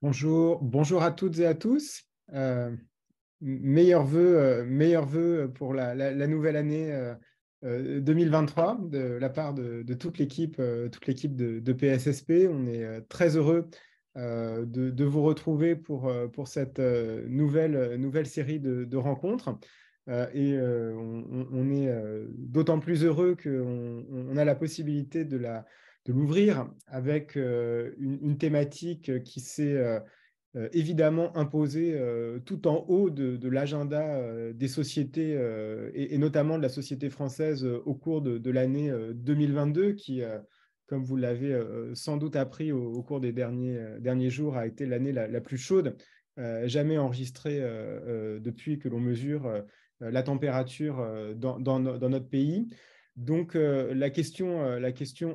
Bonjour à toutes et à tous. Meilleurs vœux pour la nouvelle année 2023 de la part de toute l'équipe de PSSP. On est très heureux de vous retrouver pour cette nouvelle série de rencontres. On est d'autant plus heureux qu'on a la possibilité de l'ouvrir avec une thématique qui s'est évidemment imposée tout en haut de l'agenda des sociétés et notamment de la société française au cours de l'année 2022 qui, comme vous l'avez sans doute appris au cours des derniers jours, a été l'année la plus chaude jamais enregistrée depuis que l'on mesure la température dans notre pays. Donc, la question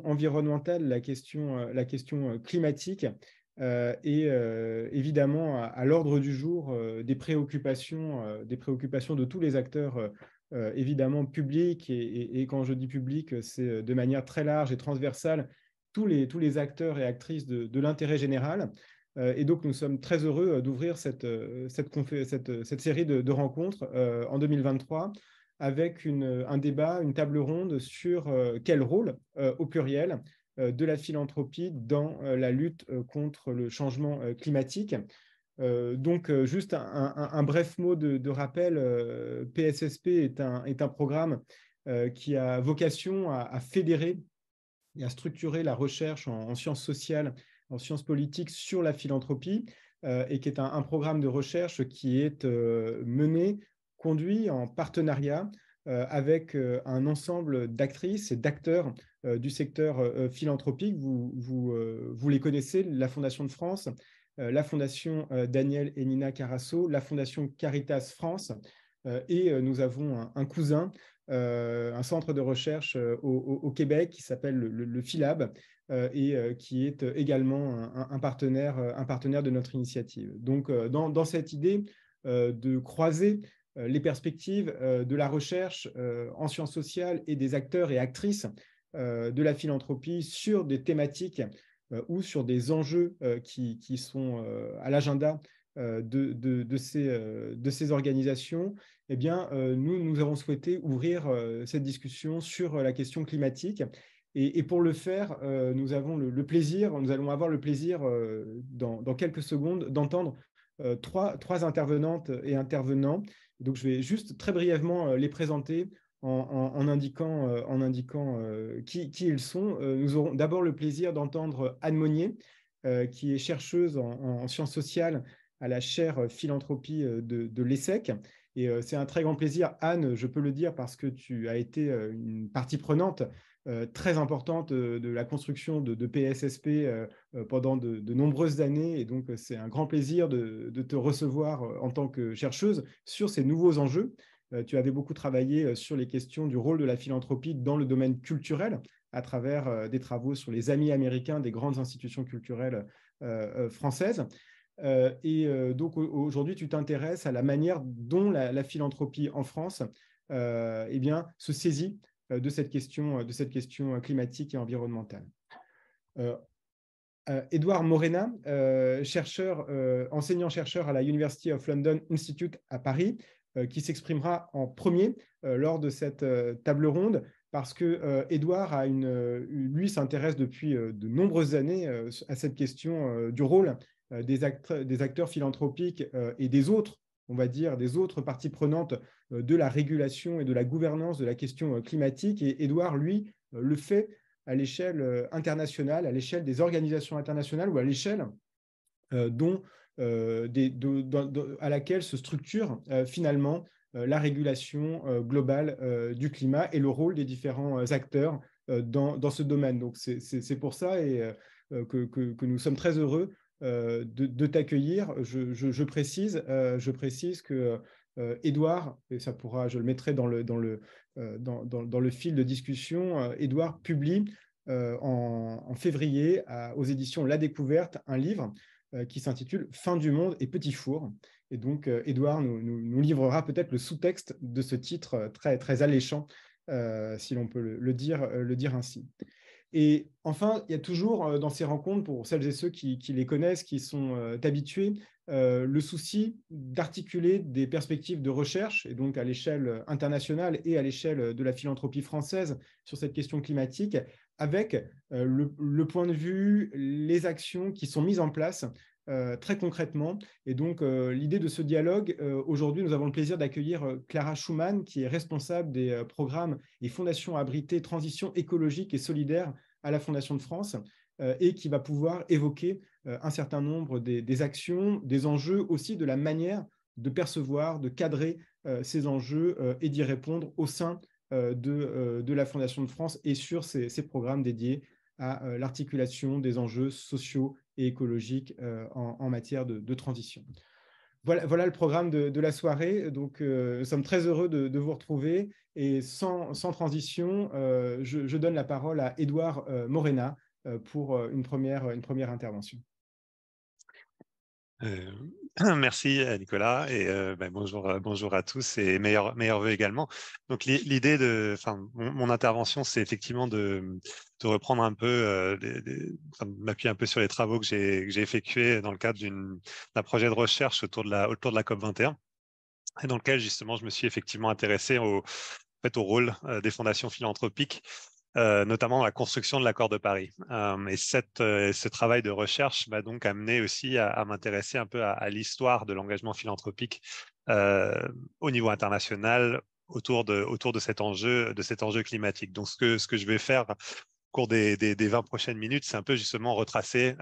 environnementale, la question climatique est évidemment à l'ordre du jour des préoccupations de tous les acteurs, évidemment publics. Et quand je dis public, c'est de manière très large et transversale tous les acteurs et actrices de l'intérêt général. Et donc, nous sommes très heureux d'ouvrir cette série de rencontres en 2023 avec un débat, une table ronde sur quel rôle, au pluriel, de la philanthropie dans la lutte contre le changement climatique. Juste un bref mot de rappel. PSSP est un programme qui a vocation à fédérer et à structurer la recherche en sciences sociales, en sciences politiques sur la philanthropie, et qui est un programme de recherche qui est mené, conduit en partenariat avec un ensemble d'actrices et d'acteurs du secteur philanthropique. Vous les connaissez, la Fondation de France, la Fondation Daniel et Nina Carasso, la Fondation Caritas France, et nous avons un cousin, un centre de recherche au Québec qui s'appelle le Philab, et qui est également un partenaire de notre initiative. Donc, dans cette idée de croiser les perspectives de la recherche en sciences sociales et des acteurs et actrices de la philanthropie sur des thématiques ou sur des enjeux qui sont à l'agenda de ces organisations, eh bien, nous avons souhaité ouvrir cette discussion sur la question climatique. Et pour le faire, nous allons avoir le plaisir dans quelques secondes d'entendre trois intervenantes et intervenants. Donc, je vais juste très brièvement les présenter en indiquant qui ils sont. Nous aurons d'abord le plaisir d'entendre Anne Monnier, qui est chercheuse en sciences sociales à la chaire philanthropie de l'ESSEC. Et c'est un très grand plaisir, Anne, je peux le dire, parce que tu as été une partie prenante très importante de la construction de PSSP pendant de nombreuses années. Et donc, c'est un grand plaisir de te recevoir en tant que chercheuse sur ces nouveaux enjeux. Tu avais beaucoup travaillé sur les questions du rôle de la philanthropie dans le domaine culturel à travers des travaux sur les amis américains des grandes institutions culturelles françaises. Donc aujourd'hui, tu t'intéresses à la manière dont la philanthropie en France eh bien, se saisit de cette question climatique et environnementale. Édouard Morena, enseignant-chercheur à la University of London Institute à Paris, qui s'exprimera en premier lors de cette table ronde, parce que Édouard lui s'intéresse depuis de nombreuses années à cette question du rôle des acteurs philanthropiques et des autres, on va dire, des autres parties prenantes de la régulation et de la gouvernance de la question climatique. Et Édouard, lui, le fait à l'échelle internationale, à l'échelle des organisations internationales ou à l'échelle à laquelle se structure finalement la régulation globale du climat et le rôle des différents acteurs dans ce domaine. Donc, c'est pour ça que nous sommes très heureux de t'accueillir. Je précise que Édouard, et ça pourra, je le mettrai dans le fil de discussion, Édouard publie en février aux éditions La Découverte un livre qui s'intitule Fin du monde et Petit four. Et donc, Édouard nous livrera peut-être le sous-texte de ce titre très, très alléchant, si l'on peut le dire ainsi. Et enfin, il y a toujours dans ces rencontres, pour celles et ceux qui les connaissent, qui sont habitués, le souci d'articuler des perspectives de recherche, et donc à l'échelle internationale et à l'échelle de la philanthropie française sur cette question climatique, avec le point de vue, les actions qui sont mises en place très concrètement. Et donc, l'idée de ce dialogue, aujourd'hui, nous avons le plaisir d'accueillir Clara Schumann, qui est responsable des programmes et fondations abritées transition écologique et solidaire à la Fondation de France, et qui va pouvoir évoquer un certain nombre des actions, des enjeux, aussi de la manière de percevoir, de cadrer ces enjeux et d'y répondre au sein de la Fondation de France et sur ces programmes dédiés à l'articulation des enjeux sociaux et écologiques en matière de transition. Voilà le programme de la soirée. Donc, nous sommes très heureux de vous retrouver. Et sans transition, je donne la parole à Édouard Morena pour une première intervention. Euh, Merci Nicolas et bonjour à tous et meilleurs vœux également. Donc l'idée de, mon intervention, c'est effectivement de reprendre un peu, m'appuyer un peu sur les travaux que j'ai effectués dans le cadre d'un projet de recherche autour de la COP 21 et dans lequel justement je me suis effectivement intéressé au rôle des fondations philanthropiques, notamment dans la construction de l'accord de Paris. Et ce travail de recherche m'a donc amené aussi à m'intéresser un peu à l'histoire de l'engagement philanthropique au niveau international autour de cet enjeu climatique. Donc, ce que je vais faire au cours des 20 prochaines minutes, c'est un peu justement retracer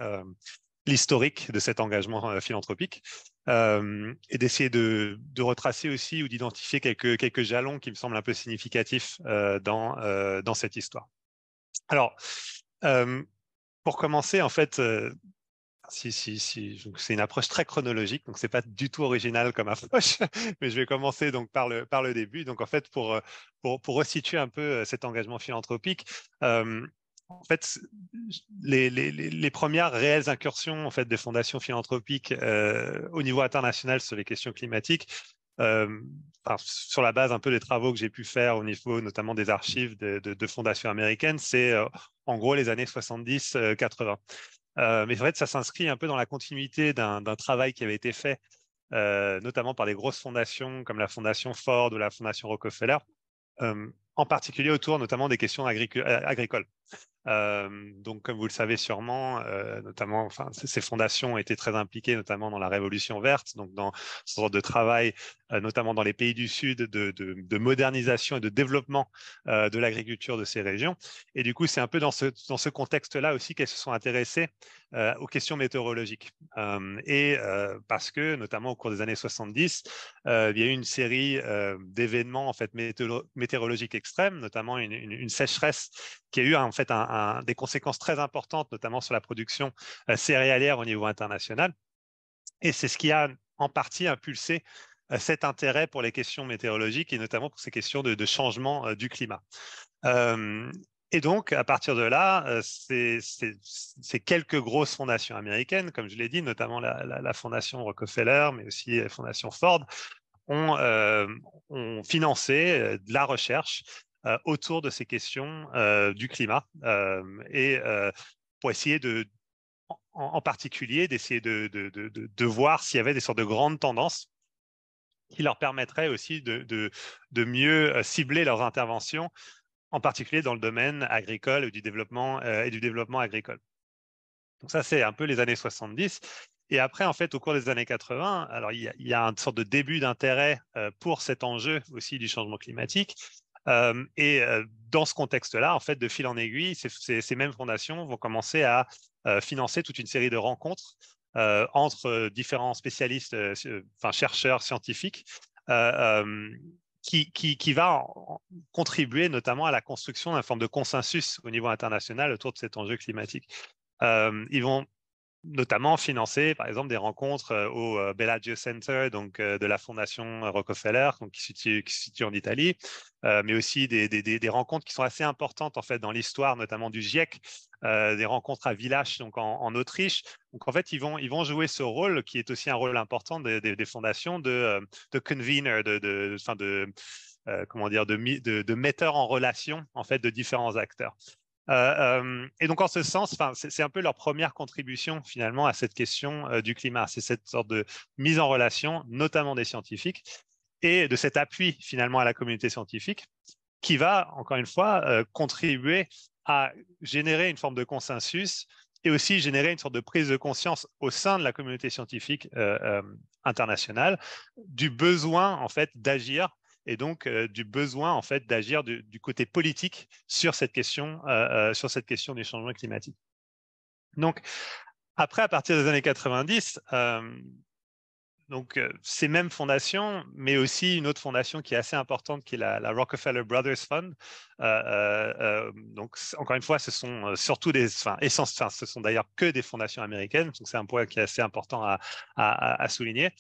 l'historique de cet engagement philanthropique et d'essayer de retracer aussi ou d'identifier quelques jalons qui me semblent un peu significatifs dans cette histoire. Alors, pour commencer, en fait, c'est une approche très chronologique, donc c'est pas du tout original comme approche, mais je vais commencer donc par le début. Donc en fait, pour resituer un peu cet engagement philanthropique, en fait, les premières réelles incursions en fait des fondations philanthropiques au niveau international sur les questions climatiques, sur la base un peu des travaux que j'ai pu faire au niveau notamment des archives de fondations américaines, c'est en gros les années 70-80. Mais en fait, ça s'inscrit un peu dans la continuité d'un travail qui avait été fait, notamment par des grosses fondations comme la Fondation Ford ou la Fondation Rockefeller, en particulier autour notamment des questions agricoles. Donc, comme vous le savez sûrement, notamment, ces fondations ont été très impliquées, notamment dans la Révolution verte, donc dans ce genre de travail, notamment dans les pays du Sud, de modernisation et de développement de l'agriculture de ces régions. Et du coup, c'est un peu dans ce contexte-là aussi qu'elles se sont intéressées aux questions météorologiques. Parce que, notamment au cours des années 70, il y a eu une série d'événements en fait météorologiques extrêmes, notamment une sécheresse qui a eu en fait des conséquences très importantes, notamment sur la production céréalière au niveau international. Et c'est ce qui a en partie impulsé cet intérêt pour les questions météorologiques et notamment pour ces questions de changement du climat. Et donc, à partir de là, c'est quelques grosses fondations américaines, comme je l'ai dit, notamment la fondation Rockefeller, mais aussi la fondation Ford, ont financé de la recherche autour de ces questions du climat et pour essayer en particulier d'essayer de voir s'il y avait des sortes de grandes tendances qui leur permettraient aussi de mieux cibler leurs interventions, en particulier dans le domaine agricole et du développement agricole. Donc ça, c'est un peu les années 70. Et après, en fait, au cours des années 80, alors il y a une sorte de début d'intérêt pour cet enjeu aussi du changement climatique. Dans ce contexte-là, en fait, de fil en aiguille, ces mêmes fondations vont commencer à financer toute une série de rencontres entre différents spécialistes, chercheurs scientifiques, qui va contribuer notamment à la construction d'une forme de consensus au niveau international autour de cet enjeu climatique. Ils vont notamment financer, par exemple, des rencontres au Bellagio Center, donc de la Fondation Rockefeller, donc, qui se situe en Italie, mais aussi des rencontres qui sont assez importantes en fait dans l'histoire, notamment du GIEC, des rencontres à Villach, donc en Autriche. Donc en fait, ils vont jouer ce rôle qui est aussi un rôle important des fondations de convener, comment dire, de metteur en relation en fait de différents acteurs. Et donc, en ce sens, c'est un peu leur première contribution finalement à cette question du climat. C'est cette sorte de mise en relation, notamment des scientifiques, et de cet appui finalement à la communauté scientifique qui va, encore une fois, contribuer à générer une forme de consensus et aussi générer une sorte de prise de conscience au sein de la communauté scientifique internationale du besoin en fait d'agir et donc du besoin en fait d'agir du côté politique sur cette question du changement climatique. Donc après, à partir des années 90, donc, ces mêmes fondations, mais aussi une autre fondation qui est assez importante, qui est la Rockefeller Brothers Fund. Donc, encore une fois, ce sont surtout ce sont d'ailleurs que des fondations américaines. Donc, c'est un point qui est assez important à souligner.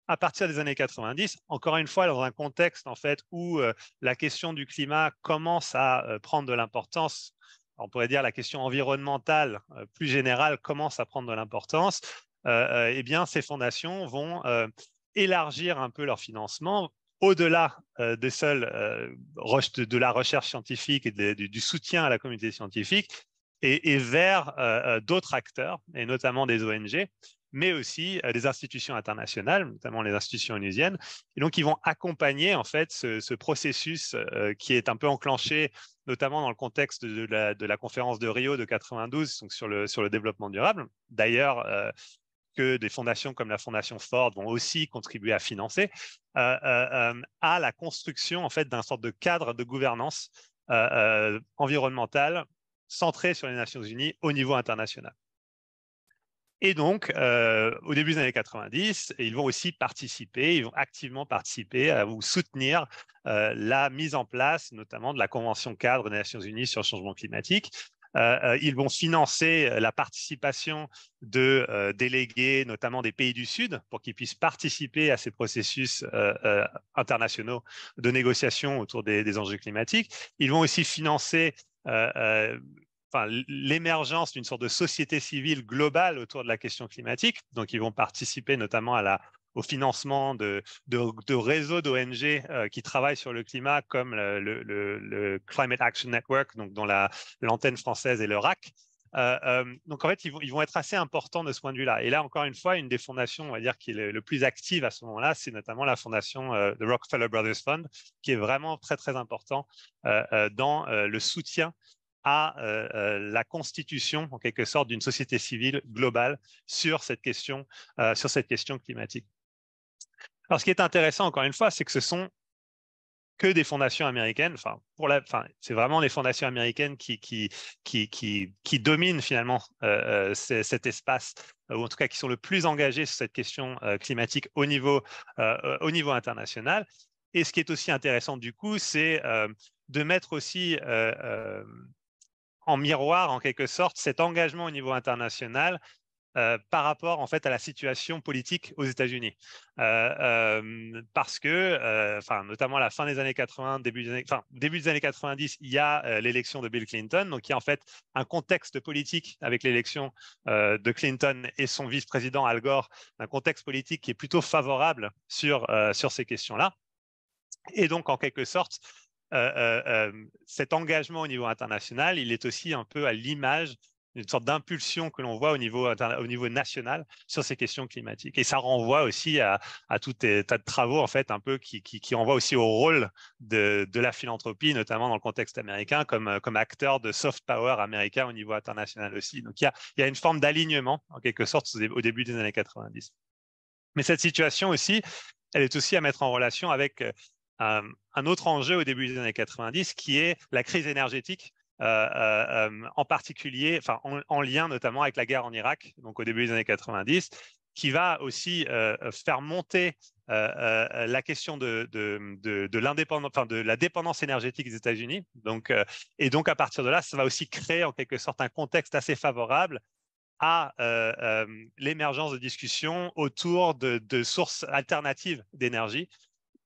À partir des années 90, encore une fois, dans un contexte en fait où la question du climat commence à prendre de l'importance. On pourrait dire la question environnementale plus générale commence à prendre de l'importance. Eh bien, ces fondations vont élargir un peu leur financement au-delà de la recherche scientifique et du soutien à la communauté scientifique et vers d'autres acteurs, et notamment des ONG, mais aussi des institutions internationales, notamment les institutions onusiennes. Et donc, ils vont accompagner en fait ce processus qui est un peu enclenché, notamment dans le contexte de la conférence de Rio de 92, donc sur le développement durable. D'ailleurs, que des fondations comme la Fondation Ford vont aussi contribuer à financer, à la construction en fait d'un sorte de cadre de gouvernance environnementale centré sur les Nations Unies au niveau international. Et donc, au début des années 90, ils vont aussi participer, ils vont activement participer ou soutenir la mise en place, notamment de la Convention cadre des Nations Unies sur le changement climatique. Ils vont financer la participation de délégués, notamment des pays du Sud, pour qu'ils puissent participer à ces processus internationaux de négociation autour des enjeux climatiques. Ils vont aussi financer l'émergence d'une sorte de société civile globale autour de la question climatique. Donc, ils vont participer notamment au financement de réseaux d'ONG qui travaillent sur le climat, comme le Climate Action Network, donc dont l'antenne française est le RAC. Donc, en fait, ils vont être assez importants de ce point de vue-là. Et là, encore une fois, une des fondations, on va dire, qui est le plus active à ce moment-là, c'est notamment la fondation de Rockefeller Brothers Fund, qui est vraiment très, très important dans le soutien à la constitution, en quelque sorte, d'une société civile globale sur cette question climatique. Alors, ce qui est intéressant, encore une fois, c'est que ce sont que des fondations américaines. C'est vraiment les fondations américaines qui dominent finalement cet espace, ou en tout cas qui sont le plus engagées sur cette question climatique au niveau international. Et ce qui est aussi intéressant, du coup, c'est de mettre aussi en miroir, en quelque sorte, cet engagement au niveau international par rapport en fait à la situation politique aux États-Unis, parce que, notamment à la fin des années 80, début des années 90, il y a l'élection de Bill Clinton, donc il y a en fait un contexte politique avec l'élection de Clinton et son vice-président Al Gore, un contexte politique qui est plutôt favorable sur ces questions-là, et donc en quelque sorte cet engagement au niveau international, il est aussi un peu à l'image d'une sorte d'impulsion que l'on voit au niveau national sur ces questions climatiques. Et ça renvoie aussi à tout un tas de travaux, en fait, un peu qui renvoient aussi au rôle de la philanthropie, notamment dans le contexte américain, comme acteur de soft power américain au niveau international aussi. Donc, il y a une forme d'alignement, en quelque sorte, au début des années 90. Mais cette situation aussi, elle est aussi à mettre en relation avec un autre enjeu au début des années 90, qui est la crise énergétique, en particulier, en lien notamment avec la guerre en Irak, donc au début des années 90, qui va aussi faire monter la question de l'indépendance, de la dépendance énergétique des États-Unis. Et donc, à partir de là, ça va aussi créer en quelque sorte un contexte assez favorable à l'émergence de discussions autour de sources alternatives d'énergie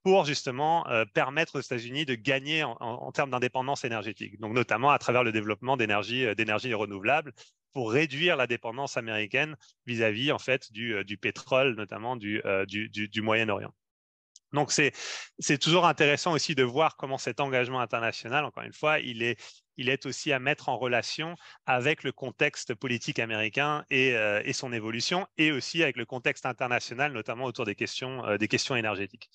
pour justement permettre aux États-Unis de gagner en termes d'indépendance énergétique, donc notamment à travers le développement d'énergie renouvelables pour réduire la dépendance américaine vis-à-vis en fait du pétrole, notamment du Moyen-Orient. Donc, c'est toujours intéressant aussi de voir comment cet engagement international, encore une fois, il est il est aussi à mettre en relation avec le contexte politique américain et son évolution, et aussi avec le contexte international, notamment autour des questions énergétiques.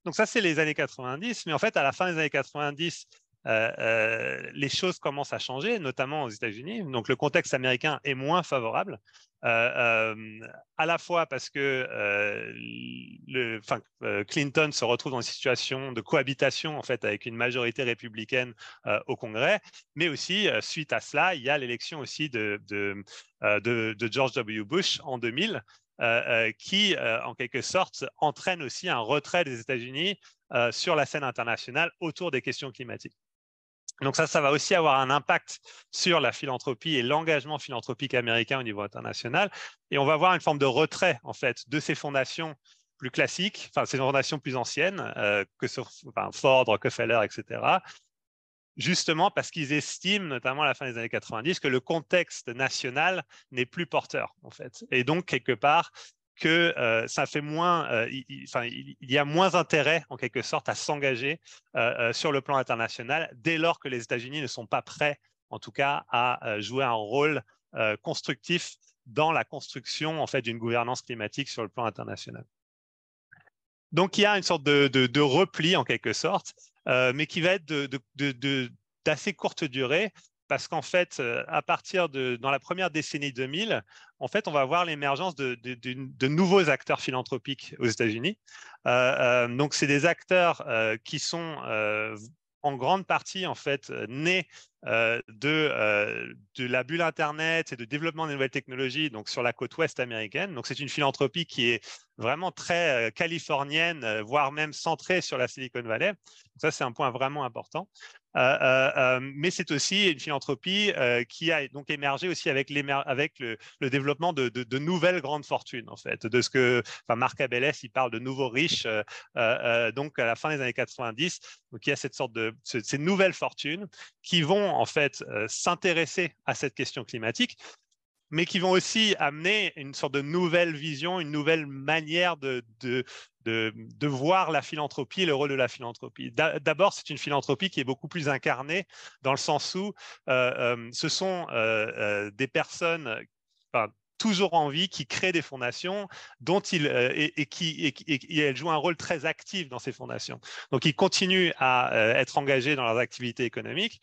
Donc ça, c'est les années 90, mais en fait, à la fin des années 90, les choses commencent à changer, notamment aux États-Unis. Donc, le contexte américain est moins favorable, à la fois parce que Clinton se retrouve dans une situation de cohabitation en fait avec une majorité républicaine au Congrès, mais aussi suite à cela, il y a l'élection aussi de George W. Bush en 2000. Qui, en quelque sorte, entraîne aussi un retrait des États-Unis sur la scène internationale autour des questions climatiques. Donc ça va aussi avoir un impact sur la philanthropie et l'engagement philanthropique américain au niveau international. Et on va voir une forme de retrait, en fait, de ces fondations plus classiques, enfin, ces fondations plus anciennes, Ford, Rockefeller, etc., justement parce qu'ils estiment, notamment à la fin des années 90, que le contexte national n'est plus porteur, en fait. Et donc, quelque part, que ça fait moins, il y a moins intérêt, en quelque sorte, à s'engager sur le plan international dès lors que les États-Unis ne sont pas prêts, en tout cas, à jouer un rôle constructif dans la construction, en fait, d'une gouvernance climatique sur le plan international. Donc, il y a une sorte de repli, en quelque sorte, mais qui va être d'assez courte durée, parce qu'en fait, à partir dans la première décennie 2000, en fait, on va voir l'émergence de nouveaux acteurs philanthropiques aux États-Unis. Donc, c'est des acteurs qui sont en grande partie, en fait, nés de la bulle Internet et de développement des nouvelles technologies, donc sur la côte ouest américaine. Donc, c'est une philanthropie qui est vraiment très californienne, voire même centrée sur la Silicon Valley. Ça, c'est un point vraiment important. Mais c'est aussi une philanthropie qui a donc émergé aussi avec le développement de nouvelles grandes fortunes, en fait, de ce que Marc Abélès, il parle de nouveaux riches, donc à la fin des années 90. Donc, il y a cette sorte ces nouvelles fortunes qui vont en fait s'intéresser à cette question climatique, mais qui vont aussi amener une sorte de nouvelle vision, une nouvelle manière de voir la philanthropie et le rôle de la philanthropie. D'abord, c'est une philanthropie qui est beaucoup plus incarnée dans le sens où ce sont des personnes toujours en vie qui créent des fondations dont elles jouent un rôle très actif dans ces fondations. Donc, ils continuent à être engagés dans leurs activités économiques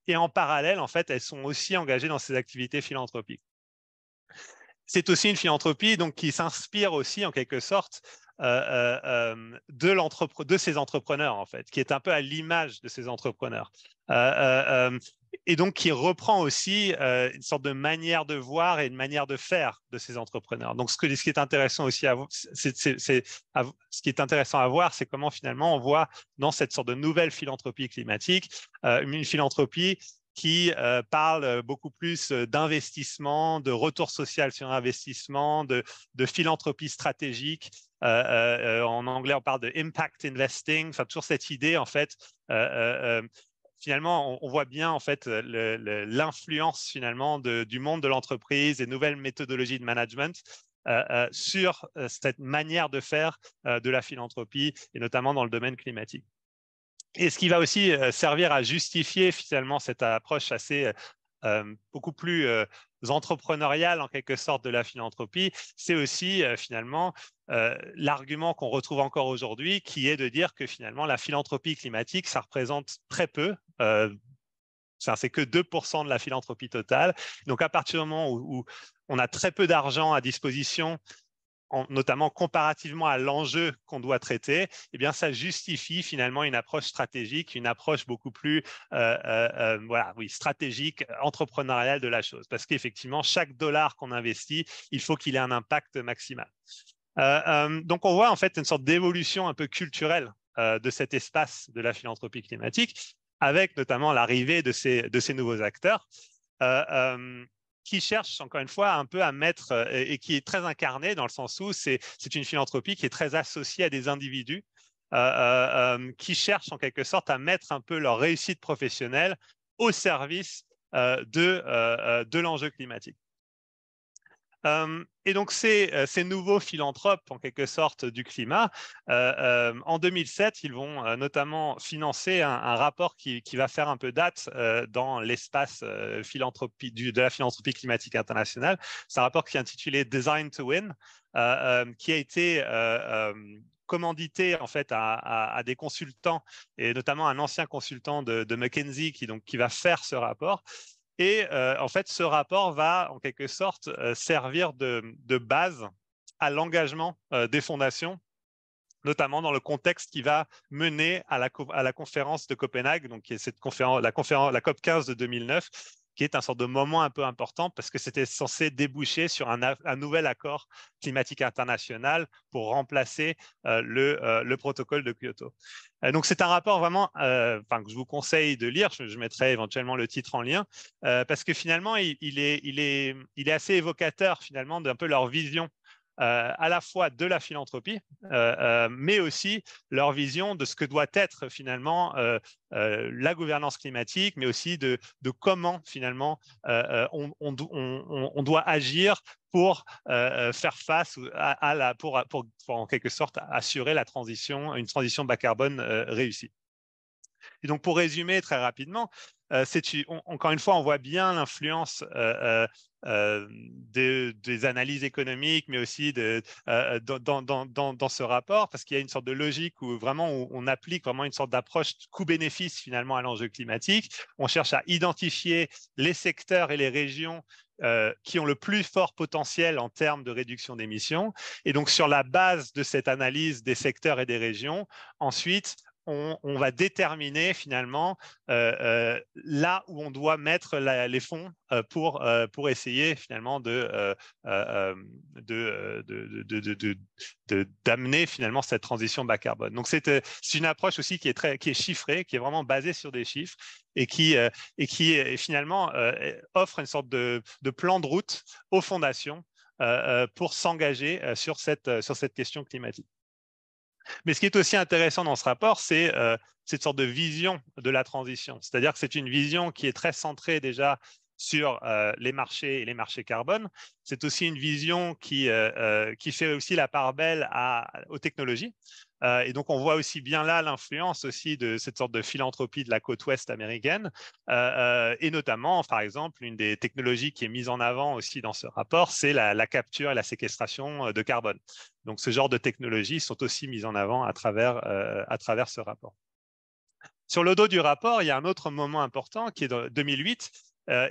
et en parallèle, en fait, elles sont aussi engagées dans ces activités philanthropiques. C'est aussi une philanthropie donc, qui s'inspire aussi en quelque sorte de ces entrepreneurs, en fait, qui est un peu à l'image de ces entrepreneurs. Et donc qui reprend aussi une sorte de manière de voir et une manière de faire de ces entrepreneurs. Donc ce qui est intéressant aussi ce qui est intéressant à voir, c'est comment finalement on voit dans cette sorte de nouvelle philanthropie climatique une philanthropie qui parle beaucoup plus d'investissement, de retour social sur investissement, de philanthropie stratégique. En anglais, on parle de impact investing, enfin toujours cette idée en fait. Finalement, on voit bien en fait l'influence finalement du monde de l'entreprise et nouvelles méthodologies de management sur cette manière de faire de la philanthropie et notamment dans le domaine climatique. Et ce qui va aussi servir à justifier finalement cette approche assez beaucoup plus entrepreneuriale en quelque sorte de la philanthropie, c'est aussi finalement l'argument qu'on retrouve encore aujourd'hui, qui est de dire que finalement la philanthropie climatique, ça représente très peu. C'est que 2% de la philanthropie totale. Donc à partir du moment où on a très peu d'argent à disposition, notamment comparativement à l'enjeu qu'on doit traiter, eh bien, ça justifie finalement une approche stratégique, une approche beaucoup plus stratégique, entrepreneuriale de la chose. Parce qu'effectivement, chaque dollar qu'on investit, il faut qu'il ait un impact maximal. Donc, on voit en fait une sorte d'évolution un peu culturelle de cet espace de la philanthropie climatique, avec notamment l'arrivée de ces nouveaux acteurs. Qui cherche encore une fois un peu à mettre et qui est très incarné dans le sens où c'est une philanthropie qui est très associée à des individus qui cherchent en quelque sorte à mettre un peu leur réussite professionnelle au service de l'enjeu climatique. Et donc, ces nouveaux philanthropes, en quelque sorte, du climat, en 2007, ils vont notamment financer un rapport qui va faire un peu date dans l'espace de la philanthropie climatique internationale. C'est un rapport qui est intitulé Design to Win, qui a été commandité en fait à des consultants, et notamment un ancien consultant de McKinsey qui va faire ce rapport. Et en fait, ce rapport va en quelque sorte servir de base à l'engagement des fondations, notamment dans le contexte qui va mener à la conférence de Copenhague, donc qui est cette conférence, la COP 15 de 2009, qui est un sorte de moment un peu important parce que c'était censé déboucher sur un nouvel accord climatique international pour remplacer le protocole de Kyoto. Donc, c'est un rapport vraiment que je vous conseille de lire. Je mettrai éventuellement le titre en lien parce que finalement, il est assez évocateur finalement d'un peu leur vision à la fois de la philanthropie, mais aussi leur vision de ce que doit être finalement la gouvernance climatique, mais aussi de comment finalement on doit agir pour faire face pour en quelque sorte assurer une transition bas carbone réussie. Et donc, pour résumer très rapidement, encore une fois, on voit bien l'influence des analyses économiques, mais aussi dans ce rapport, parce qu'il y a une sorte de logique où on applique vraiment une sorte d'approche coût-bénéfice finalement à l'enjeu climatique. On cherche à identifier les secteurs et les régions qui ont le plus fort potentiel en termes de réduction d'émissions. Et donc, sur la base de cette analyse des secteurs et des régions, ensuite, on va déterminer finalement là où on doit mettre les fonds pour essayer finalement d'amener finalement cette transition bas carbone. Donc, c'est une approche aussi qui est chiffrée, qui est vraiment basée sur des chiffres et qui finalement offre une sorte de plan de route aux fondations pour s'engager sur cette question climatique. Mais ce qui est aussi intéressant dans ce rapport, c'est cette sorte de vision de la transition. C'est-à-dire que c'est une vision qui est très centrée déjà sur les marchés et les marchés carbone. C'est aussi une vision qui fait aussi la part belle aux technologies. Et donc, on voit aussi bien là l'influence aussi de cette sorte de philanthropie de la côte ouest américaine. Et notamment, par exemple, une des technologies qui est mise en avant aussi dans ce rapport, c'est la capture et la séquestration de carbone. Donc, ce genre de technologies sont aussi mises en avant à travers ce rapport. Sur le dos du rapport, il y a un autre moment important qui est de 2008,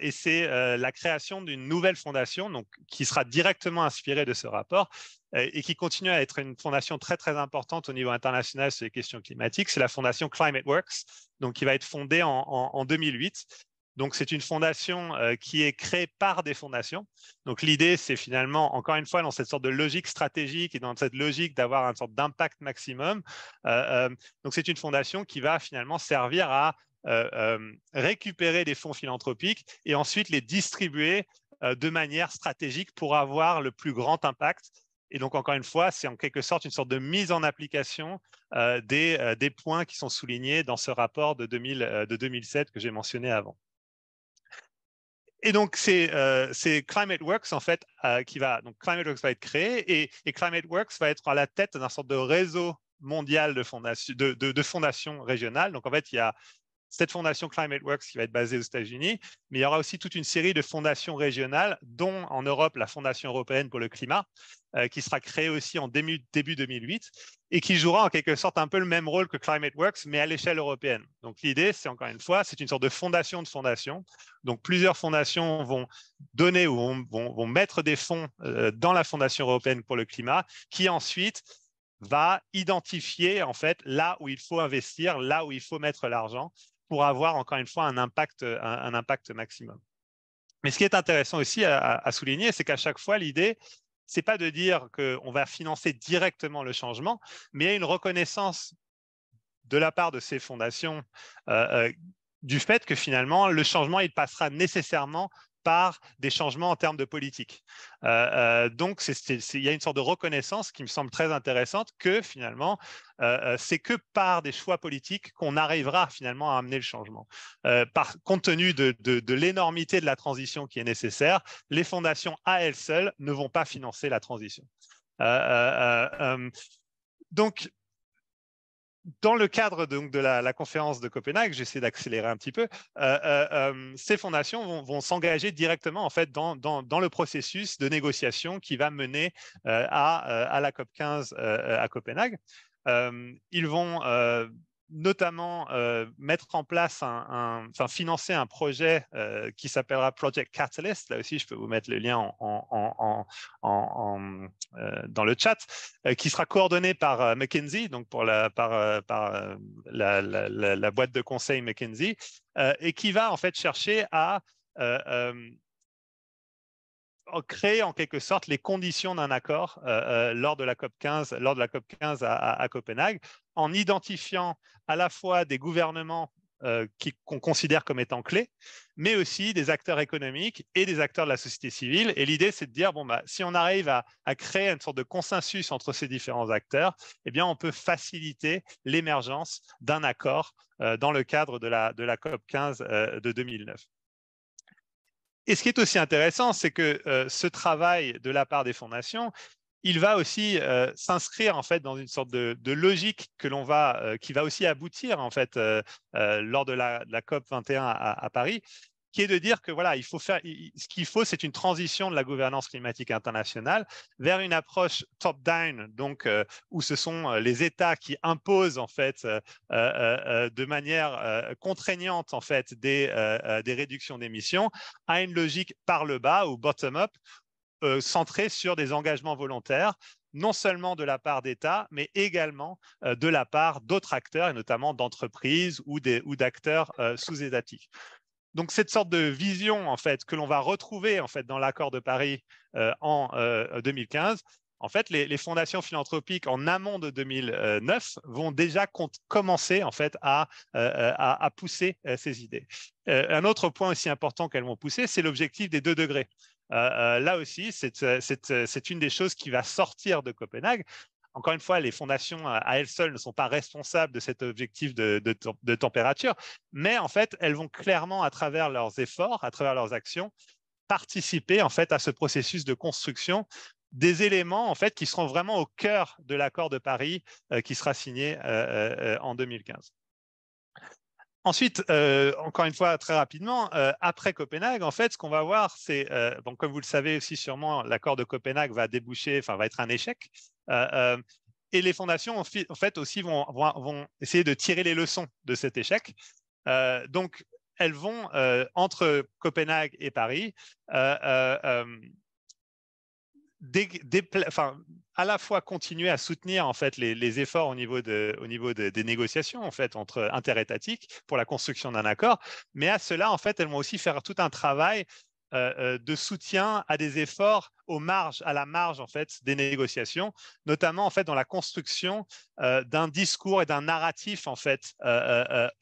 et c'est la création d'une nouvelle fondation qui sera directement inspirée de ce rapport et qui continue à être une fondation très, très importante au niveau international sur les questions climatiques. C'est la fondation Climate Works, qui va être fondée en 2008. Donc, c'est une fondation qui est créée par des fondations. Donc, l'idée, c'est finalement, encore une fois, dans cette sorte de logique stratégique et dans cette logique d'avoir une sorte d'impact maximum. Donc, c'est une fondation qui va finalement servir à récupérer des fonds philanthropiques et ensuite les distribuer de manière stratégique pour avoir le plus grand impact. Et donc, encore une fois, c'est en quelque sorte une sorte de mise en application des points qui sont soulignés dans ce rapport de 2007 que j'ai mentionné avant. Et donc, c'est Climate Works, en fait, Climate Works va être créé et Climate Works va être à la tête d'un sorte de réseau mondial de fondations régionales. Donc, en fait, il y a cette fondation Climate Works qui va être basée aux États-Unis, mais il y aura aussi toute une série de fondations régionales, dont en Europe, la Fondation européenne pour le climat, qui sera créée aussi en début 2008 et qui jouera en quelque sorte un peu le même rôle que Climate Works, mais à l'échelle européenne. Donc, l'idée, c'est encore une fois, c'est une sorte de fondation de fondations. Donc, plusieurs fondations vont donner ou vont mettre des fonds dans la Fondation européenne pour le climat, qui ensuite va identifier en fait là où il faut investir, là où il faut mettre l'argent pour avoir encore une fois un impact maximum. Mais ce qui est intéressant aussi à souligner, c'est qu'à chaque fois, l'idée, ce n'est pas de dire qu'on va financer directement le changement, mais il y a une reconnaissance de la part de ces fondations du fait que finalement, le changement, il passera nécessairement par des changements en termes de politique. Donc, il y a une sorte de reconnaissance qui me semble très intéressante que finalement, c'est que par des choix politiques qu'on arrivera finalement à amener le changement. Compte tenu de l'énormité de la transition qui est nécessaire, les fondations à elles seules ne vont pas financer la transition. Donc, dans le cadre donc, de la conférence de Copenhague, j'essaie d'accélérer un petit peu, ces fondations vont s'engager directement en fait, dans le processus de négociation qui va mener à la COP15 à Copenhague. Ils vont notamment mettre en place, financer un projet qui s'appellera Project Catalyst. Là aussi, je peux vous mettre le lien dans le chat, qui sera coordonné par McKinsey, donc par la boîte de conseil McKinsey, et qui va en fait chercher à créer en quelque sorte les conditions d'un accord lors de la COP15 à Copenhague, en identifiant à la fois des gouvernements qu'on considère comme étant clés, mais aussi des acteurs économiques et des acteurs de la société civile. Et l'idée, c'est de dire, bon, si on arrive à créer une sorte de consensus entre ces différents acteurs, eh bien, on peut faciliter l'émergence d'un accord dans le cadre de la COP15 de 2009. Et ce qui est aussi intéressant, c'est que ce travail de la part des fondations, il va aussi s'inscrire en fait dans une sorte de logique qui va aussi aboutir en fait lors de la COP 21 à Paris, qui est de dire que voilà, ce qu'il faut, c'est une transition de la gouvernance climatique internationale vers une approche top-down, donc où ce sont les États qui imposent en fait de manière contraignante en fait des réductions d'émissions, à une logique par le bas ou bottom-up, centrée sur des engagements volontaires, non seulement de la part d'États, mais également de la part d'autres acteurs, et notamment d'entreprises ou d'acteurs sous-étatiques. Donc, cette sorte de vision en fait, que l'on va retrouver en fait, dans l'accord de Paris en 2015, en fait, les fondations philanthropiques en amont de 2009 vont déjà commencer en fait, à pousser ces idées. Un autre point aussi important qu'elles vont pousser, c'est l'objectif des 2 degrés. Là aussi, c'est une des choses qui va sortir de Copenhague. Encore une fois, les fondations à elles seules ne sont pas responsables de cet objectif de température, mais en fait, elles vont clairement, à travers leurs efforts, à travers leurs actions, participer en fait à ce processus de construction des éléments en fait qui seront vraiment au cœur de l'accord de Paris qui sera signé en 2015. Ensuite, encore une fois, très rapidement, après Copenhague, en fait, ce qu'on va voir, c'est, bon, comme vous le savez aussi sûrement, l'accord de Copenhague va être un échec. Et les fondations, en fait, aussi vont essayer de tirer les leçons de cet échec. Donc, elles vont, entre Copenhague et Paris, à la fois continuer à soutenir en fait les efforts au niveau des négociations en fait entre interétatiques pour la construction d'un accord, mais à cela en fait elles vont aussi faire tout un travail de soutien à des efforts à la marge en fait des négociations, notamment en fait dans la construction d'un discours et d'un narratif en fait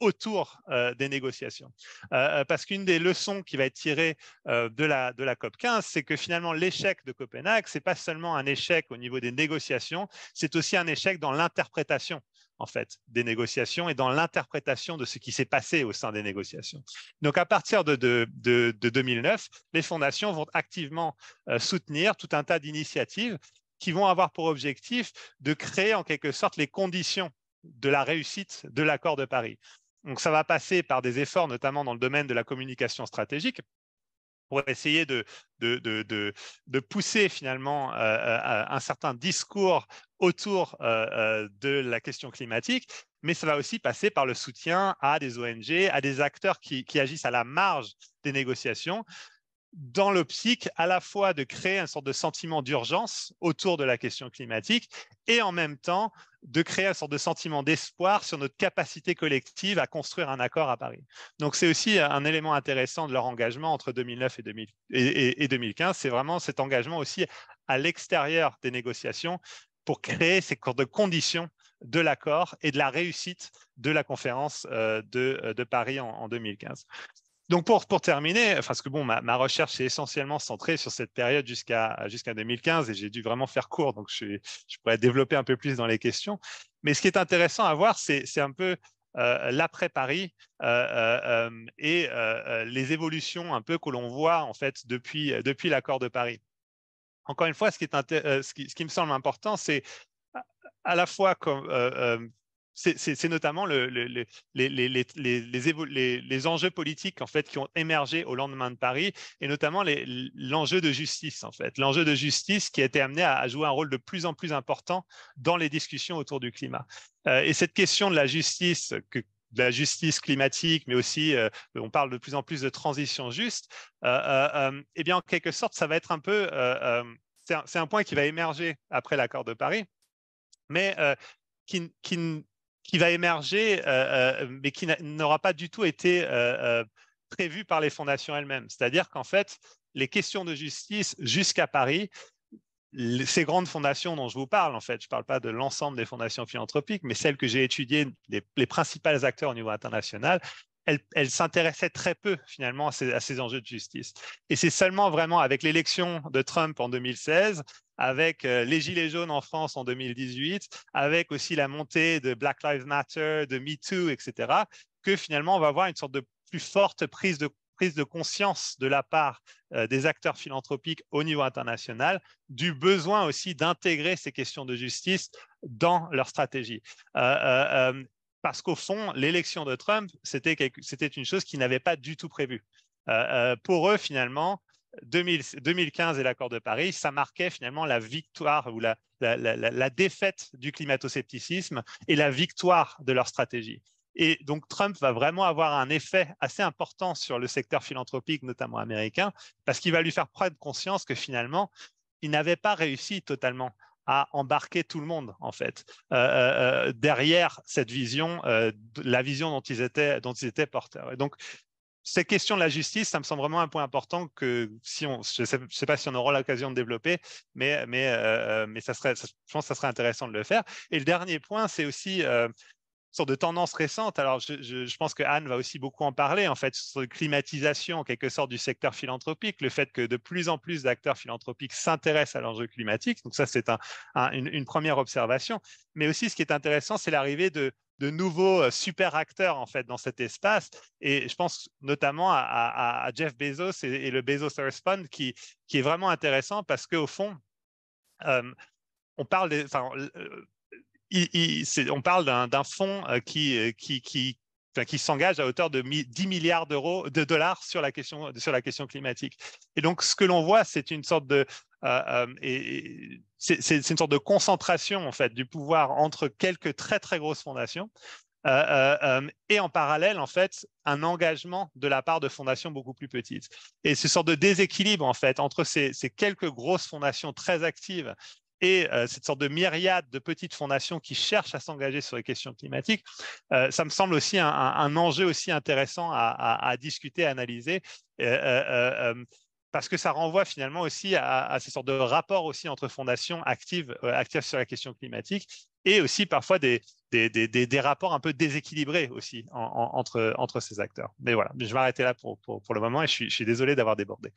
autour des négociations. Parce qu'une des leçons qui va être tirée de la COP15, c'est que finalement l'échec de Copenhague, c'est pas seulement un échec au niveau des négociations, c'est aussi un échec dans l'interprétation en fait, des négociations et dans l'interprétation de ce qui s'est passé au sein des négociations. Donc, à partir de 2009, les fondations vont activement soutenir tout un tas d'initiatives qui vont avoir pour objectif de créer en quelque sorte les conditions de la réussite de l'accord de Paris. Donc, ça va passer par des efforts, notamment dans le domaine de la communication stratégique, pour essayer de pousser finalement un certain discours autour de la question climatique, mais ça va aussi passer par le soutien à des ONG, à des acteurs qui agissent à la marge des négociations, dans l'optique à la fois de créer une sorte de sentiment d'urgence autour de la question climatique et en même temps de créer une sorte de sentiment d'espoir sur notre capacité collective à construire un accord à Paris. Donc, c'est aussi un élément intéressant de leur engagement entre 2009 et 2015. C'est vraiment cet engagement aussi à l'extérieur des négociations pour créer ces conditions de l'accord et de la réussite de la conférence de Paris en 2015. Donc pour terminer, parce que bon, ma recherche est essentiellement centrée sur cette période jusqu'à 2015 et j'ai dû vraiment faire court, donc je pourrais développer un peu plus dans les questions. Mais ce qui est intéressant à voir, c'est un peu l'après-Paris et les évolutions un peu que l'on voit en fait depuis l'accord de Paris. Encore une fois, ce qui me semble important, c'est à la fois comme c'est notamment les enjeux politiques en fait qui ont émergé au lendemain de Paris et notamment l'enjeu de justice en fait, l'enjeu de justice qui a été amené à jouer un rôle de plus en plus important dans les discussions autour du climat. Et cette question de la justice climatique, mais aussi on parle de plus en plus de transition juste. Eh bien en quelque sorte, ça va être un peu c'est un point qui va émerger après l'accord de Paris, mais qui va émerger, mais qui n'aura pas du tout été prévu par les fondations elles-mêmes. C'est-à-dire qu'en fait, les questions de justice jusqu'à Paris, ces grandes fondations dont je vous parle, en fait, je ne parle pas de l'ensemble des fondations philanthropiques, mais celles que j'ai étudiées, les principales acteurs au niveau international, elles s'intéressaient très peu finalement à ces enjeux de justice. Et c'est seulement vraiment avec l'élection de Trump en 2016, avec les Gilets jaunes en France en 2018, avec aussi la montée de Black Lives Matter, de MeToo, etc., que finalement on va avoir une sorte de plus forte prise de conscience de la part des acteurs philanthropiques au niveau international, du besoin aussi d'intégrer ces questions de justice dans leur stratégie. Parce qu'au fond, l'élection de Trump, c'était une chose qu'ils n'avaient pas du tout prévue. Pour eux, finalement, 2015 et l'accord de Paris, ça marquait finalement la victoire ou la défaite du climato-scepticisme et la victoire de leur stratégie. Et donc, Trump va vraiment avoir un effet assez important sur le secteur philanthropique, notamment américain, parce qu'il va lui faire prendre conscience que finalement, il n'avait pas réussi totalement à embarquer tout le monde, en fait, derrière cette vision, la vision dont ils étaient porteurs. Et donc, cette question de la justice, ça me semble vraiment un point important que je ne sais pas si on aura l'occasion de développer, mais je pense que ça serait intéressant de le faire. Et le dernier point, c'est aussi sorte de tendance récente. Alors, je pense que Anne va aussi beaucoup en parler, en fait, sur la climatisation, en quelque sorte, du secteur philanthropique, le fait que de plus en plus d'acteurs philanthropiques s'intéressent à l'enjeu climatique. Donc ça, c'est une première observation. Mais aussi, ce qui est intéressant, c'est l'arrivée de nouveaux super acteurs, en fait, dans cet espace. Et je pense notamment à Jeff Bezos et le Bezos Earth Fund, qui est vraiment intéressant parce qu'au fond, on parle on parle d'un fonds qui s'engage à hauteur de 10 milliards de dollars sur la question climatique. Et donc, ce que l'on voit, c'est une sorte de c'est une sorte de concentration en fait du pouvoir entre quelques très très grosses fondations. Et en parallèle, en fait, un engagement de la part de fondations beaucoup plus petites. Et ce sorte de déséquilibre, en fait, entre ces quelques grosses fondations très actives et cette sorte de myriade de petites fondations qui cherchent à s'engager sur les questions climatiques, ça me semble aussi un enjeu aussi intéressant à discuter, à analyser, parce que ça renvoie finalement aussi à ces sortes de rapports aussi entre fondations actives sur la question climatique et aussi parfois des rapports un peu déséquilibrés aussi entre ces acteurs. Mais voilà, je vais arrêter là pour le moment et je suis désolé d'avoir débordé.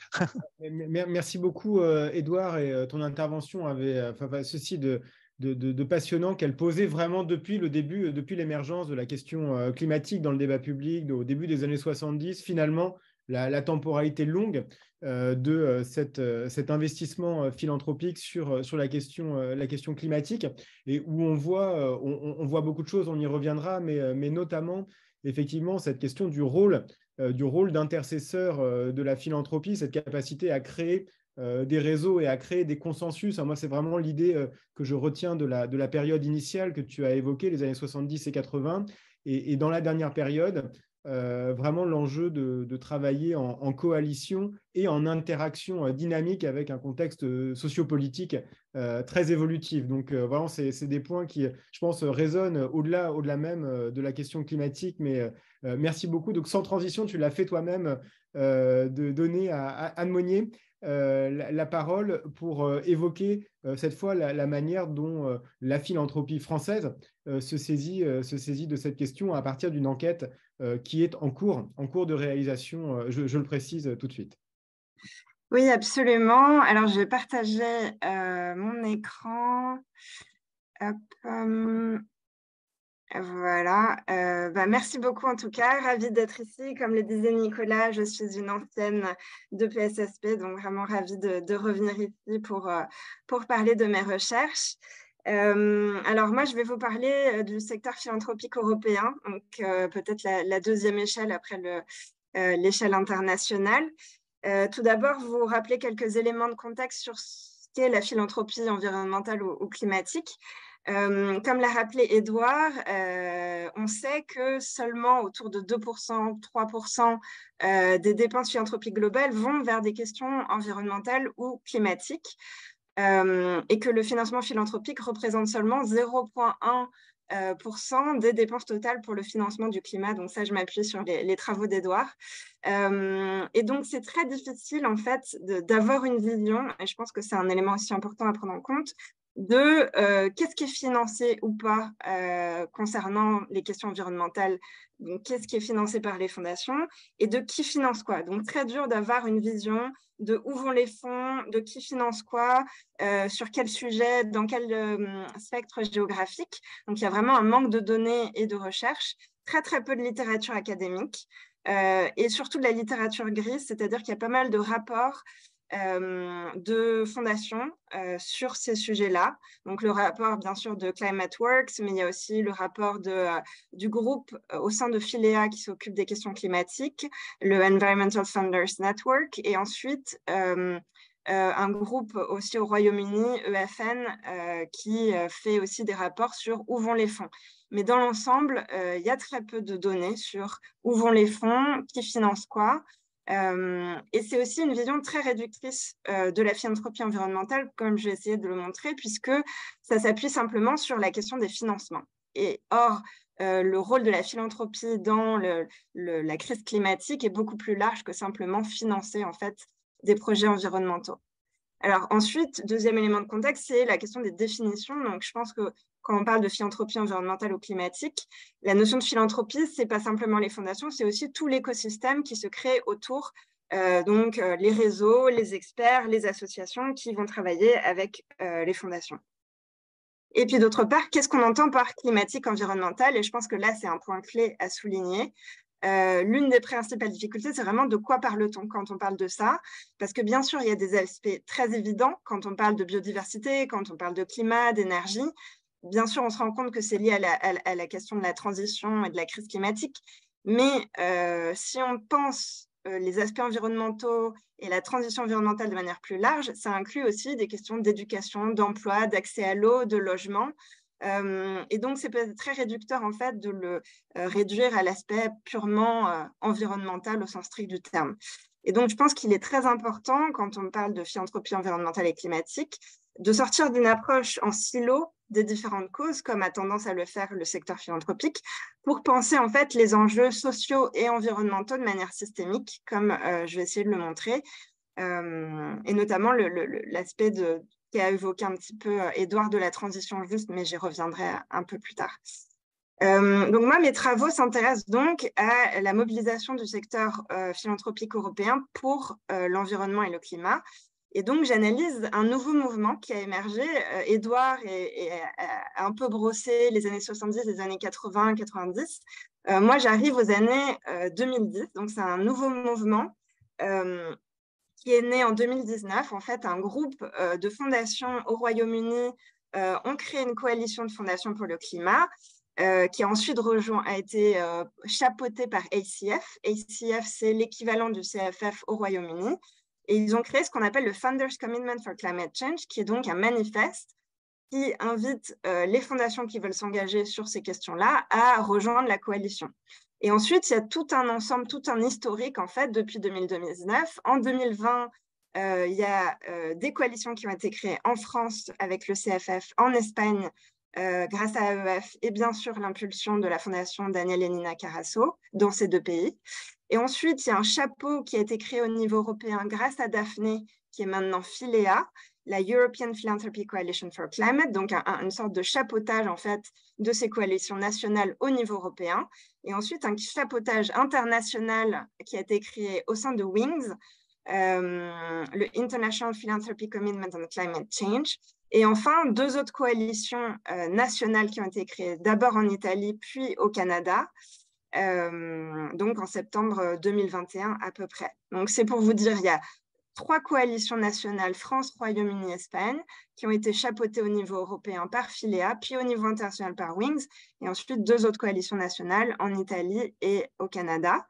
Merci beaucoup, Édouard, et ton intervention avait ceci de passionnant qu'elle posait vraiment depuis le début, depuis l'émergence de la question climatique dans le débat public, au début des années 70, finalement, la temporalité longue de cet investissement philanthropique sur la question climatique, et où on voit beaucoup de choses, on y reviendra, mais notamment, effectivement, cette question du rôle d'intercesseur de la philanthropie, cette capacité à créer des réseaux et à créer des consensus. Moi, c'est vraiment l'idée que je retiens de la période initiale que tu as évoquée, les années 70 et 80. Et dans la dernière période, vraiment l'enjeu de travailler en coalition et en interaction dynamique avec un contexte sociopolitique très évolutif. Donc, vraiment, c'est des points qui, je pense, résonnent au-delà même de la question climatique. Mais merci beaucoup. Donc, sans transition, tu l'as fait toi-même de donner à Anne Monnier la parole pour évoquer cette fois la manière dont la philanthropie française se saisit de cette question à partir d'une enquête qui est en cours de réalisation. Je le précise tout de suite. Oui, absolument. Alors, je vais partager mon écran. Hop, voilà. Merci beaucoup en tout cas. Ravie d'être ici. Comme le disait Nicolas, je suis une ancienne de PSSP, donc vraiment ravie de revenir ici pour parler de mes recherches. Alors moi, je vais vous parler du secteur philanthropique européen, donc peut-être la deuxième échelle après l'échelle internationale. Tout d'abord, vous rappeler quelques éléments de contexte sur ce qu'est la philanthropie environnementale ou climatique. Comme l'a rappelé Édouard, on sait que seulement autour de 2%, 3% des dépenses philanthropiques globales vont vers des questions environnementales ou climatiques, et que le financement philanthropique représente seulement 0,1% des dépenses totales pour le financement du climat. Donc ça, je m'appuie sur les travaux d'Édouard. Et donc, c'est très difficile, en fait, d'avoir une vision, et je pense que c'est un élément aussi important à prendre en compte, de qu'est-ce qui est financé ou pas concernant les questions environnementales, donc qu'est-ce qui est financé par les fondations et de qui finance quoi. Donc, très dur d'avoir une vision de où vont les fonds, de qui finance quoi, sur quel sujet, dans quel spectre géographique. Donc, il y a vraiment un manque de données et de recherche, très, très peu de littérature académique et surtout de la littérature grise, c'est-à-dire qu'il y a pas mal de rapports de fondations sur ces sujets-là. Donc, le rapport, bien sûr, de Climate Works, mais il y a aussi le rapport du groupe au sein de Philea qui s'occupe des questions climatiques, le Environmental Funders Network, et ensuite un groupe aussi au Royaume-Uni, EFN, qui fait aussi des rapports sur où vont les fonds. Mais dans l'ensemble, il y a très peu de données sur où vont les fonds, qui finance quoi. Et c'est aussi une vision très réductrice de la philanthropie environnementale, comme j'ai essayé de le montrer, puisque ça s'appuie simplement sur la question des financements. Et or, le rôle de la philanthropie dans la crise climatique est beaucoup plus large que simplement financer en fait des projets environnementaux. Alors ensuite, deuxième élément de contexte, c'est la question des définitions. Donc je pense que quand on parle de philanthropie environnementale ou climatique, la notion de philanthropie, ce n'est pas simplement les fondations, c'est aussi tout l'écosystème qui se crée autour, donc les réseaux, les experts, les associations qui vont travailler avec les fondations. Et puis d'autre part, qu'est-ce qu'on entend par climatique environnemental? Et je pense que là, c'est un point clé à souligner. L'une des principales difficultés, c'est vraiment de quoi parle-t-on quand on parle de ça? Parce que bien sûr, il y a des aspects très évidents quand on parle de biodiversité, quand on parle de climat, d'énergie. Bien sûr, on se rend compte que c'est lié à la question de la transition et de la crise climatique. Mais si on pense les aspects environnementaux et la transition environnementale de manière plus large, ça inclut aussi des questions d'éducation, d'emploi, d'accès à l'eau, de logement. Et donc, c'est peut-être très réducteur en fait de le réduire à l'aspect purement environnemental au sens strict du terme. Et donc, je pense qu'il est très important, quand on parle de philanthropie environnementale et climatique, de sortir d'une approche en silo des différentes causes, comme a tendance à le faire le secteur philanthropique, pour penser en fait les enjeux sociaux et environnementaux de manière systémique, comme je vais essayer de le montrer, et notamment l'aspect qui a évoqué un petit peu Édouard de la transition juste, mais j'y reviendrai un peu plus tard. Donc moi, mes travaux s'intéressent donc à la mobilisation du secteur philanthropique européen pour l'environnement et le climat. Et donc, j'analyse un nouveau mouvement qui a émergé. Édouard a un peu brossé les années 70, les années 80, 90. Moi, j'arrive aux années 2010. Donc, c'est un nouveau mouvement qui est né en 2019. En fait, un groupe de fondations au Royaume-Uni ont créé une coalition de fondations pour le climat qui a ensuite a été chapeautée par ACF. ACF, c'est l'équivalent du CFF au Royaume-Uni. Et ils ont créé ce qu'on appelle le Funders Commitment for Climate Change, qui est donc un manifeste qui invite les fondations qui veulent s'engager sur ces questions-là à rejoindre la coalition. Et ensuite, il y a tout un ensemble, tout un historique, en fait, depuis 2019. En 2020, il y a des coalitions qui ont été créées en France avec le CFF, en Espagne, grâce à AEF, et bien sûr l'impulsion de la fondation Daniel et Nina Carasso dans ces deux pays. Et ensuite, il y a un chapeau qui a été créé au niveau européen grâce à Daphné, qui est maintenant Philea. la European Philanthropy Coalition for Climate, donc une sorte de chapeautage en fait de ces coalitions nationales au niveau européen, et ensuite un chapeautage international qui a été créé au sein de WINGS, le International Philanthropy Commitment on Climate Change, et enfin 2 autres coalitions nationales qui ont été créées d'abord en Italie puis au Canada, donc en septembre 2021 à peu près. Donc c'est pour vous dire, il y a 3 coalitions nationales, France, Royaume-Uni, Espagne, qui ont été chapeautées au niveau européen par Philea, puis au niveau international par WINGS, et ensuite 2 autres coalitions nationales en Italie et au Canada.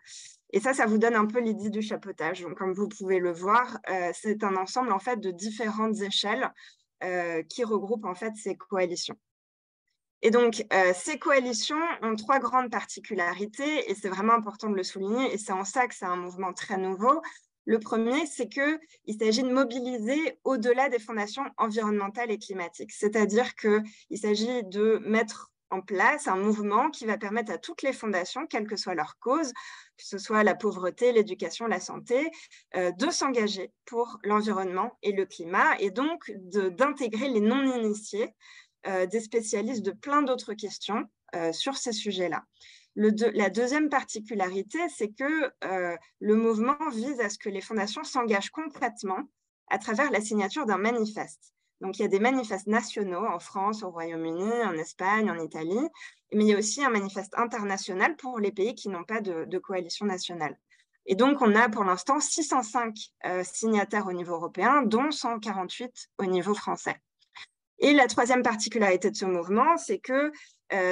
Et ça vous donne un peu l'idée du chapeautage. Donc, comme vous pouvez le voir, c'est un ensemble en fait de différentes échelles qui regroupent en fait ces coalitions. Et donc, ces coalitions ont 3 grandes particularités, et c'est vraiment important de le souligner, et c'est en ça que c'est un mouvement très nouveau. Le premier, c'est qu'il s'agit de mobiliser au-delà des fondations environnementales et climatiques. C'est-à-dire qu'il s'agit de mettre en place un mouvement qui va permettre à toutes les fondations, quelle que soit leur cause, que ce soit la pauvreté, l'éducation, la santé, de s'engager pour l'environnement et le climat, et donc d'intégrer les non-initiés, des spécialistes de plein d'autres questions sur ces sujets-là. La deuxième particularité, c'est que le mouvement vise à ce que les fondations s'engagent concrètement à travers la signature d'un manifeste. Donc, il y a des manifestes nationaux en France, au Royaume-Uni, en Espagne, en Italie, mais il y a aussi un manifeste international pour les pays qui n'ont pas de coalition nationale. Et donc, on a pour l'instant 605 signataires au niveau européen, dont 148 au niveau français. Et la troisième particularité de ce mouvement, c'est que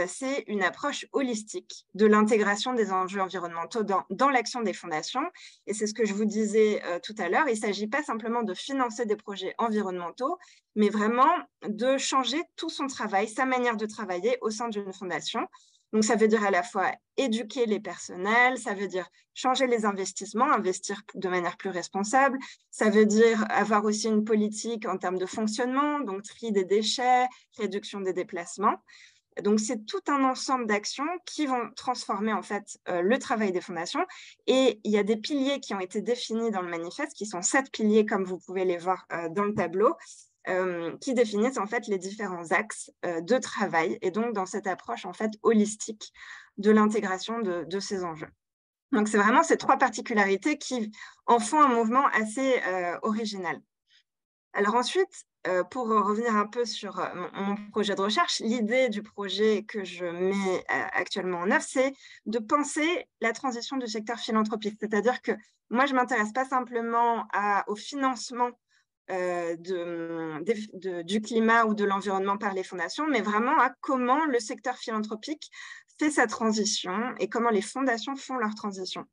c'est une approche holistique de l'intégration des enjeux environnementaux dans l'action des fondations. Et c'est ce que je vous disais tout à l'heure, il ne s'agit pas simplement de financer des projets environnementaux, mais vraiment de changer tout son travail, sa manière de travailler au sein d'une fondation. Donc, ça veut dire à la fois éduquer les personnels, ça veut dire changer les investissements, investir de manière plus responsable, ça veut dire avoir aussi une politique en termes de fonctionnement, donc tri des déchets, réduction des déplacements. Donc, c'est tout un ensemble d'actions qui vont transformer en fait le travail des fondations. Et il y a des piliers qui ont été définis dans le manifeste, qui sont 7 piliers, comme vous pouvez les voir dans le tableau, qui définissent en fait les différents axes de travail, et donc dans cette approche en fait holistique de l'intégration de ces enjeux. Donc, c'est vraiment ces 3 particularités qui en font un mouvement assez original. Alors ensuite, pour revenir un peu sur mon projet de recherche, l'idée du projet que je mets actuellement en œuvre, c'est de penser la transition du secteur philanthropique. C'est-à-dire que moi, je ne m'intéresse pas simplement au financement du climat ou de l'environnement par les fondations, mais vraiment à comment le secteur philanthropique fait sa transition et comment les fondations font leur transition.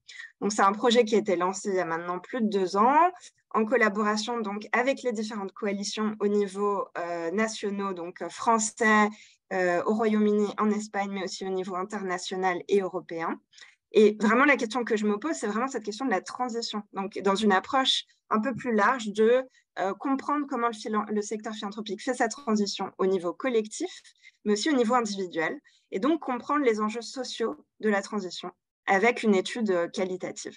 Donc, c'est un projet qui a été lancé il y a maintenant plus de 2 ans, en collaboration donc avec les différentes coalitions au niveau national, donc français, au Royaume-Uni, en Espagne, mais aussi au niveau international et européen. Et vraiment, la question que je me pose, c'est vraiment cette question de la transition. Donc, dans une approche un peu plus large de comprendre comment le secteur philanthropique fait sa transition au niveau collectif, mais aussi au niveau individuel, et donc comprendre les enjeux sociaux de la transition avec une étude qualitative.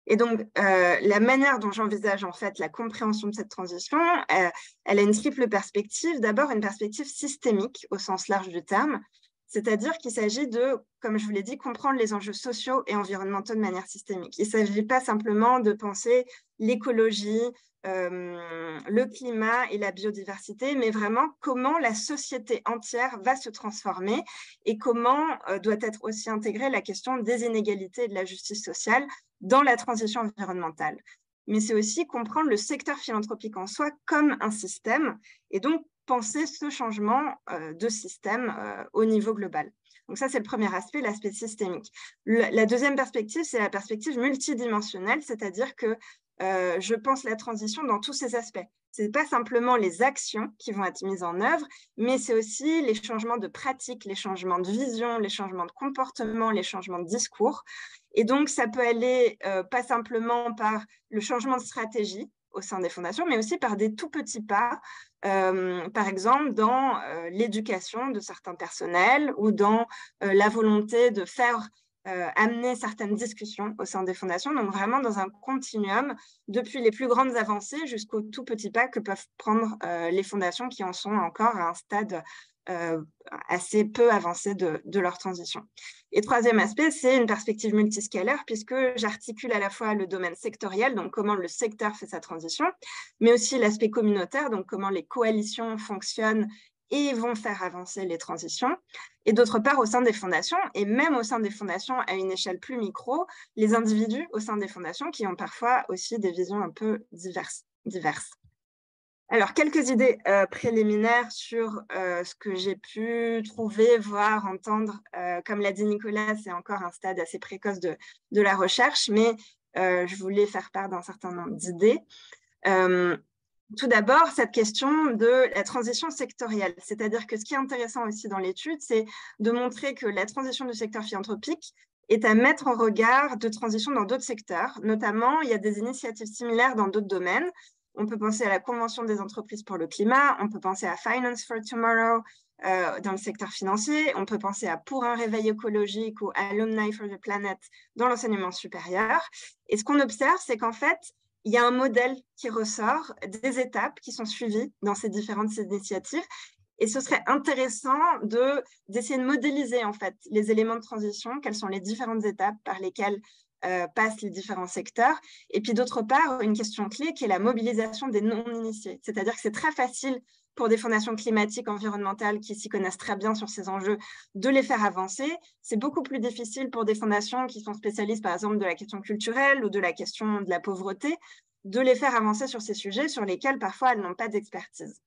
Et donc, la manière dont j'envisage en fait la compréhension de cette transition, elle a une triple perspective. D'abord, une perspective systémique au sens large du terme, c'est-à-dire qu'il s'agit de, comme je vous l'ai dit, comprendre les enjeux sociaux et environnementaux de manière systémique. Il ne s'agit pas simplement de penser l'écologie, le climat et la biodiversité, mais vraiment comment la société entière va se transformer et comment doit être aussi intégrée la question des inégalités et de la justice sociale dans la transition environnementale. Mais c'est aussi comprendre le secteur philanthropique en soi comme un système, et donc penser ce changement de système au niveau global. Donc ça, c'est le premier aspect, l'aspect systémique. La deuxième perspective, c'est la perspective multidimensionnelle, c'est-à-dire que je pense la transition dans tous ses aspects. Ce n'est pas simplement les actions qui vont être mises en œuvre, mais c'est aussi les changements de pratique, les changements de vision, les changements de comportement, les changements de discours. Et donc, ça peut aller pas simplement par le changement de stratégie au sein des fondations, mais aussi par des tout petits pas, par exemple dans l'éducation de certains personnels ou dans la volonté de faire amener certaines discussions au sein des fondations, donc vraiment dans un continuum, depuis les plus grandes avancées jusqu'aux tout petits pas que peuvent prendre les fondations qui en sont encore à un stade assez peu avancé de leur transition. Et troisième aspect, c'est une perspective multiscalaire, puisque j'articule à la fois le domaine sectoriel, donc comment le secteur fait sa transition, mais aussi l'aspect communautaire, donc comment les coalitions fonctionnent et vont faire avancer les transitions. Et d'autre part, au sein des fondations, et même au sein des fondations à une échelle plus micro, les individus au sein des fondations qui ont parfois aussi des visions un peu diverses. Alors, quelques idées préliminaires sur ce que j'ai pu trouver, voir, entendre. Comme l'a dit Nicolas, c'est encore un stade assez précoce de la recherche, mais je voulais faire part d'un certain nombre d'idées. Tout d'abord, cette question de la transition sectorielle. C'est-à-dire que ce qui est intéressant aussi dans l'étude, c'est de montrer que la transition du secteur philanthropique est à mettre en regard de transitions dans d'autres secteurs. Notamment, il y a des initiatives similaires dans d'autres domaines. On peut penser à la Convention des entreprises pour le climat, on peut penser à Finance for Tomorrow dans le secteur financier, on peut penser à Pour un réveil écologique ou Alumni for the Planet dans l'enseignement supérieur. Et ce qu'on observe, c'est qu'en fait, il y a un modèle qui ressort, des étapes qui sont suivies dans ces différentes initiatives. Et ce serait intéressant d'essayer de modéliser en fait les éléments de transition, quelles sont les différentes étapes par lesquelles passent les différents secteurs. Et puis d'autre part, une question clé qui est la mobilisation des non-initiés. C'est-à-dire que c'est très facile pour des fondations climatiques, environnementales qui s'y connaissent très bien sur ces enjeux, de les faire avancer. C'est beaucoup plus difficile pour des fondations qui sont spécialistes, par exemple, de la question culturelle ou de la question de la pauvreté, de les faire avancer sur ces sujets sur lesquels, parfois, elles n'ont pas d'expertise.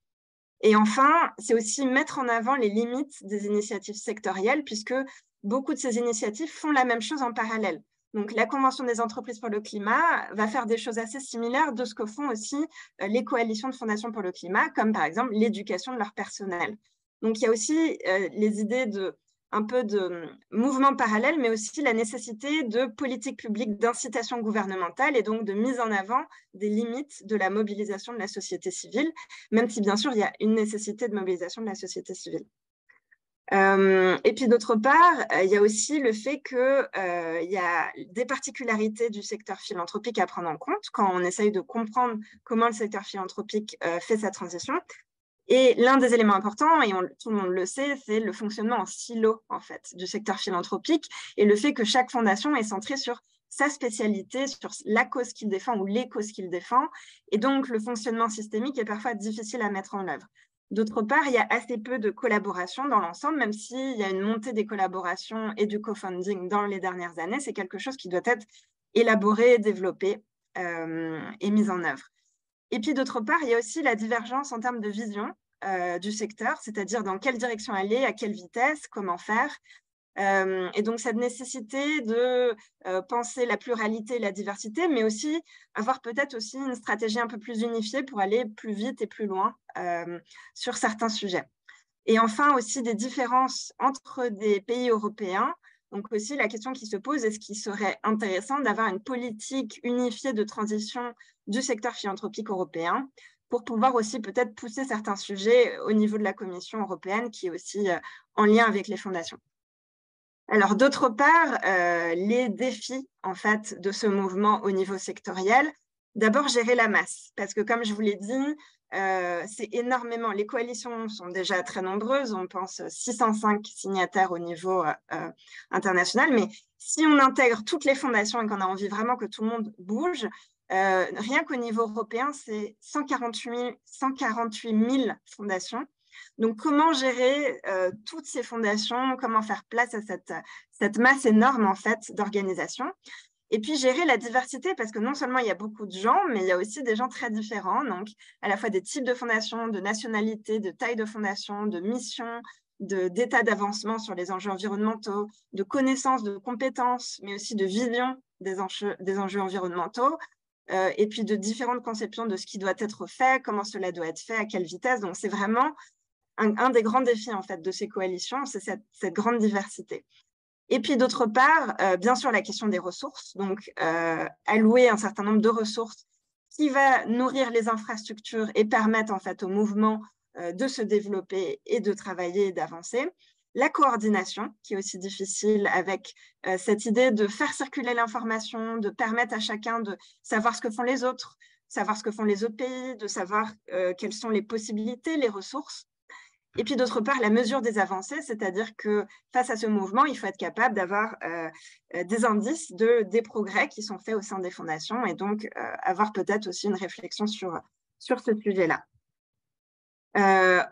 Et enfin, c'est aussi mettre en avant les limites des initiatives sectorielles, puisque beaucoup de ces initiatives font la même chose en parallèle. Donc, la Convention des entreprises pour le climat va faire des choses assez similaires de ce que font aussi les coalitions de fondations pour le climat, comme par exemple l'éducation de leur personnel. Donc, il y a aussi les idées un peu de mouvements parallèles, mais aussi la nécessité de politiques publiques d'incitation gouvernementale et donc de mise en avant des limites de la mobilisation de la société civile, même si bien sûr il y a une nécessité de mobilisation de la société civile. Et puis d'autre part, il y a aussi le fait qu'il y a des particularités du secteur philanthropique à prendre en compte quand on essaye de comprendre comment le secteur philanthropique fait sa transition. Et l'un des éléments importants, et tout le monde le sait, c'est le fonctionnement en silo en fait, du secteur philanthropique et le fait que chaque fondation est centrée sur sa spécialité, sur la cause qu'il défend ou les causes qu'il défend. Et donc, le fonctionnement systémique est parfois difficile à mettre en œuvre. D'autre part, il y a assez peu de collaboration dans l'ensemble, même s'il y a une montée des collaborations et du co-funding dans les dernières années. C'est quelque chose qui doit être élaboré, développé et mis en œuvre. Et puis, d'autre part, il y a aussi la divergence en termes de vision du secteur, c'est-à-dire dans quelle direction aller, à quelle vitesse, comment faire. Et donc, cette nécessité de penser la pluralité et la diversité, mais aussi avoir peut-être aussi une stratégie un peu plus unifiée pour aller plus vite et plus loin sur certains sujets. Et enfin, aussi des différences entre des pays européens. Donc aussi, la question qui se pose, est-ce qu'il serait intéressant d'avoir une politique unifiée de transition du secteur philanthropique européen pour pouvoir aussi peut-être pousser certains sujets au niveau de la Commission européenne qui est aussi en lien avec les fondations. Alors, d'autre part, les défis en fait, de ce mouvement au niveau sectoriel, d'abord gérer la masse, parce que comme je vous l'ai dit, c'est énormément. Les coalitions sont déjà très nombreuses, on pense 605 signataires au niveau international, mais si on intègre toutes les fondations et qu'on a envie vraiment que tout le monde bouge, rien qu'au niveau européen, c'est 148 000 fondations. Donc, comment gérer toutes ces fondations, comment faire place à cette masse énorme en fait, d'organisations. Et puis, gérer la diversité, parce que non seulement il y a beaucoup de gens, mais il y a aussi des gens très différents, donc à la fois des types de fondations, de nationalités, de taille de fondation, de missions, d'état d'avancement sur les enjeux environnementaux, de connaissances, de compétences, mais aussi de vision des enjeux environnementaux, et puis de différentes conceptions de ce qui doit être fait, comment cela doit être fait, à quelle vitesse. Donc, c'est vraiment un des grands défis en fait, de ces coalitions, c'est cette grande diversité. Et puis d'autre part, bien sûr, la question des ressources, donc allouer un certain nombre de ressources qui va nourrir les infrastructures et permettre en fait au mouvement de se développer et de travailler et d'avancer. la coordination, qui est aussi difficile, avec cette idée de faire circuler l'information, de permettre à chacun de savoir ce que font les autres, savoir ce que font les autres pays, de savoir quelles sont les possibilités, les ressources. Et puis d'autre part, la mesure des avancées, c'est-à-dire que face à ce mouvement, il faut être capable d'avoir des indices des progrès qui sont faits au sein des fondations et donc avoir peut-être aussi une réflexion sur ce sujet-là.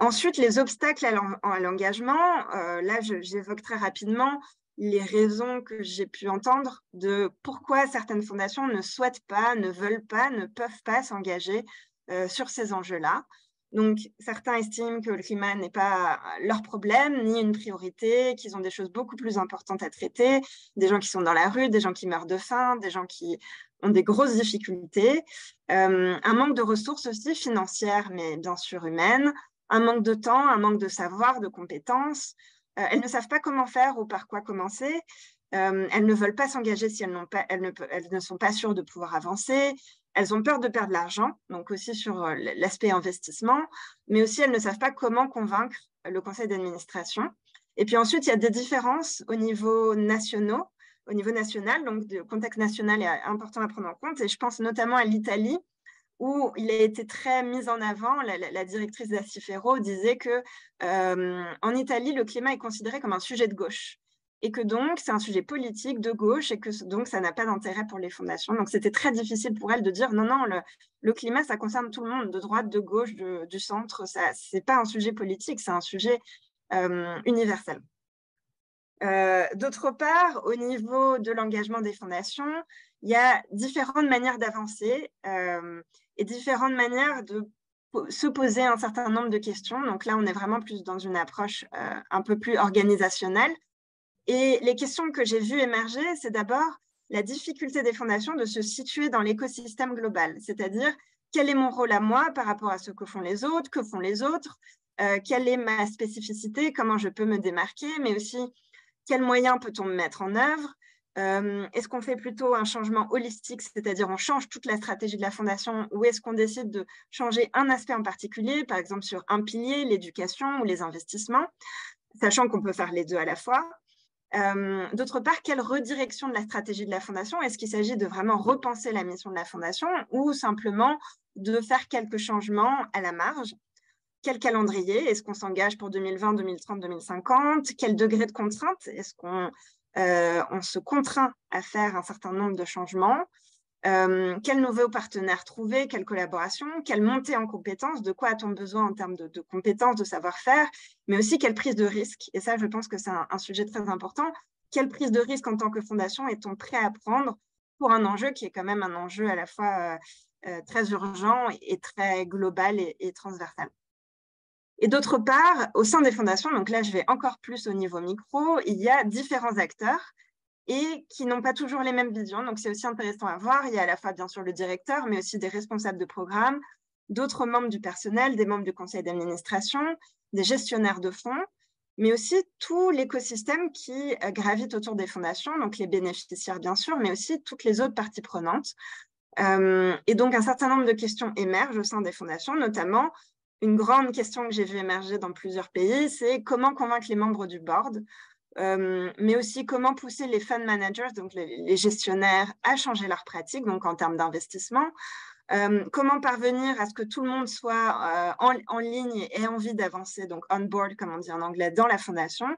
Ensuite, les obstacles à l'engagement, là j'évoque très rapidement les raisons que j'ai pu entendre de pourquoi certaines fondations ne souhaitent pas, ne veulent pas, ne peuvent pas s'engager sur ces enjeux-là. Donc, certains estiment que le climat n'est pas leur problème, ni une priorité, qu'ils ont des choses beaucoup plus importantes à traiter, des gens qui sont dans la rue, des gens qui meurent de faim, des gens qui ont des grosses difficultés, un manque de ressources aussi financières, mais bien sûr humaines, un manque de temps, un manque de savoir, de compétences. Elles ne savent pas comment faire ou par quoi commencer. Elles ne veulent pas s'engager si elles ne sont pas sûres de pouvoir avancer. Elles ont peur de perdre l'argent, donc aussi sur l'aspect investissement, mais aussi elles ne savent pas comment convaincre le conseil d'administration. Et puis ensuite, il y a des différences au niveau national, donc le contexte national est important à prendre en compte. Et je pense notamment à l'Italie, où il a été très mis en avant. La directrice d'Acifero disait qu'en Italie, le climat est considéré comme un sujet de gauche. Et que donc, c'est un sujet politique de gauche et que donc, ça n'a pas d'intérêt pour les fondations. Donc, c'était très difficile pour elle de dire non, le climat, ça concerne tout le monde, de droite, de gauche, du centre. Ce n'est pas un sujet politique, c'est un sujet universel. D'autre part, au niveau de l'engagement des fondations, il y a différentes manières d'avancer et différentes manières de se poser un certain nombre de questions. Donc là, on est vraiment plus dans une approche un peu plus organisationnelle. Et les questions que j'ai vues émerger, c'est d'abord la difficulté des fondations de se situer dans l'écosystème global, c'est-à-dire quel est mon rôle à moi par rapport à ce que font les autres, que font les autres, quelle est ma spécificité, comment je peux me démarquer, mais aussi quels moyens peut-on mettre en œuvre. Est-ce qu'on fait plutôt un changement holistique, c'est-à-dire on change toute la stratégie de la fondation, ou est-ce qu'on décide de changer un aspect en particulier, par exemple sur un pilier, l'éducation ou les investissements, sachant qu'on peut faire les deux à la fois. D'autre part, quelle redirection de la stratégie de la fondation? Est-ce qu'il s'agit de vraiment repenser la mission de la fondation ou simplement de faire quelques changements à la marge? Quel calendrier? Est-ce qu'on s'engage pour 2020, 2030, 2050? Quel degré de contrainte? Est-ce qu'on se contraint à faire un certain nombre de changements? Quels nouveaux partenaires trouver? Quelle collaboration? Quelle montée en compétences? De quoi a-t-on besoin en termes de compétences, de savoir-faire? Mais aussi, quelle prise de risque? Et ça, je pense que c'est un sujet très important. Quelle prise de risque en tant que fondation est-on prêt à prendre pour un enjeu qui est quand même un enjeu à la fois très urgent et très global et transversal? Et d'autre part, au sein des fondations, donc là, je vais encore plus au niveau micro, il y a différents acteurs et qui n'ont pas toujours les mêmes visions. Donc, c'est aussi intéressant à voir. Il y a à la fois, bien sûr, le directeur, mais aussi des responsables de programme, d'autres membres du personnel, des membres du conseil d'administration, des gestionnaires de fonds, mais aussi tout l'écosystème qui gravite autour des fondations, donc les bénéficiaires, bien sûr, mais aussi toutes les autres parties prenantes. Et donc, un certain nombre de questions émergent au sein des fondations, notamment une grande question que j'ai vue émerger dans plusieurs pays, c'est comment convaincre les membres du board, mais aussi comment pousser les fund managers, donc les gestionnaires, à changer leurs pratiques, donc en termes d'investissement. Comment parvenir à ce que tout le monde soit en ligne et ait envie d'avancer, donc on board, comme on dit en anglais, dans la fondation.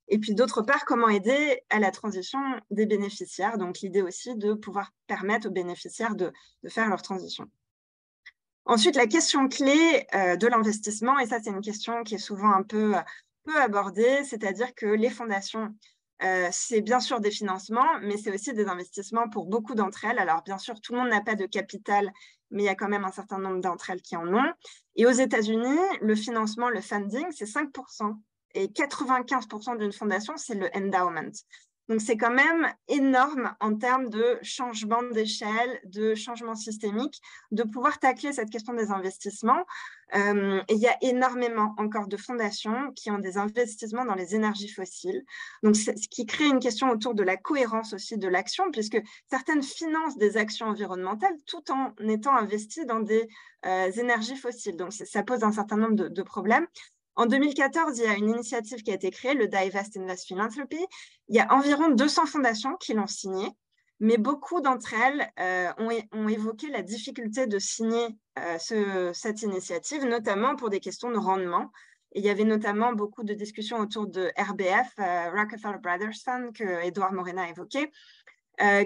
Et puis d'autre part, comment aider à la transition des bénéficiaires, donc l'idée aussi de pouvoir permettre aux bénéficiaires de faire leur transition. Ensuite, la question clé de l'investissement, et ça c'est une question qui est souvent un peu abordée, c'est-à-dire que les fondations, c'est bien sûr des financements, mais c'est aussi des investissements pour beaucoup d'entre elles. Alors bien sûr, tout le monde n'a pas de capital, mais il y a quand même un certain nombre d'entre elles qui en ont. Et aux États-Unis, le financement, le funding, c'est 5%. Et 95% d'une fondation, c'est le endowment. Donc, c'est quand même énorme en termes de changement d'échelle, de changement systémique, de pouvoir tacler cette question des investissements. Et il y a énormément encore de fondations qui ont des investissements dans les énergies fossiles. Donc, ce qui crée une question autour de la cohérence aussi de l'action, puisque certaines financent des actions environnementales tout en étant investies dans des énergies fossiles. Donc, ça pose un certain nombre de problèmes. En 2014, il y a une initiative qui a été créée, le Divest Invest Philanthropy. Il y a environ 200 fondations qui l'ont signée, mais beaucoup d'entre elles ont évoqué la difficulté de signer cette initiative, notamment pour des questions de rendement. Et il y avait notamment beaucoup de discussions autour de RBF, Rockefeller Brothers Fund, que Edouard Morena a évoqué,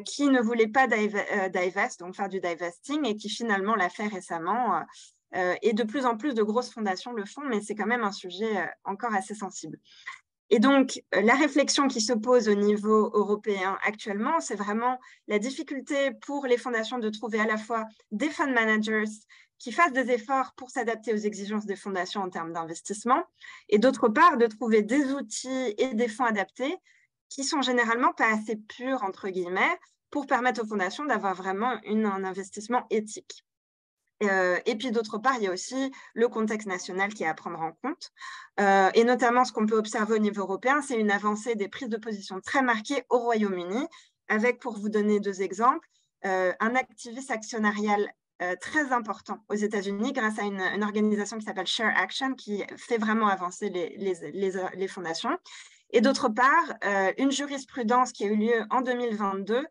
qui ne voulait pas divest, donc faire du divesting, et qui finalement l'a fait récemment. Et de plus en plus de grosses fondations le font, mais c'est quand même un sujet encore assez sensible. Et donc, la réflexion qui se pose au niveau européen actuellement, c'est vraiment la difficulté pour les fondations de trouver à la fois des fund managers qui fassent des efforts pour s'adapter aux exigences des fondations en termes d'investissement, et d'autre part, de trouver des outils et des fonds adaptés qui sont généralement pas assez purs, entre guillemets, pour permettre aux fondations d'avoir vraiment un investissement éthique. Et puis d'autre part, il y a aussi le contexte national qui est à prendre en compte. Et notamment, ce qu'on peut observer au niveau européen, c'est une avancée des prises de position très marquées au Royaume-Uni, avec, pour vous donner 2 exemples, un activisme actionnarial très important aux États-Unis grâce à une organisation qui s'appelle Share Action, qui fait vraiment avancer les fondations. Et d'autre part, une jurisprudence qui a eu lieu en 2022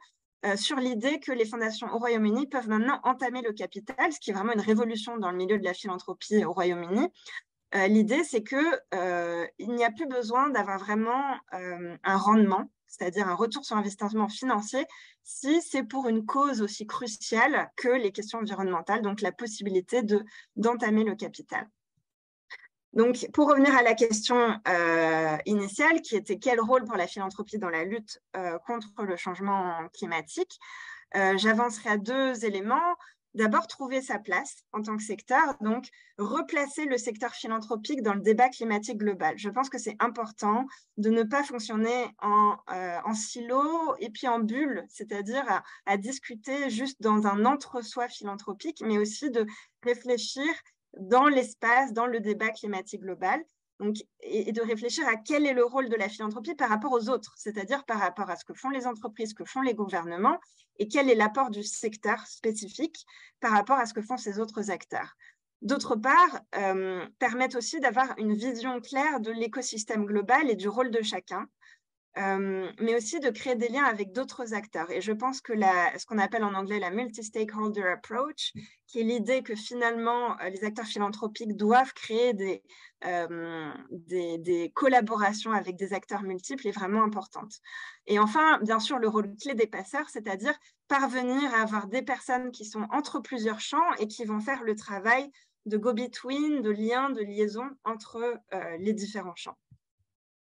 sur l'idée que les fondations au Royaume-Uni peuvent maintenant entamer le capital, ce qui est vraiment une révolution dans le milieu de la philanthropie au Royaume-Uni. L'idée, c'est qu'il n'y a plus besoin d'avoir vraiment un rendement, c'est-à-dire un retour sur investissement financier, si c'est pour une cause aussi cruciale que les questions environnementales, donc la possibilité d'entamer le capital. Donc, pour revenir à la question initiale, qui était quel rôle pour la philanthropie dans la lutte contre le changement climatique, j'avancerai à 2 éléments. D'abord, trouver sa place en tant que secteur, donc replacer le secteur philanthropique dans le débat climatique global. Je pense que c'est important de ne pas fonctionner en silo et puis en bulle, c'est-à-dire à discuter juste dans un entre-soi philanthropique, mais aussi de réfléchir dans l'espace, dans le débat climatique global, donc, et de réfléchir à quel est le rôle de la philanthropie par rapport aux autres, c'est-à-dire par rapport à ce que font les entreprises, ce que font les gouvernements, et quel est l'apport du secteur spécifique par rapport à ce que font ces autres acteurs. D'autre part, permettent aussi d'avoir une vision claire de l'écosystème global et du rôle de chacun, mais aussi de créer des liens avec d'autres acteurs. Et je pense que ce qu'on appelle en anglais la multi-stakeholder approach, qui est l'idée que finalement les acteurs philanthropiques doivent créer des collaborations avec des acteurs multiples, est vraiment importante. Et enfin, bien sûr, le rôle clé des passeurs, c'est-à-dire parvenir à avoir des personnes qui sont entre plusieurs champs et qui vont faire le travail de go-between, de lien, de liaison entre les différents champs.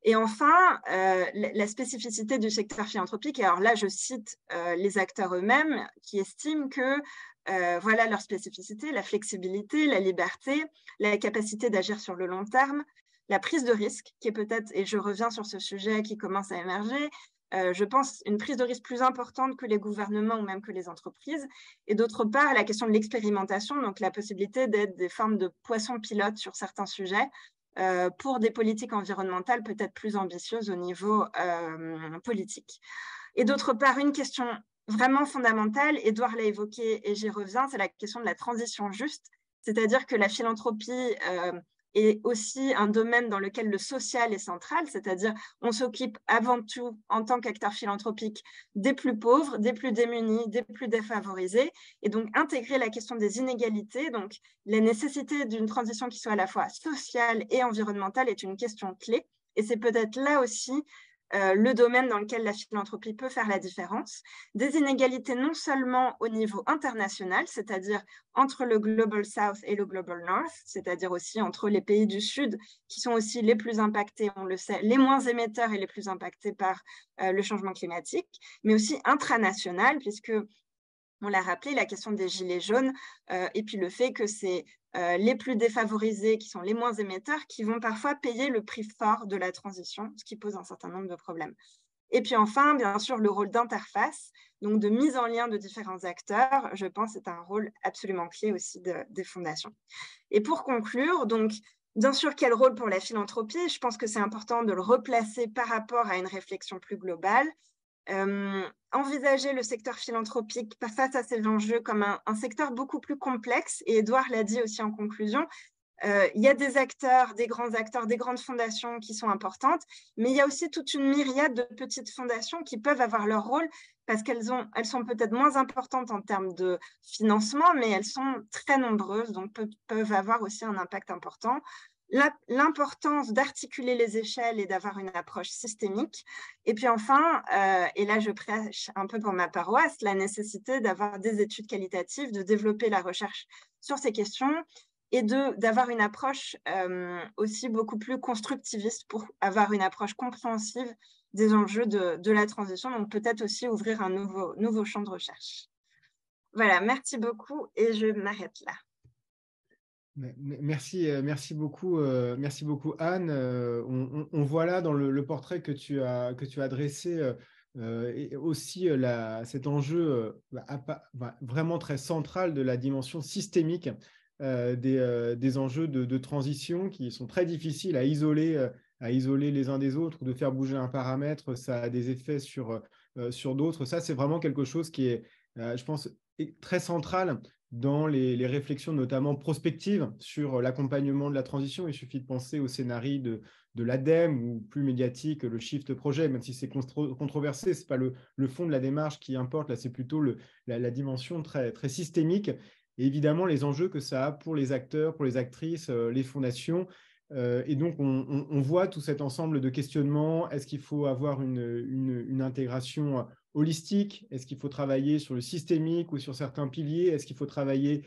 Et enfin, la spécificité du secteur philanthropique, et alors là, je cite les acteurs eux-mêmes qui estiment que voilà leur spécificité, la flexibilité, la liberté, la capacité d'agir sur le long terme, la prise de risque, qui est peut-être, et je reviens sur ce sujet qui commence à émerger, je pense une prise de risque plus importante que les gouvernements ou même que les entreprises, et d'autre part, la question de l'expérimentation, donc la possibilité d'être des formes de poissons pilotes sur certains sujets, pour des politiques environnementales peut-être plus ambitieuses au niveau politique. Et d'autre part, une question vraiment fondamentale, Edouard l'a évoqué et j'y reviens, c'est la question de la transition juste, c'est-à-dire que la philanthropie est aussi un domaine dans lequel le social est central, c'est-à-dire on s'occupe avant tout, en tant qu'acteur philanthropique, des plus pauvres, des plus démunis, des plus défavorisés, et donc intégrer la question des inégalités, donc la nécessité d'une transition qui soit à la fois sociale et environnementale est une question clé, et c'est peut-être là aussi le domaine dans lequel la philanthropie peut faire la différence. Des inégalités non seulement au niveau international, c'est-à-dire entre le Global South et le Global North, c'est-à-dire aussi entre les pays du Sud qui sont aussi les plus impactés, on le sait, les moins émetteurs et les plus impactés par le changement climatique, mais aussi intranational, puisque on l'a rappelé, la question des gilets jaunes, et puis le fait que c'est les plus défavorisés, qui sont les moins émetteurs, qui vont parfois payer le prix fort de la transition, ce qui pose un certain nombre de problèmes. Et puis enfin, bien sûr, le rôle d'interface, donc de mise en lien de différents acteurs, je pense c'est un rôle absolument clé aussi des fondations. Et pour conclure, donc, bien sûr, quel rôle pour la philanthropie? Je pense que c'est important de le replacer par rapport à une réflexion plus globale. Envisager le secteur philanthropique face à ces enjeux comme un secteur beaucoup plus complexe, et Edouard l'a dit aussi en conclusion, Il y a des acteurs, des grandes fondations qui sont importantes, mais il y a aussi toute une myriade de petites fondations qui peuvent avoir leur rôle parce qu'elles sont peut-être moins importantes en termes de financement, mais elles sont très nombreuses, donc peuvent avoir aussi un impact important. L'importance d'articuler les échelles et d'avoir une approche systémique. Et puis enfin, et là je prêche un peu pour ma paroisse, la nécessité d'avoir des études qualitatives, de développer la recherche sur ces questions et d'avoir une approche aussi beaucoup plus constructiviste pour avoir une approche compréhensive des enjeux de la transition, donc peut-être aussi ouvrir un nouveau champ de recherche. Voilà, merci beaucoup et je m'arrête là. Merci beaucoup Anne. On voit là dans le portrait que tu as dressé et aussi cet enjeu vraiment très central de la dimension systémique des enjeux de transition qui sont très difficiles à isoler les uns des autres ou de faire bouger un paramètre, ça a des effets sur d'autres. Ça, c'est vraiment quelque chose qui est, je pense, très central dans les réflexions notamment prospectives sur l'accompagnement de la transition. Il suffit de penser au scénario de l'ADEME ou plus médiatique, le Shift Project, même si c'est controversé, ce n'est pas le fond de la démarche qui importe, là c'est plutôt la dimension très, très systémique et évidemment les enjeux que ça a pour les acteurs, pour les actrices, les fondations. Et donc, on voit tout cet ensemble de questionnements. Est-ce qu'il faut avoir une intégration holistique? Est-ce qu'il faut travailler sur le systémique ou sur certains piliers? Est-ce qu'il faut travailler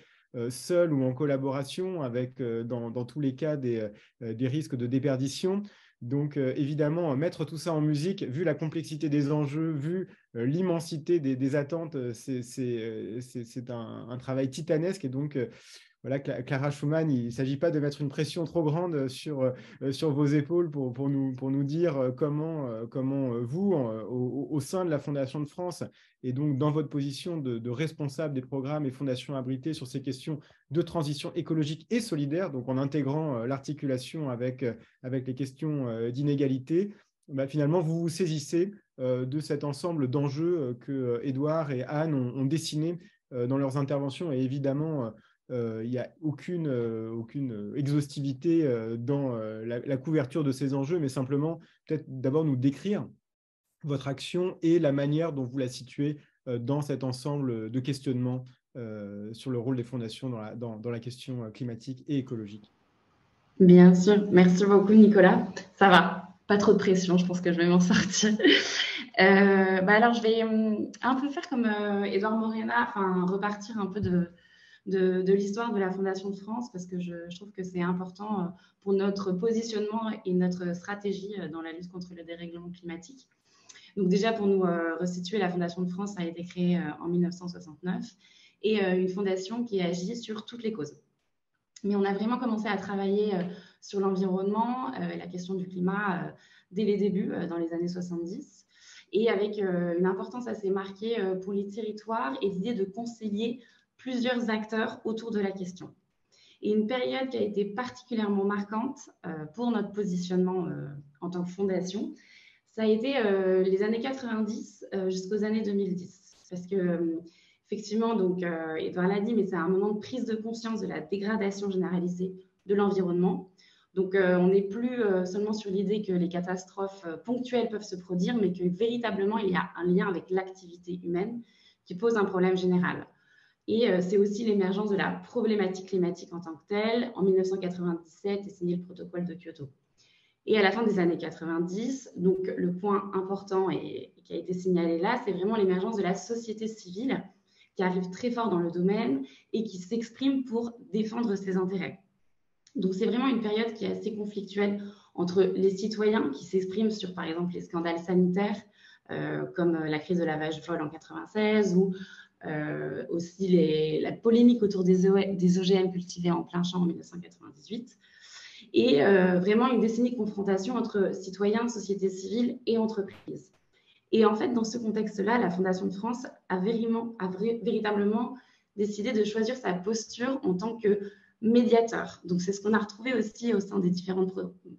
seul ou en collaboration avec, dans tous les cas, des risques de déperdition? Donc, évidemment, mettre tout ça en musique, vu la complexité des enjeux, vu l'immensité des attentes, c'est un travail titanesque. Et donc, voilà, Clara Schumann, il ne s'agit pas de mettre une pression trop grande sur vos épaules pour nous dire comment vous, au sein de la Fondation de France, et donc dans votre position de responsable des programmes et fondations abritées sur ces questions de transition écologique et solidaire, donc en intégrant l'articulation avec les questions d'inégalité, finalement, vous vous saisissez de cet ensemble d'enjeux que Édouard et Anne ont dessiné dans leurs interventions. Et évidemment, il n'y a aucune exhaustivité dans la couverture de ces enjeux, mais simplement peut-être d'abord nous décrire votre action et la manière dont vous la situez dans cet ensemble de questionnements sur le rôle des fondations dans la question climatique et écologique. Bien sûr, merci beaucoup Nicolas. Ça va, pas trop de pression, je pense que je vais m'en sortir. Alors je vais un peu faire comme Édouard Morena, repartir un peu de l'histoire de la Fondation de France, parce que je trouve que c'est important pour notre positionnement et notre stratégie dans la lutte contre le dérèglement climatique. Donc déjà, pour nous resituer, la Fondation de France a été créée en 1969 et une fondation qui agit sur toutes les causes. Mais on a vraiment commencé à travailler sur l'environnement, la question du climat, dès les débuts, dans les années 70, et avec une importance assez marquée pour les territoires et l'idée de concilier plusieurs acteurs autour de la question. Et une période qui a été particulièrement marquante pour notre positionnement en tant que fondation, ça a été les années 90 jusqu'aux années 2010. Parce que, effectivement, donc, Édouard l'a dit, mais c'est un moment de prise de conscience de la dégradation généralisée de l'environnement. Donc, on n'est plus seulement sur l'idée que les catastrophes ponctuelles peuvent se produire, mais que véritablement, il y a un lien avec l'activité humaine qui pose un problème général. Et c'est aussi l'émergence de la problématique climatique en tant que telle. En 1997 est signé le protocole de Kyoto. Et à la fin des années 90, donc le point important et qui a été signalé là, c'est vraiment l'émergence de la société civile qui arrive très fort dans le domaine et qui s'exprime pour défendre ses intérêts. Donc c'est vraiment une période qui est assez conflictuelle entre les citoyens qui s'expriment sur, par exemple, les scandales sanitaires, comme la crise de la vache folle en 96 ou aussi la polémique autour des OGM cultivés en plein champ en 1998. Et vraiment une décennie de confrontation entre citoyens, société civile et entreprises. Et en fait, dans ce contexte-là, la Fondation de France a véritablement décidé de choisir sa posture en tant que médiateur. Donc, c'est ce qu'on a retrouvé aussi au sein des différentes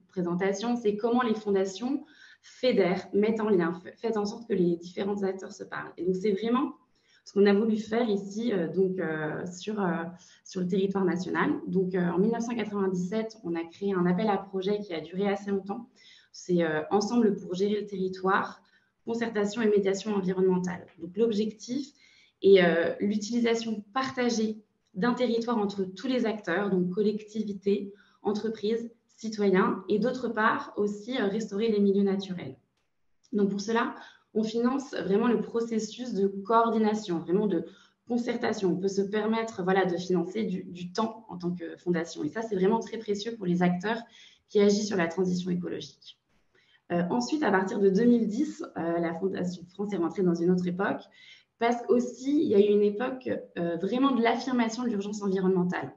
présentations, c'est comment les fondations fédèrent, mettent en lien, font en sorte que les différents acteurs se parlent. Et donc, c'est vraiment ce qu'on a voulu faire ici sur le territoire national. Donc, en 1997, on a créé un appel à projet qui a duré assez longtemps. C'est Ensemble pour gérer le territoire, concertation et médiation environnementale. Donc, l'objectif est l'utilisation partagée d'un territoire entre tous les acteurs, donc collectivités, entreprises, citoyens, et d'autre part aussi restaurer les milieux naturels. Donc, pour cela, on finance vraiment le processus de coordination, vraiment de concertation. On peut se permettre de financer du temps en tant que fondation. Et ça, c'est vraiment très précieux pour les acteurs qui agissent sur la transition écologique. Ensuite, à partir de 2010, la Fondation France est rentrée dans une autre époque parce qu'aussi, il y a eu une époque vraiment de l'affirmation de l'urgence environnementale.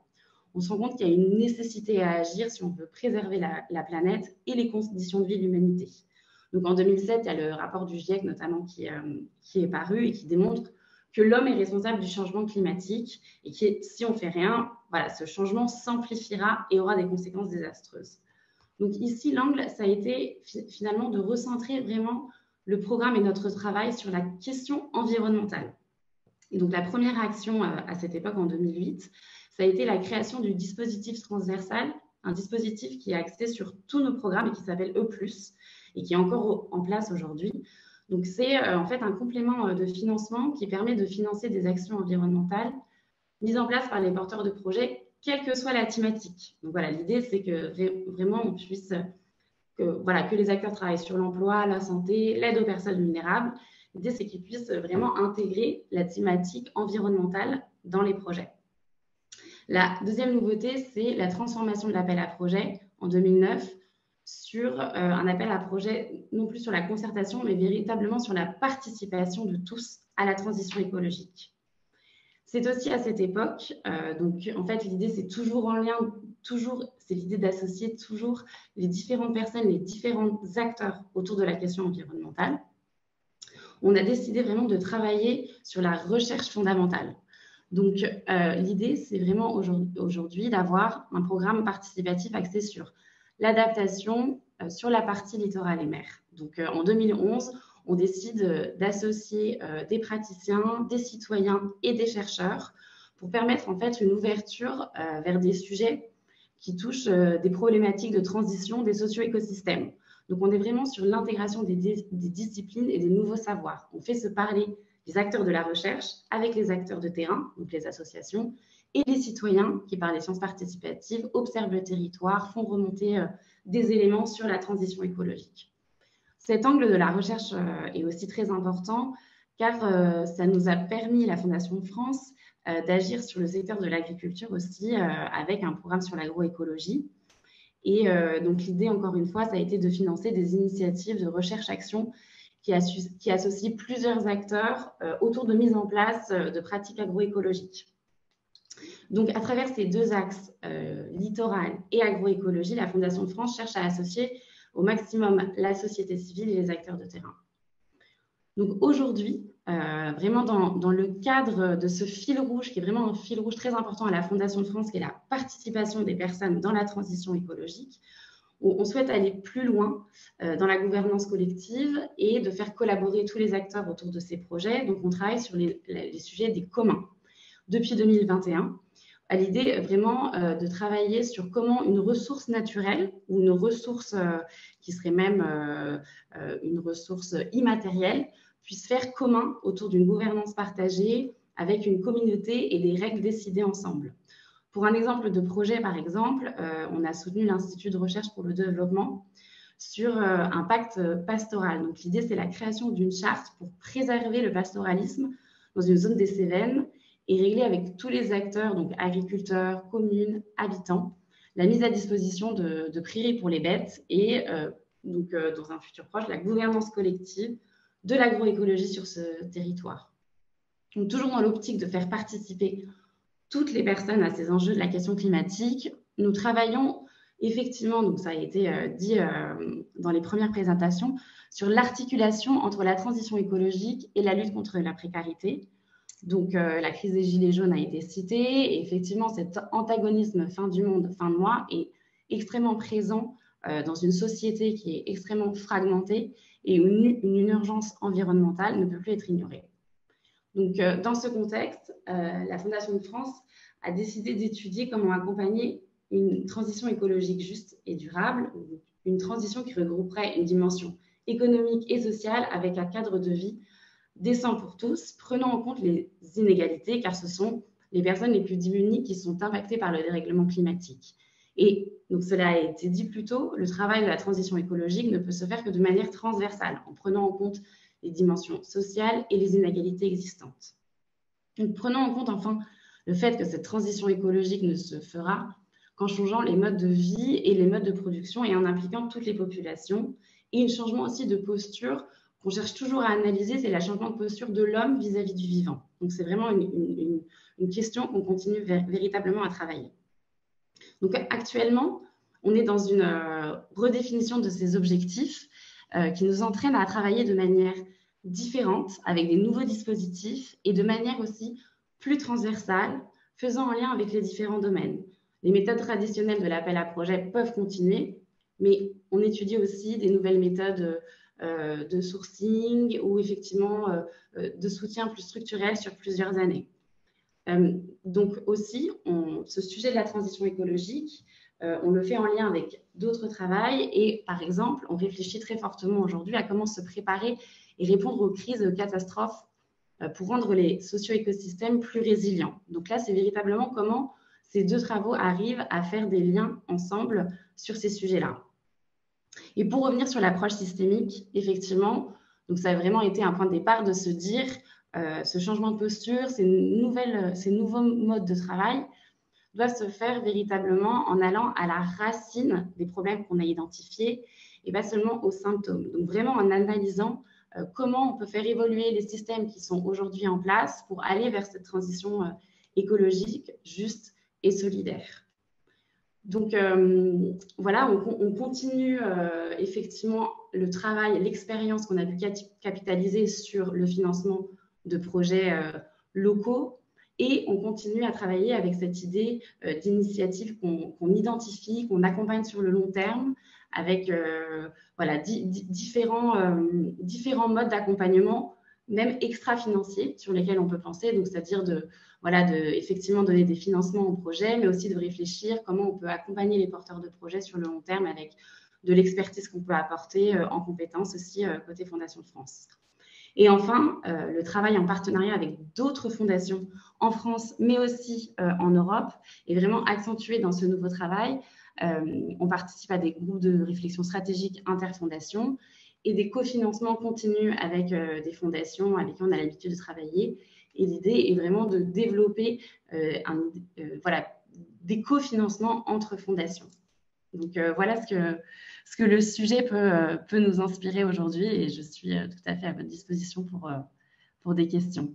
On se rend compte qu'il y a une nécessité à agir si on veut préserver la planète et les conditions de vie de l'humanité. Donc, en 2007, il y a le rapport du GIEC notamment qui est paru et qui démontre que l'homme est responsable du changement climatique et que si on ne fait rien, ce changement s'amplifiera et aura des conséquences désastreuses. Donc ici, l'angle, ça a été finalement de recentrer vraiment le programme et notre travail sur la question environnementale. Et donc la première action à cette époque, en 2008, ça a été la création du dispositif transversal, un dispositif qui est axé sur tous nos programmes et qui s'appelle E+, et qui est encore en place aujourd'hui. Donc c'est en fait un complément de financement qui permet de financer des actions environnementales mises en place par les porteurs de projets, quelle que soit la thématique. Donc voilà, l'idée, c'est que vraiment on puisse, que les acteurs travaillent sur l'emploi, la santé, l'aide aux personnes vulnérables. L'idée, c'est qu'ils puissent vraiment intégrer la thématique environnementale dans les projets. La deuxième nouveauté, c'est la transformation de l'appel à projet en 2009 sur un appel à projet, non plus sur la concertation, mais véritablement sur la participation de tous à la transition écologique. C'est aussi à cette époque, donc en fait l'idée c'est toujours en lien, c'est l'idée d'associer toujours les différentes personnes, les différents acteurs autour de la question environnementale. On a décidé vraiment de travailler sur la recherche fondamentale. Donc l'idée c'est vraiment aujourd'hui d'avoir un programme participatif axé sur l'adaptation sur la partie littorale et mer. Donc en 2011, on décide d'associer des praticiens, des citoyens et des chercheurs pour permettre en fait une ouverture vers des sujets qui touchent des problématiques de transition des socio-écosystèmes. Donc, on est vraiment sur l'intégration des disciplines et des nouveaux savoirs. On fait se parler les acteurs de la recherche avec les acteurs de terrain, donc les associations, et les citoyens qui, par les sciences participatives, observent le territoire, font remonter des éléments sur la transition écologique. Cet angle de la recherche est aussi très important car ça nous a permis, la Fondation France, d'agir sur le secteur de l'agriculture aussi avec un programme sur l'agroécologie. Et donc l'idée, encore une fois, ça a été de financer des initiatives de recherche-action qui associent plusieurs acteurs autour de mise en place de pratiques agroécologiques. Donc, à travers ces deux axes, littoral et agroécologie, la Fondation de France cherche à associer au maximum la société civile et les acteurs de terrain. Donc aujourd'hui, vraiment dans le cadre de ce fil rouge, qui est vraiment un fil rouge très important à la Fondation de France, qui est la participation des personnes dans la transition écologique, on souhaite aller plus loin dans la gouvernance collective et de faire collaborer tous les acteurs autour de ces projets. Donc on travaille sur les sujets des communs. Depuis 2021, à l'idée vraiment de travailler sur comment une ressource naturelle ou une ressource qui serait même une ressource immatérielle puisse faire commun autour d'une gouvernance partagée avec une communauté et des règles décidées ensemble. Pour un exemple de projet, par exemple, on a soutenu l'Institut de recherche pour le développement sur un pacte pastoral. Donc l'idée, c'est la création d'une charte pour préserver le pastoralisme dans une zone des Cévennes et régler avec tous les acteurs, donc agriculteurs, communes, habitants, la mise à disposition de prairies pour les bêtes et dans un futur proche, la gouvernance collective de l'agroécologie sur ce territoire. Donc, toujours dans l'optique de faire participer toutes les personnes à ces enjeux de la question climatique, nous travaillons effectivement, donc ça a été dit dans les premières présentations, sur l'articulation entre la transition écologique et la lutte contre la précarité. Donc, la crise des Gilets jaunes a été citée et effectivement, cet antagonisme fin du monde, fin de mois est extrêmement présent dans une société qui est extrêmement fragmentée et où une urgence environnementale ne peut plus être ignorée. Donc, dans ce contexte, la Fondation de France a décidé d'étudier comment accompagner une transition écologique juste et durable, une transition qui regrouperait une dimension économique et sociale avec un cadre de vie décent pour tous, prenant en compte les inégalités, car ce sont les personnes les plus démunies qui sont impactées par le dérèglement climatique. Et donc, cela a été dit plus tôt, le travail de la transition écologique ne peut se faire que de manière transversale, en prenant en compte les dimensions sociales et les inégalités existantes. Donc, prenons en compte enfin le fait que cette transition écologique ne se fera qu'en changeant les modes de vie et les modes de production et en impliquant toutes les populations. Et un changement aussi de posture qu'on cherche toujours à analyser, c'est le changement de posture de l'homme vis-à-vis du vivant. Donc, c'est vraiment une question qu'on continue véritablement à travailler. Donc, actuellement, on est dans une redéfinition de ces objectifs qui nous entraîne à travailler de manière différente, avec des nouveaux dispositifs et de manière aussi plus transversale, faisant en lien avec les différents domaines. Les méthodes traditionnelles de l'appel à projet peuvent continuer, mais on étudie aussi des nouvelles méthodes de sourcing ou effectivement de soutien plus structurel sur plusieurs années. Donc aussi, ce sujet de la transition écologique, on le fait en lien avec d'autres travails et par exemple, on réfléchit très fortement aujourd'hui à comment se préparer et répondre aux crises et aux catastrophes pour rendre les socio-écosystèmes plus résilients. Donc là, c'est véritablement comment ces deux travaux arrivent à faire des liens ensemble sur ces sujets-là. Et pour revenir sur l'approche systémique, effectivement, donc ça a vraiment été un point de départ de se dire ce changement de posture, ces nouveaux modes de travail doivent se faire véritablement en allant à la racine des problèmes qu'on a identifiés et pas seulement aux symptômes. Donc vraiment en analysant comment on peut faire évoluer les systèmes qui sont aujourd'hui en place pour aller vers cette transition écologique, juste et solidaire. Donc voilà, on continue effectivement le travail, l'expérience qu'on a pu capitaliser sur le financement de projets locaux et on continue à travailler avec cette idée d'initiative qu'on identifie, qu'on accompagne sur le long terme avec voilà, différents modes d'accompagnement, même extra-financiers sur lesquels on peut penser, donc c'est-à-dire effectivement donner des financements au projet, mais aussi de réfléchir comment on peut accompagner les porteurs de projets sur le long terme avec de l'expertise qu'on peut apporter en compétences aussi côté Fondation de France. Et enfin, le travail en partenariat avec d'autres fondations en France, mais aussi en Europe, est vraiment accentué dans ce nouveau travail. On participe à des groupes de réflexion stratégique interfondations et des cofinancements continus avec des fondations avec qui on a l'habitude de travailler. Et l'idée est vraiment de développer des cofinancements entre fondations. Donc, voilà ce que le sujet peut nous inspirer aujourd'hui et je suis tout à fait à votre disposition pour des questions.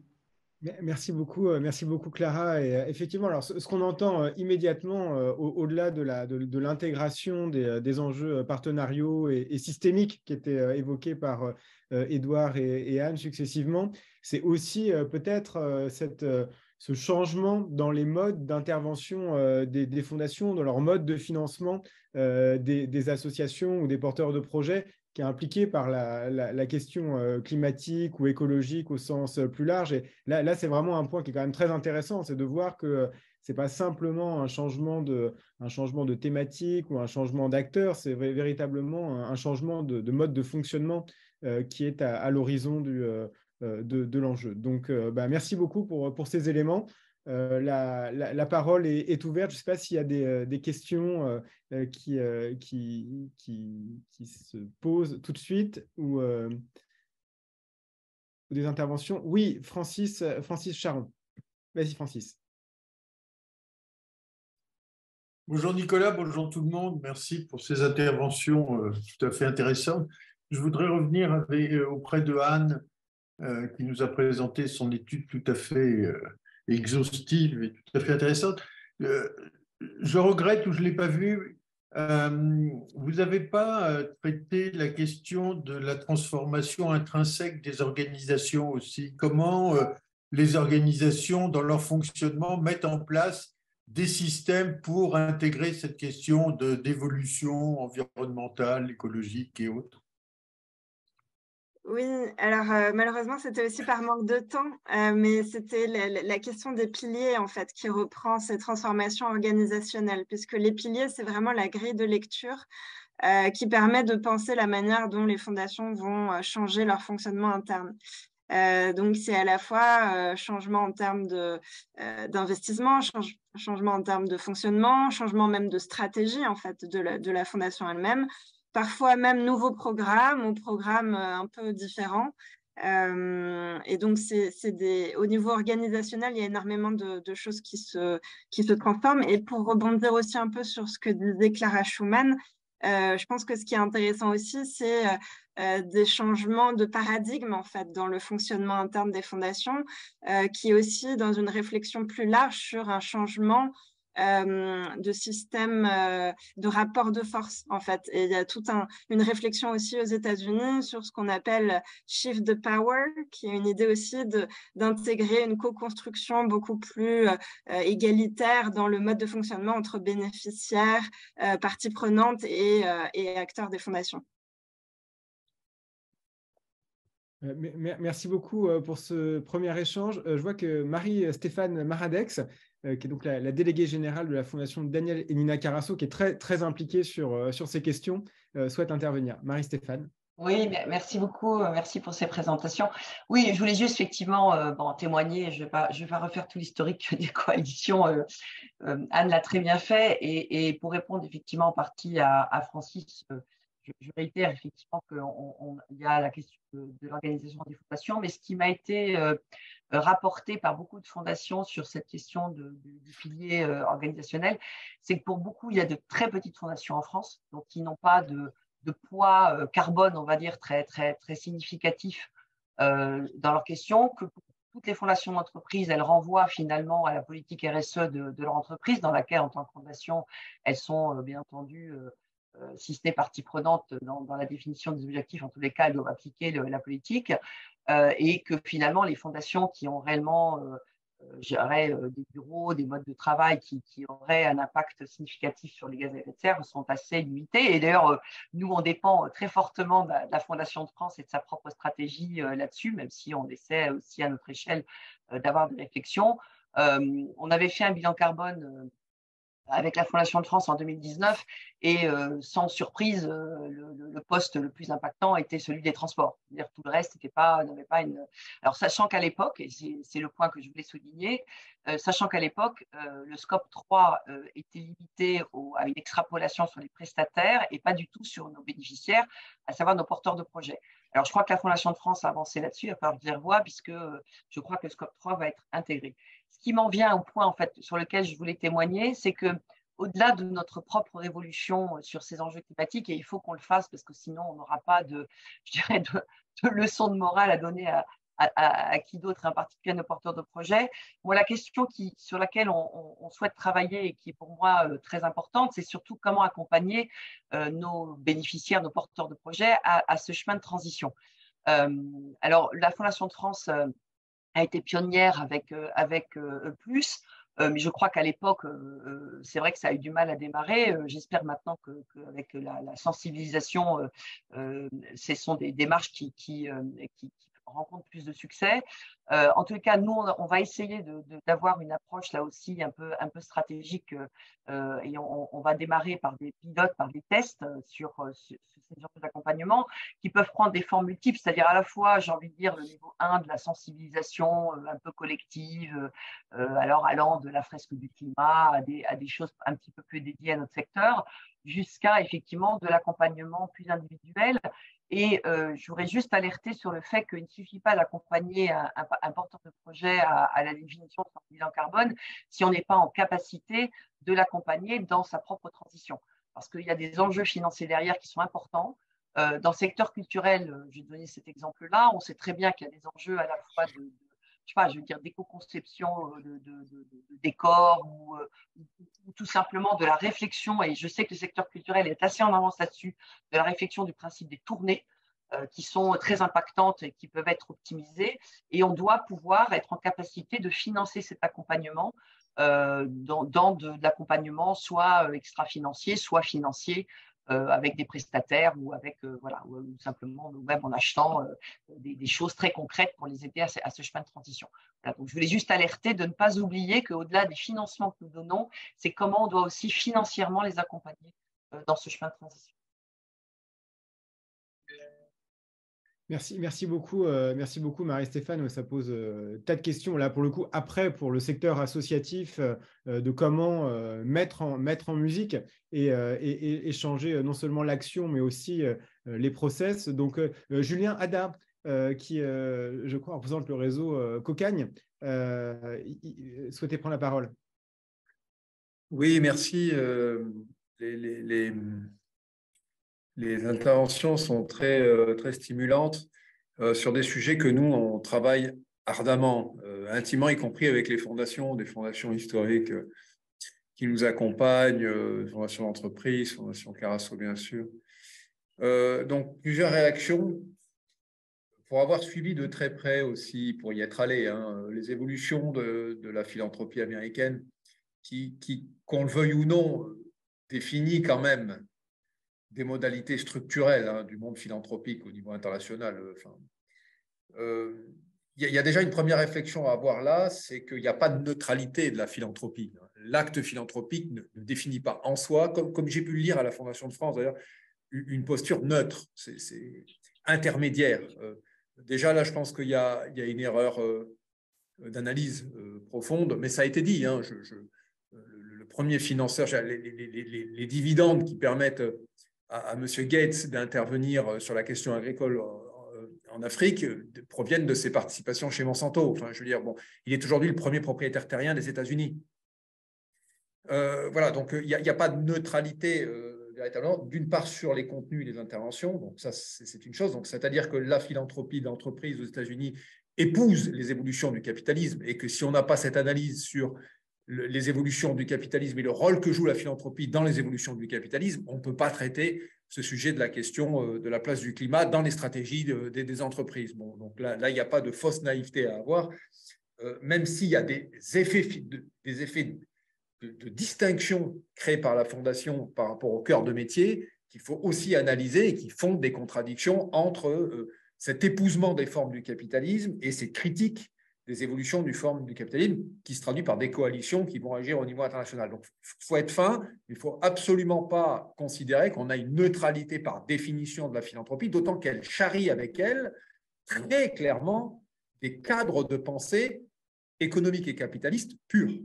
Merci beaucoup Clara. Et effectivement, alors ce qu'on entend immédiatement au-delà de l'intégration des enjeux partenariaux et systémiques qui étaient évoqués par Édouard et Anne successivement, c'est aussi peut-être ce changement dans les modes d'intervention des fondations, dans leur mode de financement des associations ou des porteurs de projets, qui est impliqué par la question climatique ou écologique au sens plus large. Et là, c'est vraiment un point qui est quand même très intéressant, c'est de voir que ce n'est pas simplement un changement de thématique ou un changement d'acteur, c'est véritablement un changement de mode de fonctionnement qui est à l'horizon de l'enjeu. Donc, merci beaucoup pour ces éléments. La parole est ouverte. Je ne sais pas s'il y a des questions qui se posent tout de suite ou des interventions. Oui, Francis Charon. Vas-y, Francis. Bonjour Nicolas, bonjour tout le monde. Merci pour ces interventions tout à fait intéressantes. Je voudrais revenir auprès de Anne qui nous a présenté son étude tout à fait exhaustive et tout à fait intéressante. Je regrette ou je ne l'ai pas vu, vous n'avez pas traité la question de la transformation intrinsèque des organisations aussi. Comment les organisations, dans leur fonctionnement, mettent en place des systèmes pour intégrer cette question d'évolution environnementale, écologique et autres? Oui, alors malheureusement, c'était aussi par manque de temps, mais c'était la question des piliers, en fait, qui reprend ces transformations organisationnelles, puisque les piliers, c'est vraiment la grille de lecture qui permet de penser la manière dont les fondations vont changer leur fonctionnement interne. Donc, c'est à la fois changement en termes d'investissement, changement en termes de fonctionnement, changement même de stratégie, en fait, de la fondation elle-même, parfois même nouveaux programmes ou programmes un peu différents. Et donc, au niveau organisationnel, il y a énormément de choses qui se transforment. Et pour rebondir aussi un peu sur ce que disait Clara Schumann, je pense que ce qui est intéressant aussi, c'est des changements de paradigme en fait dans le fonctionnement interne des fondations, qui est aussi dans une réflexion plus large sur un changement de système de rapport de force en fait. Et il y a toute une réflexion aussi aux États-Unis sur ce qu'on appelle shift the power, qui est une idée aussi d'intégrer une co-construction beaucoup plus égalitaire dans le mode de fonctionnement entre bénéficiaires, parties prenantes et acteurs des fondations. Merci beaucoup pour ce premier échange. Je vois que Marie-Stéphane Maradex, qui est donc la déléguée générale de la Fondation Daniel et Nina Carasso, qui est très, très impliquée sur ces questions, souhaite intervenir. Marie-Stéphane. Oui, merci beaucoup. Merci pour ces présentations. Oui, je voulais juste effectivement témoigner. Je vais pas refaire tout l'historique des coalitions. Anne l'a très bien fait. Et pour répondre effectivement en partie à Francis, je réitère effectivement qu'il y a la question de l'organisation des fondations, mais ce qui m'a été rapporté par beaucoup de fondations sur cette question du pilier organisationnel, c'est que pour beaucoup, il y a de très petites fondations en France, donc qui n'ont pas de poids carbone, on va dire, très, très, très significatif dans leur question, que toutes les fondations d'entreprise, elles renvoient finalement à la politique RSE de leur entreprise, dans laquelle, en tant que fondation, elles sont bien entendu si ce n'est partie prenante dans la définition des objectifs, en tous les cas, elles doivent appliquer la politique, et que finalement, les fondations qui ont réellement, je dirais, des bureaux, des modes de travail qui auraient un impact significatif sur les gaz à effet de serre sont assez limitées. Et d'ailleurs, nous, on dépend très fortement de la Fondation de France et de sa propre stratégie là-dessus, même si on essaie aussi à notre échelle d'avoir des réflexions. On avait fait un bilan carbone avec la Fondation de France en 2019 et sans surprise, le poste le plus impactant était celui des transports. C'est-à-dire tout le reste n'avait pas une… Alors, sachant qu'à l'époque, et c'est le point que je voulais souligner, sachant qu'à l'époque, le scope 3 était limité à une extrapolation sur les prestataires et pas du tout sur nos bénéficiaires, à savoir nos porteurs de projets. Alors, je crois que la Fondation de France a avancé là-dessus, il va falloir dire voix, puisque je crois que le scope 3 va être intégré. Ce qui m'en vient au point en fait, sur lequel je voulais témoigner, c'est qu'au-delà de notre propre révolution sur ces enjeux climatiques, et il faut qu'on le fasse parce que sinon on n'aura pas de leçons de morale à donner à qui d'autre, en particulier à nos porteurs de projets. Moi, la question sur laquelle on souhaite travailler et qui est pour moi très importante, c'est surtout comment accompagner nos bénéficiaires, nos porteurs de projets à ce chemin de transition. Alors, la Fondation de France a été pionnière avec Plus, mais je crois qu'à l'époque, c'est vrai que ça a eu du mal à démarrer. J'espère maintenant qu'avec la sensibilisation, ce sont des démarches qui rencontrent plus de succès. En tout cas, nous, on va essayer d'avoir une approche là aussi un peu stratégique et on va démarrer par des pilotes, par des tests sur ces genres d'accompagnement qui peuvent prendre des formes multiples, c'est-à-dire à la fois, j'ai envie de dire, le niveau 1 de la sensibilisation un peu collective, alors allant de la fresque du climat à des choses un petit peu plus dédiées à notre secteur, jusqu'à effectivement de l'accompagnement plus individuel. Et je voudrais juste alerter sur le fait qu'il ne suffit pas d'accompagner un porteur de projet à la définition de son bilan carbone si on n'est pas en capacité de l'accompagner dans sa propre transition. Parce qu'il y a des enjeux financiers derrière qui sont importants. Dans le secteur culturel, je vais donner cet exemple-là, on sait très bien qu'il y a des enjeux à la fois d'éco-conception de décors ou tout simplement de la réflexion, et je sais que le secteur culturel est assez en avance là-dessus, de la réflexion du principe des tournées qui sont très impactantes et qui peuvent être optimisées, et on doit pouvoir être en capacité de financer cet accompagnement dans de l'accompagnement soit extra-financier, soit financier, avec des prestataires ou avec voilà, ou simplement nous-mêmes en achetant des choses très concrètes pour les aider à ce chemin de transition. Voilà, donc je voulais juste alerter de ne pas oublier qu'au-delà des financements que nous donnons, c'est comment on doit aussi financièrement les accompagner dans ce chemin de transition. Merci beaucoup Marie-Stéphane. Ça pose tas de questions là pour le coup. Après, pour le secteur associatif, de comment mettre en musique et changer non seulement l'action, mais aussi les process. Donc, Julien Ada, qui, je crois, représente le réseau Cocagne, souhaitait prendre la parole. Oui, merci. Les interventions sont très stimulantes sur des sujets que nous, on travaille ardemment, intimement, y compris avec des fondations historiques qui nous accompagnent, Fondation d'entreprise, Fondation Carasso, bien sûr. Donc, plusieurs réactions pour avoir suivi de très près aussi, pour y être allé, les évolutions de la philanthropie américaine qui, qu'on le veuille ou non, définit quand même des modalités structurelles du monde philanthropique au niveau international. Il y a déjà une première réflexion à avoir là, c'est qu'il n'y a pas de neutralité de la philanthropie. L'acte philanthropique ne définit pas en soi, comme j'ai pu le lire à la Fondation de France d'ailleurs, une posture neutre, c'est intermédiaire. Déjà là, je pense qu'il y a une erreur d'analyse profonde, mais ça a été dit. Le premier financeur, les dividendes qui permettent à M. Gates d'intervenir sur la question agricole en Afrique proviennent de ses participations chez Monsanto. Enfin, je veux dire, bon, il est aujourd'hui le premier propriétaire terrien des États-Unis. Voilà, donc il n'y a pas de neutralité véritablement, d'une part sur les contenus et les interventions, donc ça c'est une chose, donc c'est-à-dire que la philanthropie d'entreprise aux États-Unis épouse les évolutions du capitalisme et que si on n'a pas cette analyse sur les évolutions du capitalisme et le rôle que joue la philanthropie dans les évolutions du capitalisme, on ne peut pas traiter ce sujet de la question de la place du climat dans les stratégies des entreprises. Bon, donc là, il n'y a pas de fausse naïveté à avoir, même s'il y a des effets de distinction créés par la Fondation par rapport au cœur de métier qu'il faut aussi analyser et qui font des contradictions entre cet épousement des formes du capitalisme et ces critiques des évolutions du forme du capitalisme qui se traduit par des coalitions qui vont agir au niveau international. Donc, il faut être fin, il ne faut absolument pas considérer qu'on a une neutralité par définition de la philanthropie, d'autant qu'elle charrie avec elle très clairement des cadres de pensée économiques et capitalistes purs.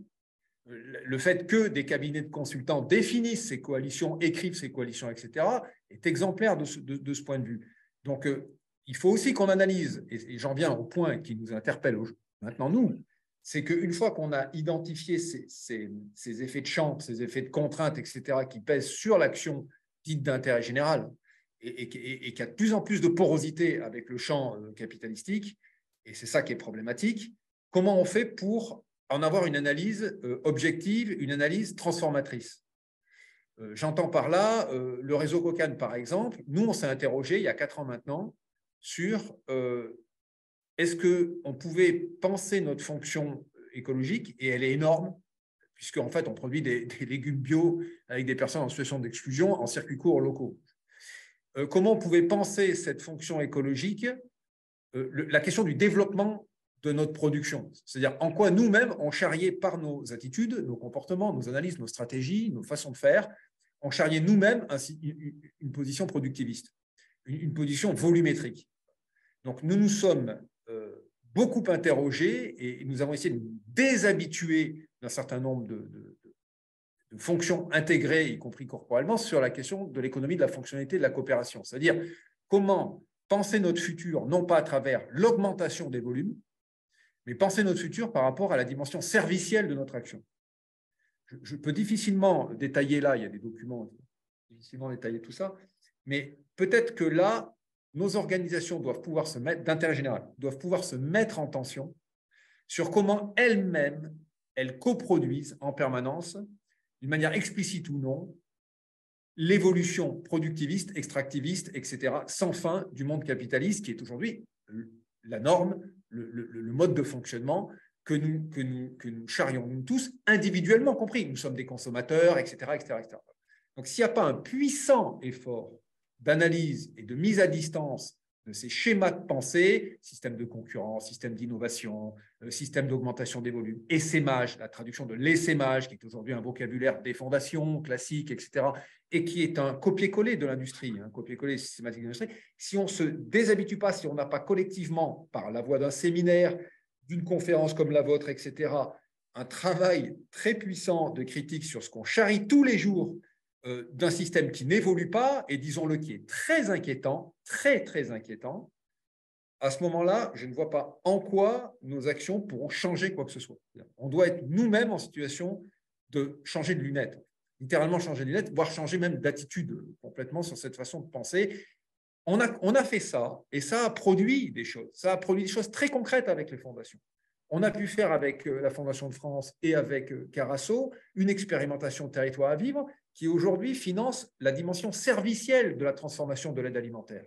Le fait que des cabinets de consultants définissent ces coalitions, écrivent ces coalitions, etc., est exemplaire de ce point de vue. Donc, il faut aussi qu'on analyse, et j'en viens au point qui nous interpelle maintenant, nous, c'est qu'une fois qu'on a identifié ces effets de champ, ces effets de contrainte, etc., qui pèsent sur l'action dite d'intérêt général, et qu'il y a de plus en plus de porosité avec le champ capitalistique, et c'est ça qui est problématique, comment on fait pour en avoir une analyse objective, une analyse transformatrice. J'entends par là le réseau Cocagne, par exemple. Nous, on s'est interrogé il y a 4 ans maintenant sur est-ce qu'on pouvait penser notre fonction écologique, et elle est énorme, puisqu'en fait, on produit des légumes bio avec des personnes en situation d'exclusion en circuits courts locaux. Comment on pouvait penser cette fonction écologique, la question du développement de notre production, c'est-à-dire en quoi nous-mêmes, on charriait par nos attitudes, nos comportements, nos analyses, nos stratégies, nos façons de faire, on charriait nous-mêmes une position productiviste, une position volumétrique. Donc, nous nous sommes beaucoup interrogés et nous avons essayé de nous déshabituer d'un certain nombre de fonctions intégrées, y compris corporellement, sur la question de l'économie de la fonctionnalité de la coopération. C'est-à-dire comment penser notre futur, non pas à travers l'augmentation des volumes, mais penser notre futur par rapport à la dimension servicielle de notre action. Je peux difficilement détailler là, il y a des documents, difficilement détailler tout ça, mais peut-être que là, nos organisations doivent pouvoir se mettre, d'intérêt général, doivent pouvoir se mettre en tension sur comment elles-mêmes, elles coproduisent en permanence, d'une manière explicite ou non, l'évolution productiviste, extractiviste, etc., sans fin du monde capitaliste qui est aujourd'hui la norme, le mode de fonctionnement que nous charrions nous tous, individuellement compris. Nous sommes des consommateurs, etc., etc., etc. Donc, s'il n'y a pas un puissant effort d'analyse et de mise à distance de ces schémas de pensée, système de concurrence, système d'innovation, système d'augmentation des volumes, essaimage, la traduction de l'essaimage, qui est aujourd'hui un vocabulaire des fondations classiques, etc., et qui est un copier-coller de l'industrie, un copier-coller systématique de l'industrie, si on ne se déshabitue pas, si on n'a pas collectivement, par la voie d'un séminaire, d'une conférence comme la vôtre, etc., un travail très puissant de critique sur ce qu'on charrie tous les jours d'un système qui n'évolue pas et, disons-le, qui est très inquiétant, très, très inquiétant, à ce moment-là, je ne vois pas en quoi nos actions pourront changer quoi que ce soit. On doit être nous-mêmes en situation de changer de lunettes, littéralement changer de lunettes, voire changer même d'attitude complètement sur cette façon de penser. On a fait ça et ça a produit des choses. Ça a produit des choses très concrètes avec les fondations. On a pu faire avec la Fondation de France et avec Carasso une expérimentation territoire à vivre qui aujourd'hui finance la dimension servicielle de la transformation de l'aide alimentaire.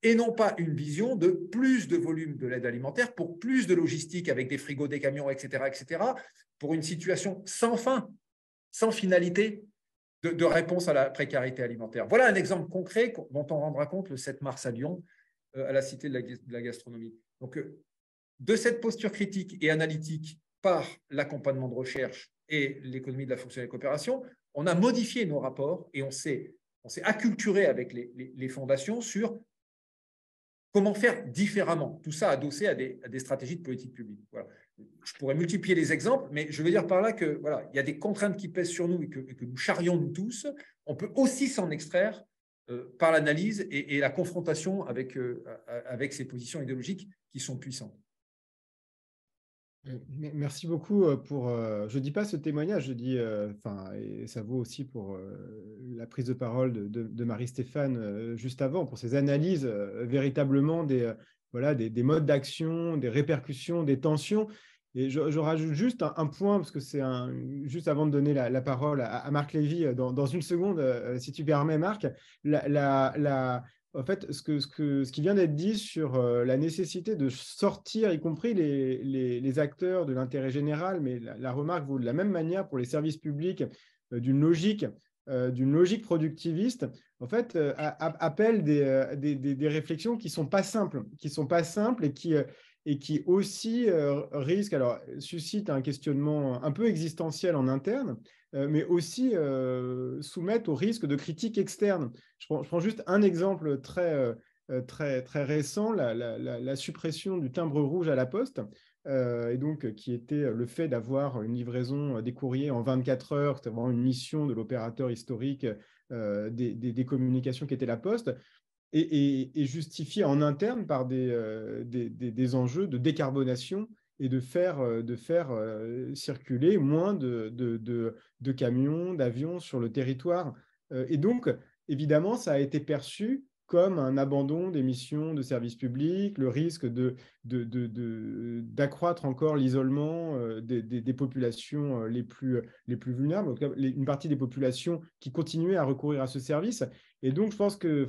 Et non pas une vision de plus de volume de l'aide alimentaire pour plus de logistique avec des frigos, des camions, etc., pour une situation sans fin, sans finalité de réponse à la précarité alimentaire. Voilà un exemple concret dont on rendra compte le 7 mars à Lyon, à la Cité de la Gastronomie. Donc, de cette posture critique et analytique par l'accompagnement de recherche et l'économie de la fonction et la coopération, on a modifié nos rapports et on s'est acculturé avec les fondations sur comment faire différemment. Tout ça adossé à des stratégies de politique publique. Voilà. Je pourrais multiplier les exemples, mais je veux dire par là que voilà, il y a des contraintes qui pèsent sur nous et que nous charrions nous tous. On peut aussi s'en extraire par l'analyse et la confrontation avec ces positions idéologiques qui sont puissantes. Merci beaucoup pour, je ne dis pas ce témoignage, je dis, et ça vaut aussi pour la prise de parole de Marie-Stéphane juste avant, pour ces analyses véritablement des modes d'action, des répercussions, des tensions. Et je rajoute juste un point, parce que c'est juste avant de donner la parole à Marc Lévy dans une seconde, si tu permets, Marc, en fait, ce qui vient d'être dit sur la nécessité de sortir, y compris les acteurs de l'intérêt général, mais la remarque vaut de la même manière pour les services publics, d'une logique productiviste, en fait, appelle des réflexions qui ne sont pas simples, et qui aussi risquent, alors suscitent un questionnement un peu existentiel en interne, mais aussi soumettent au risque de critiques externes. Je prends juste un exemple très récent, la suppression du timbre rouge à la Poste, et donc qui était le fait d'avoir une livraison des courriers en 24 heures, c'était vraiment une mission de l'opérateur historique des communications qui était la Poste, et justifié en interne par des enjeux de décarbonation et de faire circuler moins de camions, d'avions sur le territoire. Et donc, évidemment, ça a été perçu comme un abandon des missions de service public, le risque d'accroître encore l'isolement des populations les plus vulnérables, en tout cas, une partie des populations qui continuaient à recourir à ce service. Et donc, je pense que,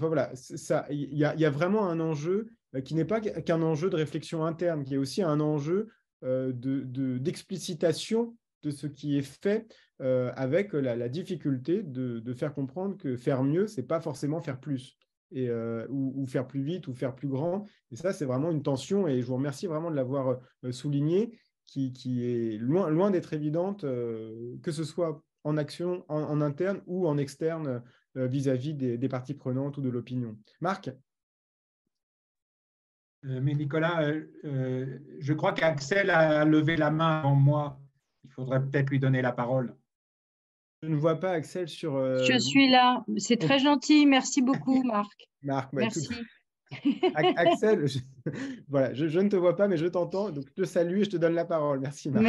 il y a vraiment un enjeu qui n'est pas qu'un enjeu de réflexion interne, qui est aussi un enjeu d'explicitation de ce qui est fait, avec la difficulté de faire comprendre que faire mieux, ce n'est pas forcément faire plus, ou faire plus vite, ou faire plus grand. Et ça, c'est vraiment une tension, et je vous remercie vraiment de l'avoir souligné, qui est loin d'être évidente, que ce soit en action, en interne ou en externe, vis-à-vis des parties prenantes ou de l'opinion. Marc ? Mais Nicolas, je crois qu'Axel a levé la main avant moi. Il faudrait peut-être lui donner la parole. Je ne vois pas Axel sur… Je suis là. C'est très gentil. Merci beaucoup, Marc. Marc, merci. Axel, voilà, je ne te vois pas, mais je t'entends. Donc, je te salue et je te donne la parole. Merci, Marc.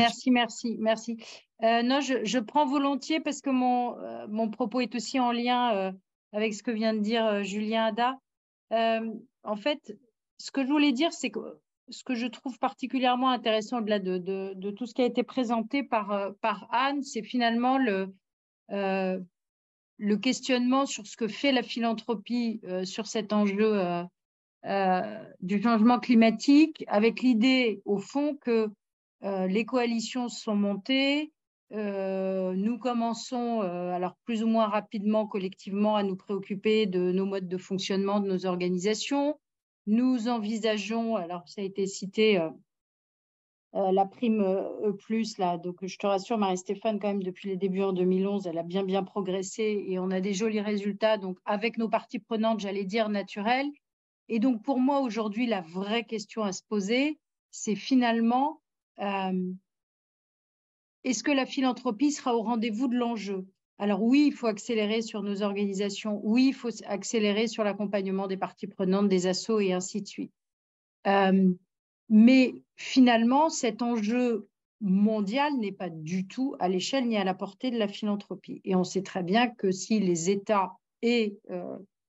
Merci. Non, je prends volontiers parce que mon propos est aussi en lien avec ce que vient de dire Julien Ada. En fait, ce que je voulais dire, c'est que ce que je trouve particulièrement intéressant au-delà de tout ce qui a été présenté par Anne, c'est finalement le questionnement sur ce que fait la philanthropie sur cet enjeu du changement climatique, avec l'idée, au fond, que les coalitions sont montées, nous commençons, alors plus ou moins rapidement, collectivement, à nous préoccuper de nos modes de fonctionnement, de nos organisations. Nous envisageons, alors ça a été cité, la prime E+, là, donc je te rassure, Marie-Stéphane, quand même, depuis les débuts en 2011, elle a bien progressé et on a des jolis résultats, donc avec nos parties prenantes, j'allais dire, naturelles. Et donc, pour moi, aujourd'hui, la vraie question à se poser, c'est finalement, est-ce que la philanthropie sera au rendez-vous de l'enjeu? Alors oui, il faut accélérer sur nos organisations, oui, il faut accélérer sur l'accompagnement des parties prenantes, des assos et ainsi de suite. Mais finalement, cet enjeu mondial n'est pas du tout à l'échelle ni à la portée de la philanthropie. Et on sait très bien que si les États et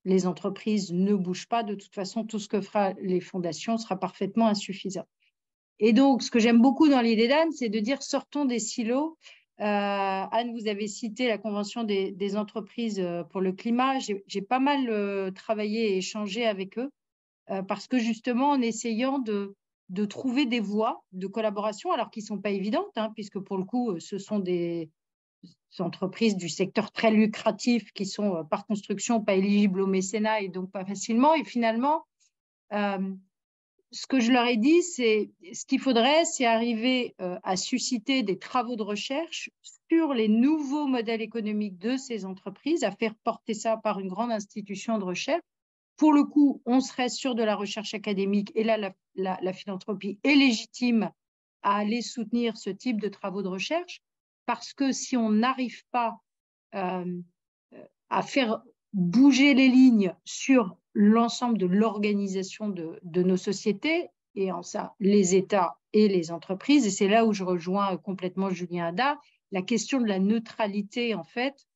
les entreprises ne bougent pas, de toute façon, tout ce que fera les fondations sera parfaitement insuffisant. Et donc, ce que j'aime beaucoup dans l'idée d'Anne, c'est de dire sortons des silos. Anne, vous avez cité la Convention des entreprises pour le climat. J'ai pas mal travaillé et échangé avec eux parce que justement, en essayant de trouver des voies de collaboration, alors qui ne sont pas évidentes, hein, puisque pour le coup, ce sont des entreprises du secteur très lucratif qui sont par construction pas éligibles au mécénat et donc pas facilement. Et finalement, ce que je leur ai dit, c'est ce qu'il faudrait, c'est arriver à susciter des travaux de recherche sur les nouveaux modèles économiques de ces entreprises, à faire porter ça par une grande institution de recherche. Pour le coup, on serait sur de la recherche académique et là, la philanthropie est légitime à aller soutenir ce type de travaux de recherche parce que si on n'arrive pas à faire bouger les lignes sur l'ensemble de l'organisation de nos sociétés, et en ça, les États et les entreprises, et c'est là où je rejoins complètement Julien Ada, la question de la neutralité, en fait,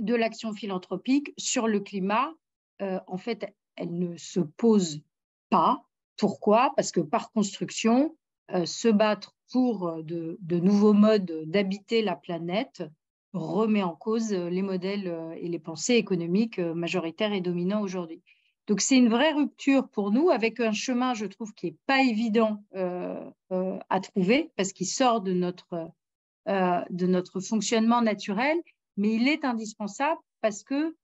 de l'action philanthropique sur le climat, en fait, elle ne se pose pas. Pourquoi? Parce que par construction, se battre pour de nouveaux modes d'habiter la planète remet en cause les modèles et les pensées économiques majoritaires et dominants aujourd'hui. Donc, c'est une vraie rupture pour nous, avec un chemin, je trouve, qui n'est pas évident à trouver, parce qu'il sort de notre fonctionnement naturel, mais il est indispensable parce que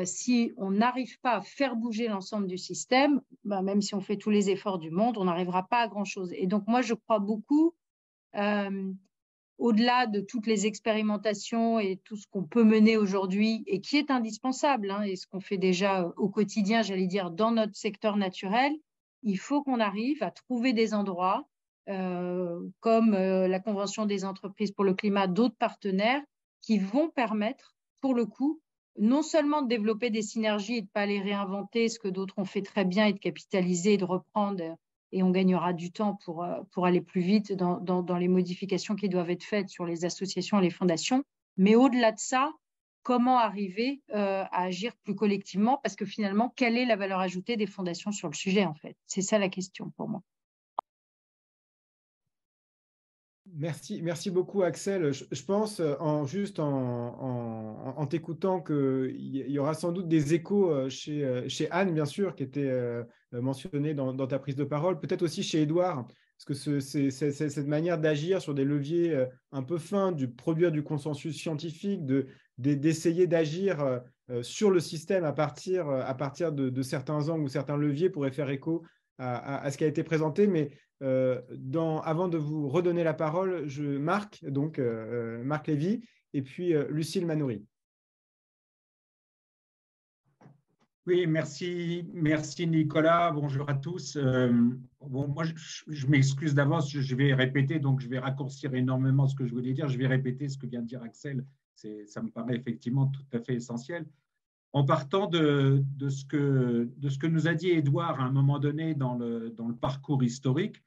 si on n'arrive pas à faire bouger l'ensemble du système, ben, même si on fait tous les efforts du monde, on n'arrivera pas à grand-chose. Et donc, moi, je crois beaucoup, au-delà de toutes les expérimentations et tout ce qu'on peut mener aujourd'hui et qui est indispensable, hein, et ce qu'on fait déjà au quotidien, j'allais dire, dans notre secteur naturel, il faut qu'on arrive à trouver des endroits comme la Convention des entreprises pour le climat, d'autres partenaires qui vont permettre, pour le coup, non seulement de développer des synergies et de ne pas les réinventer, ce que d'autres ont fait très bien, et de capitaliser et de reprendre, et on gagnera du temps pour aller plus vite dans les modifications qui doivent être faites sur les associations et les fondations. Mais au-delà de ça, comment arriver à agir plus collectivement? Parce que finalement, quelle est la valeur ajoutée des fondations sur le sujet, en fait? C'est ça la question pour moi. Merci beaucoup, Axel. Je pense, en t'écoutant, qu'il y aura sans doute des échos chez Anne, bien sûr, qui était mentionnée dans ta prise de parole, peut-être aussi chez Édouard, parce que c'est cette manière d'agir sur des leviers un peu fins, de produire du consensus scientifique, d'essayer d'agir sur le système à partir de certains angles ou certains leviers pourrait faire écho à ce qui a été présenté, mais avant de vous redonner la parole, Marc Lévy, et puis Lucille Manoury. Oui, merci Nicolas. Bonjour à tous. Moi, je m'excuse d'avance, je vais répéter, donc je vais raccourcir énormément ce que je voulais dire. Je vais répéter ce que vient de dire Axel. Ça me paraît effectivement tout à fait essentiel. En partant de ce que nous a dit Édouard à un moment donné dans le parcours historique,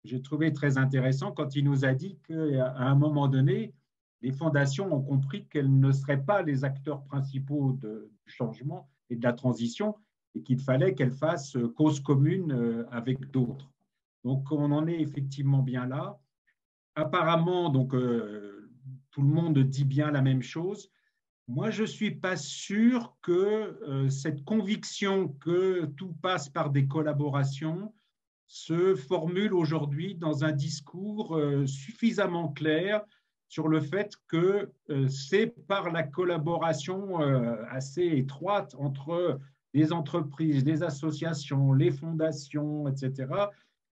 j'ai trouvé très intéressant quand il nous a dit qu'à un moment donné, les fondations ont compris qu'elles ne seraient pas les acteurs principaux du changement et de la transition et qu'il fallait qu'elles fassent cause commune avec d'autres. Donc, on en est effectivement bien là. Apparemment, donc, tout le monde dit bien la même chose. Moi, je ne suis pas sûr que cette conviction que tout passe par des collaborations se formule aujourd'hui dans un discours suffisamment clair sur le fait que c'est par la collaboration assez étroite entre les entreprises, les associations, les fondations, etc.,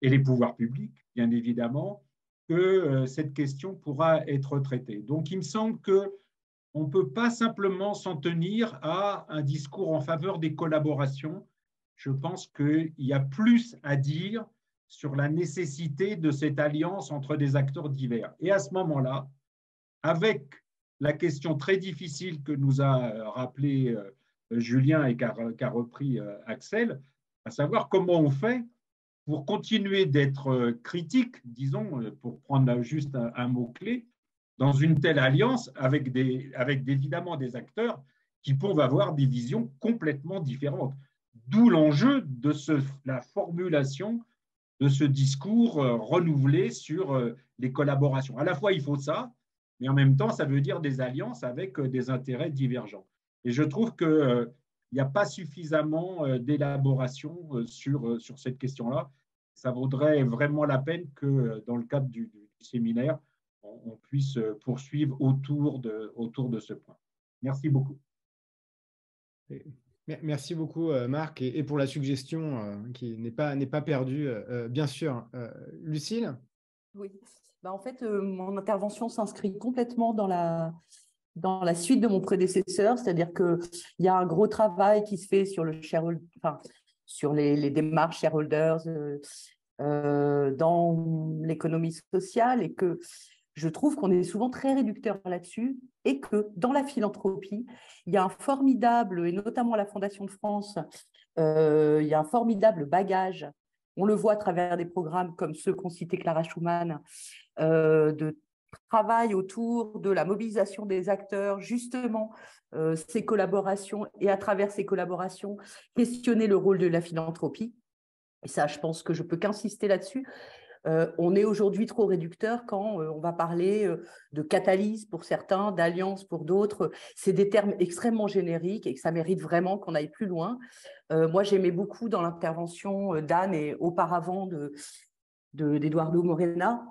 et les pouvoirs publics, bien évidemment, que cette question pourra être traitée. Donc, il me semble qu'on ne peut pas simplement s'en tenir à un discours en faveur des collaborations. Je pense qu'il y a plus à dire sur la nécessité de cette alliance entre des acteurs divers. Et à ce moment-là, avec la question très difficile que nous a rappelé Julien et qu'a repris Axel, à savoir comment on fait pour continuer d'être critique, disons, pour prendre juste un mot-clé, dans une telle alliance avec évidemment des acteurs qui peuvent avoir des visions complètement différentes. D'où l'enjeu de la formulation de ce discours renouvelé sur les collaborations. À la fois, il faut ça, mais en même temps, ça veut dire des alliances avec des intérêts divergents. Et je trouve qu'il n'y a pas suffisamment d'élaboration sur cette question-là. Ça vaudrait vraiment la peine que, dans le cadre du séminaire, on puisse poursuivre autour de ce point. Merci beaucoup. Merci beaucoup, Marc, et pour la suggestion qui n'est pas perdue, bien sûr. Lucile ? Oui, en fait, mon intervention s'inscrit complètement dans la suite de mon prédécesseur, c'est-à-dire qu'il y a un gros travail qui se fait sur sur les démarches shareholders dans l'économie sociale, et que je trouve qu'on est souvent très réducteur là-dessus, et que dans la philanthropie, il y a un formidable, et notamment la Fondation de France, il y a un formidable bagage. On le voit à travers des programmes comme ceux qu'ont cité Clara Schumann, de travail autour de la mobilisation des acteurs, justement, ces collaborations, et à travers ces collaborations, questionner le rôle de la philanthropie. Et ça, je pense que je ne peux qu'insister là-dessus. On est aujourd'hui trop réducteur quand on va parler de catalyse pour certains, d'alliance pour d'autres. C'est des termes extrêmement génériques et que ça mérite vraiment qu'on aille plus loin. Moi, j'aimais beaucoup dans l'intervention d'Anne et auparavant d'Eduardo Morena,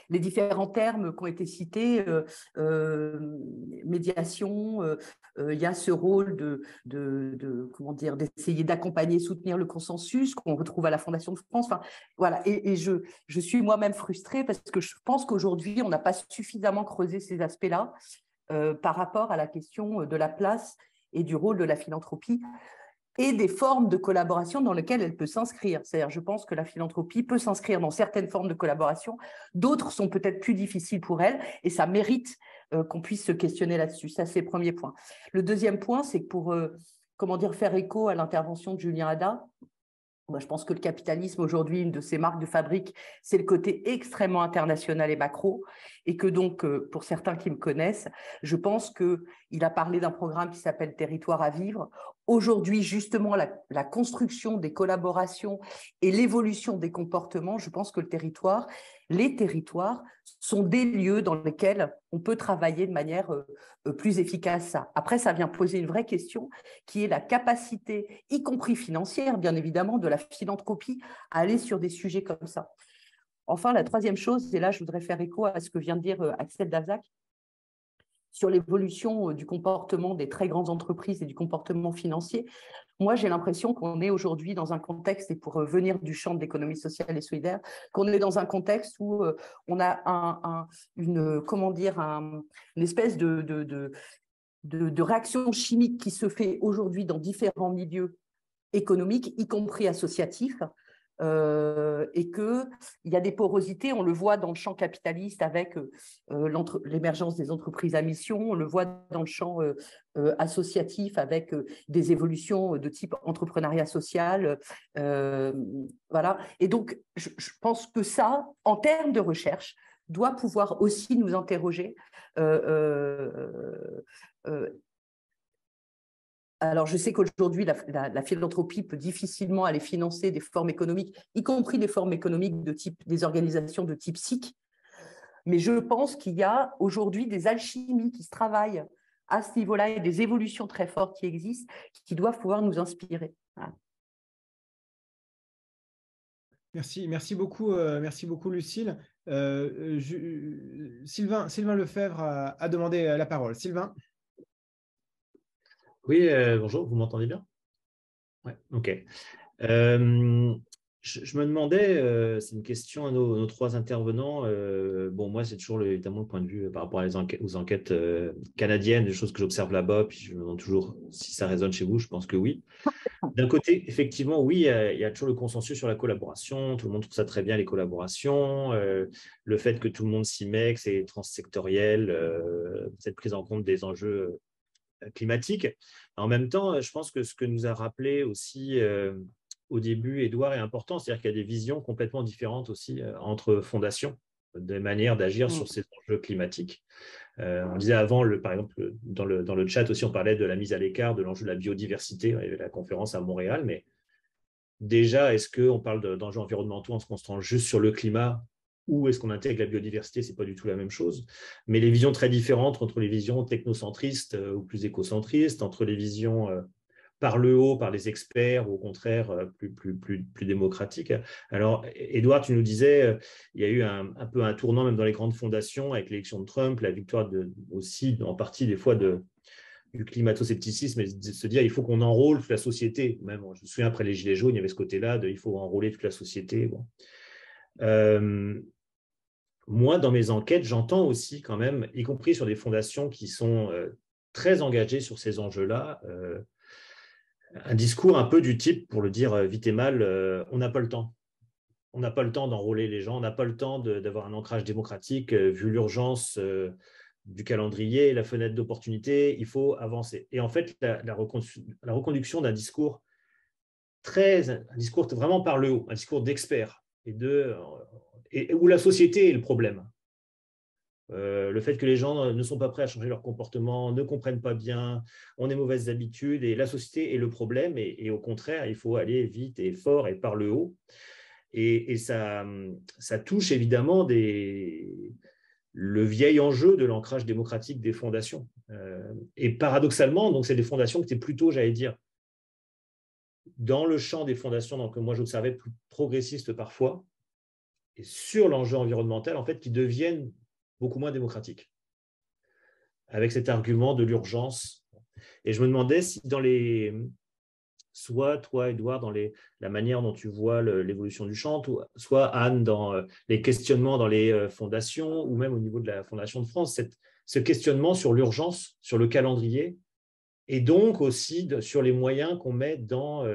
les différents termes qui ont été cités, médiation, il y a ce rôle comment dire, d'essayer d'accompagner, soutenir le consensus qu'on retrouve à la Fondation de France. Enfin, voilà. Et je suis moi-même frustrée parce que je pense qu'aujourd'hui, on n'a pas suffisamment creusé ces aspects-là par rapport à la question de la place et du rôle de la philanthropie et des formes de collaboration dans lesquelles elle peut s'inscrire. C'est-à-dire, je pense que la philanthropie peut s'inscrire dans certaines formes de collaboration, d'autres sont peut-être plus difficiles pour elle, et ça mérite qu'on puisse se questionner là-dessus. Ça, c'est le premier point. Le deuxième point, c'est que pour faire écho à l'intervention de Julien Ada, je pense que le capitalisme, aujourd'hui, une de ses marques de fabrique, c'est le côté extrêmement international et macro, et que donc, pour certains qui me connaissent, je pense qu'il a parlé d'un programme qui s'appelle Territoire à vivre. Aujourd'hui, justement, la construction des collaborations et l'évolution des comportements, je pense que les territoires sont des lieux dans lesquels on peut travailler de manière plus efficace. Après, ça vient poser une vraie question qui est la capacité, y compris financière, bien évidemment, de la philanthropie à aller sur des sujets comme ça. Enfin, la troisième chose, et là, je voudrais faire écho à ce que vient de dire Axel Daszak, sur l'évolution du comportement des très grandes entreprises et du comportement financier. Moi, j'ai l'impression qu'on est aujourd'hui dans un contexte, et pour venir du champ de l'économie sociale et solidaire, qu'on est dans un contexte où on a une espèce de réaction chimique qui se fait aujourd'hui dans différents milieux économiques, y compris associatifs, et qu'il y a des porosités, on le voit dans le champ capitaliste avec l'émergence des entreprises à mission, on le voit dans le champ associatif avec des évolutions de type entrepreneuriat social. Voilà. Et donc, je pense que ça, en termes de recherche, doit pouvoir aussi nous interroger. Alors, je sais qu'aujourd'hui, la philanthropie peut difficilement aller financer des formes économiques, y compris des formes économiques des organisations de type SIC, mais je pense qu'il y a aujourd'hui des alchimies qui se travaillent à ce niveau-là et des évolutions très fortes qui existent, qui doivent pouvoir nous inspirer. Voilà. Merci beaucoup, Lucile. Sylvain Lefebvre a demandé la parole. Sylvain. Oui, bonjour, vous m'entendez bien? Ouais, ok. Je me demandais, c'est une question à nos trois intervenants. Bon, moi, c'est toujours évidemment le point de vue par rapport aux enquêtes canadiennes, des choses que j'observe là-bas, puis je me demande toujours si ça résonne chez vous. Je pense que oui. D'un côté, effectivement, oui, il y a toujours le consensus sur la collaboration. Tout le monde trouve ça très bien, les collaborations. Le fait que tout le monde s'y met, que c'est transsectoriel, cette prise en compte des enjeux climatique. En même temps, je pense que ce que nous a rappelé aussi au début Édouard est important, c'est-à-dire qu'il y a des visions complètement différentes aussi entre fondations, des manières d'agir sur ces enjeux climatiques. On disait avant, par exemple, dans le chat aussi, on parlait de la mise à l'écart de l'enjeu de la biodiversité. Il y avait la conférence à Montréal, mais déjà, est-ce qu'on parle d'enjeux environnementaux en se concentrant juste sur le climat ou est-ce qu'on intègre la biodiversité? Ce n'est pas du tout la même chose. Mais les visions très différentes entre les visions technocentristes ou plus écocentristes, entre les visions par le haut, par les experts, ou au contraire plus démocratiques. Alors, Édouard, tu nous disais, il y a eu un peu un tournant même dans les grandes fondations avec l'élection de Trump, la victoire aussi en partie des fois du climato-scepticisme, et de se dire il faut qu'on enrôle toute la société. Même, je me souviens, après les Gilets jaunes, il y avait ce côté-là il faut enrôler toute la société. Bon. Moi, dans mes enquêtes, j'entends aussi quand même, y compris sur des fondations qui sont très engagées sur ces enjeux-là, un discours un peu du type, pour le dire vite et mal, on n'a pas le temps. On n'a pas le temps d'enrôler les gens, on n'a pas le temps d'avoir un ancrage démocratique, vu l'urgence du calendrier, la fenêtre d'opportunité, il faut avancer. Et en fait, la reconduction d'un discours un discours vraiment par le haut, un discours d'experts, et où la société est le problème. Le fait que les gens ne sont pas prêts à changer leur comportement, ne comprennent pas bien, ont des mauvaises habitudes, et la société est le problème, et au contraire, il faut aller vite et fort et par le haut. Et ça touche évidemment le vieil enjeu de l'ancrage démocratique des fondations. Et paradoxalement, donc c'est des fondations qui étaient plutôt, j'allais dire, dans le champ des fondations, donc moi j'observais plus progressistes parfois, et sur l'enjeu environnemental, en fait, qui deviennent beaucoup moins démocratiques, avec cet argument de l'urgence. Et je me demandais si soit toi, Édouard, dans la manière dont tu vois l'évolution du champ, soit Anne, dans les questionnements dans les fondations, ou même au niveau de la Fondation de France, ce questionnement sur l'urgence, sur le calendrier, et donc aussi sur les moyens qu'on met dans...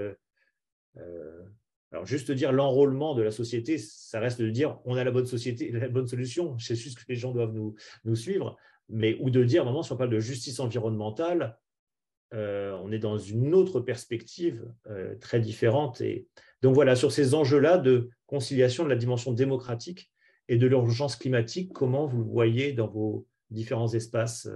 alors, juste dire l'enrôlement de la société, ça reste de dire on a la bonne société, la bonne solution, c'est juste que les gens doivent nous suivre, ou de dire vraiment, si on parle de justice environnementale, on est dans une autre perspective très différente. Et donc voilà, sur ces enjeux-là de conciliation de la dimension démocratique et de l'urgence climatique, comment vous le voyez dans vos différents espaces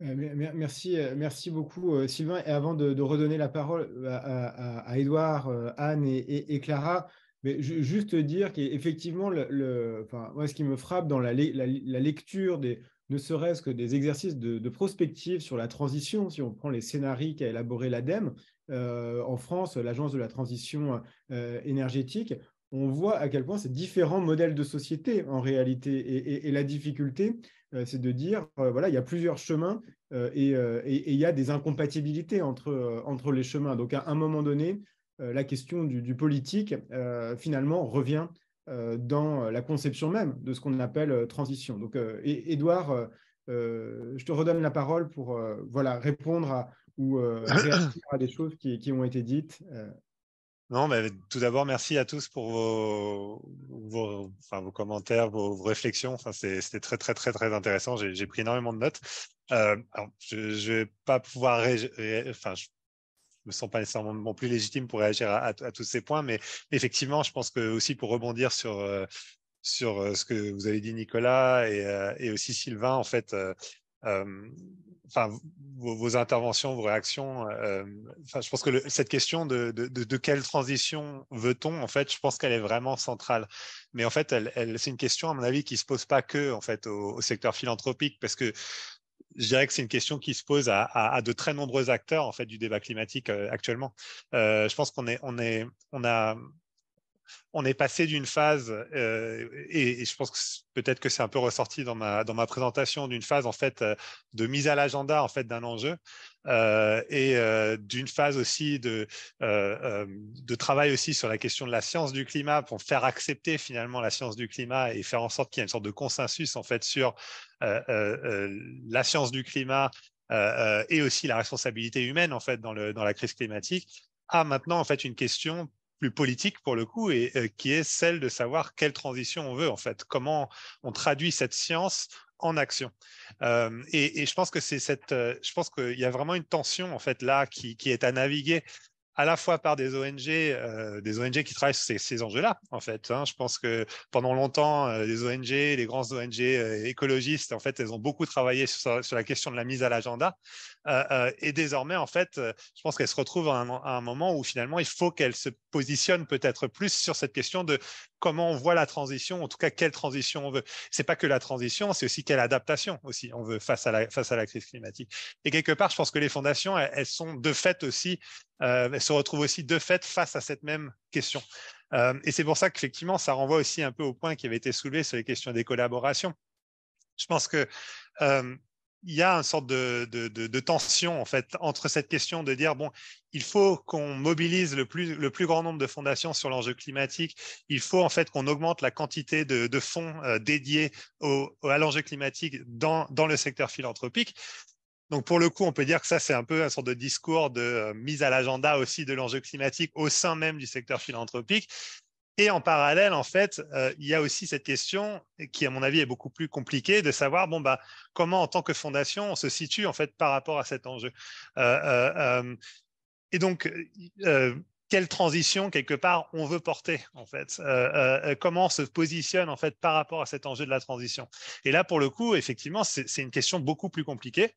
Merci beaucoup, Sylvain. Et avant de redonner la parole à Édouard, Anne et Clara, mais juste dire qu'effectivement, moi, ce qui me frappe dans la lecture ne serait-ce que des exercices de prospective sur la transition, si on prend les scénarios qu'a élaboré l'ADEME, en France, l'Agence de la transition énergétique, on voit à quel point c'est différents modèles de société en réalité. Et la difficulté, c'est de dire, voilà, il y a plusieurs chemins et il y a des incompatibilités entre les chemins. Donc, à un moment donné, la question du politique, finalement, revient dans la conception même de ce qu'on appelle transition. Donc, Édouard, je te redonne la parole pour répondre ou réagir à des choses qui ont été dites. Non, mais tout d'abord, merci à tous pour vos commentaires, vos réflexions. Enfin, c'était très, très, très, très intéressant. J'ai pris énormément de notes. Alors, je ne vais pas pouvoir je me sens pas nécessairement non plus légitime pour réagir à tous ces points, mais effectivement, je pense que aussi pour rebondir sur ce que vous avez dit, Nicolas, et aussi Sylvain, en fait, vos interventions, vos réactions. Je pense que cette question de quelle transition veut-on, en fait, je pense qu'elle est vraiment centrale. Mais en fait, c'est une question, à mon avis, qui ne se pose pas que en fait, au secteur philanthropique, parce que je dirais que c'est une question qui se pose à de très nombreux acteurs en fait du débat climatique actuellement. Je pense on est passé d'une phase, et je pense que peut-être que c'est un peu ressorti dans ma présentation, d'une phase en fait de mise à l'agenda en fait d'un enjeu, et d'une phase aussi de travail aussi sur la question de la science du climat pour faire accepter finalement la science du climat et faire en sorte qu'il y ait une sorte de consensus en fait sur la science du climat et aussi la responsabilité humaine en fait dans la crise climatique, à maintenant en fait une question plus politique pour le coup, et qui est celle de savoir quelle transition on veut en fait, comment on traduit cette science en action. Et je pense que je pense qu'il y a vraiment une tension en fait là qui est à naviguer à la fois par des ONG qui travaillent sur ces enjeux-là, en fait. Hein. Je pense que pendant longtemps, les ONG, les grandes ONG écologistes, en fait, elles ont beaucoup travaillé sur la question de la mise à l'agenda. Et désormais, en fait, je pense qu'elles se retrouvent à un moment où finalement, il faut qu'elles se positionnent peut-être plus sur cette question de comment on voit la transition, en tout cas, quelle transition on veut. C'est pas que la transition, c'est aussi quelle adaptation aussi on veut face à la crise climatique. Et quelque part, je pense que les fondations, elles sont de fait aussi elles se retrouvent aussi de fait face à cette même question. Et c'est pour ça qu'effectivement, ça renvoie aussi un peu au point qui avait été soulevé sur les questions des collaborations. Je pense que il y a une sorte de tension en fait entre cette question de dire bon, il faut qu'on mobilise le plus grand nombre de fondations sur l'enjeu climatique. Il faut en fait qu'on augmente la quantité de fonds dédiés à l'enjeu climatique dans le secteur philanthropique. Donc, pour le coup, on peut dire que ça, c'est un peu une sorte de discours de mise à l'agenda aussi de l'enjeu climatique au sein même du secteur philanthropique. Et en parallèle, en fait, il y a aussi cette question qui, à mon avis, est beaucoup plus compliquée de savoir bon, bah, comment, en tant que fondation, on se situe en fait par rapport à cet enjeu. Et donc, quelle transition, quelque part, on veut porter, en fait. Comment on se positionne, en fait, par rapport à cet enjeu de la transition. Et là, pour le coup, effectivement, c'est une question beaucoup plus compliquée,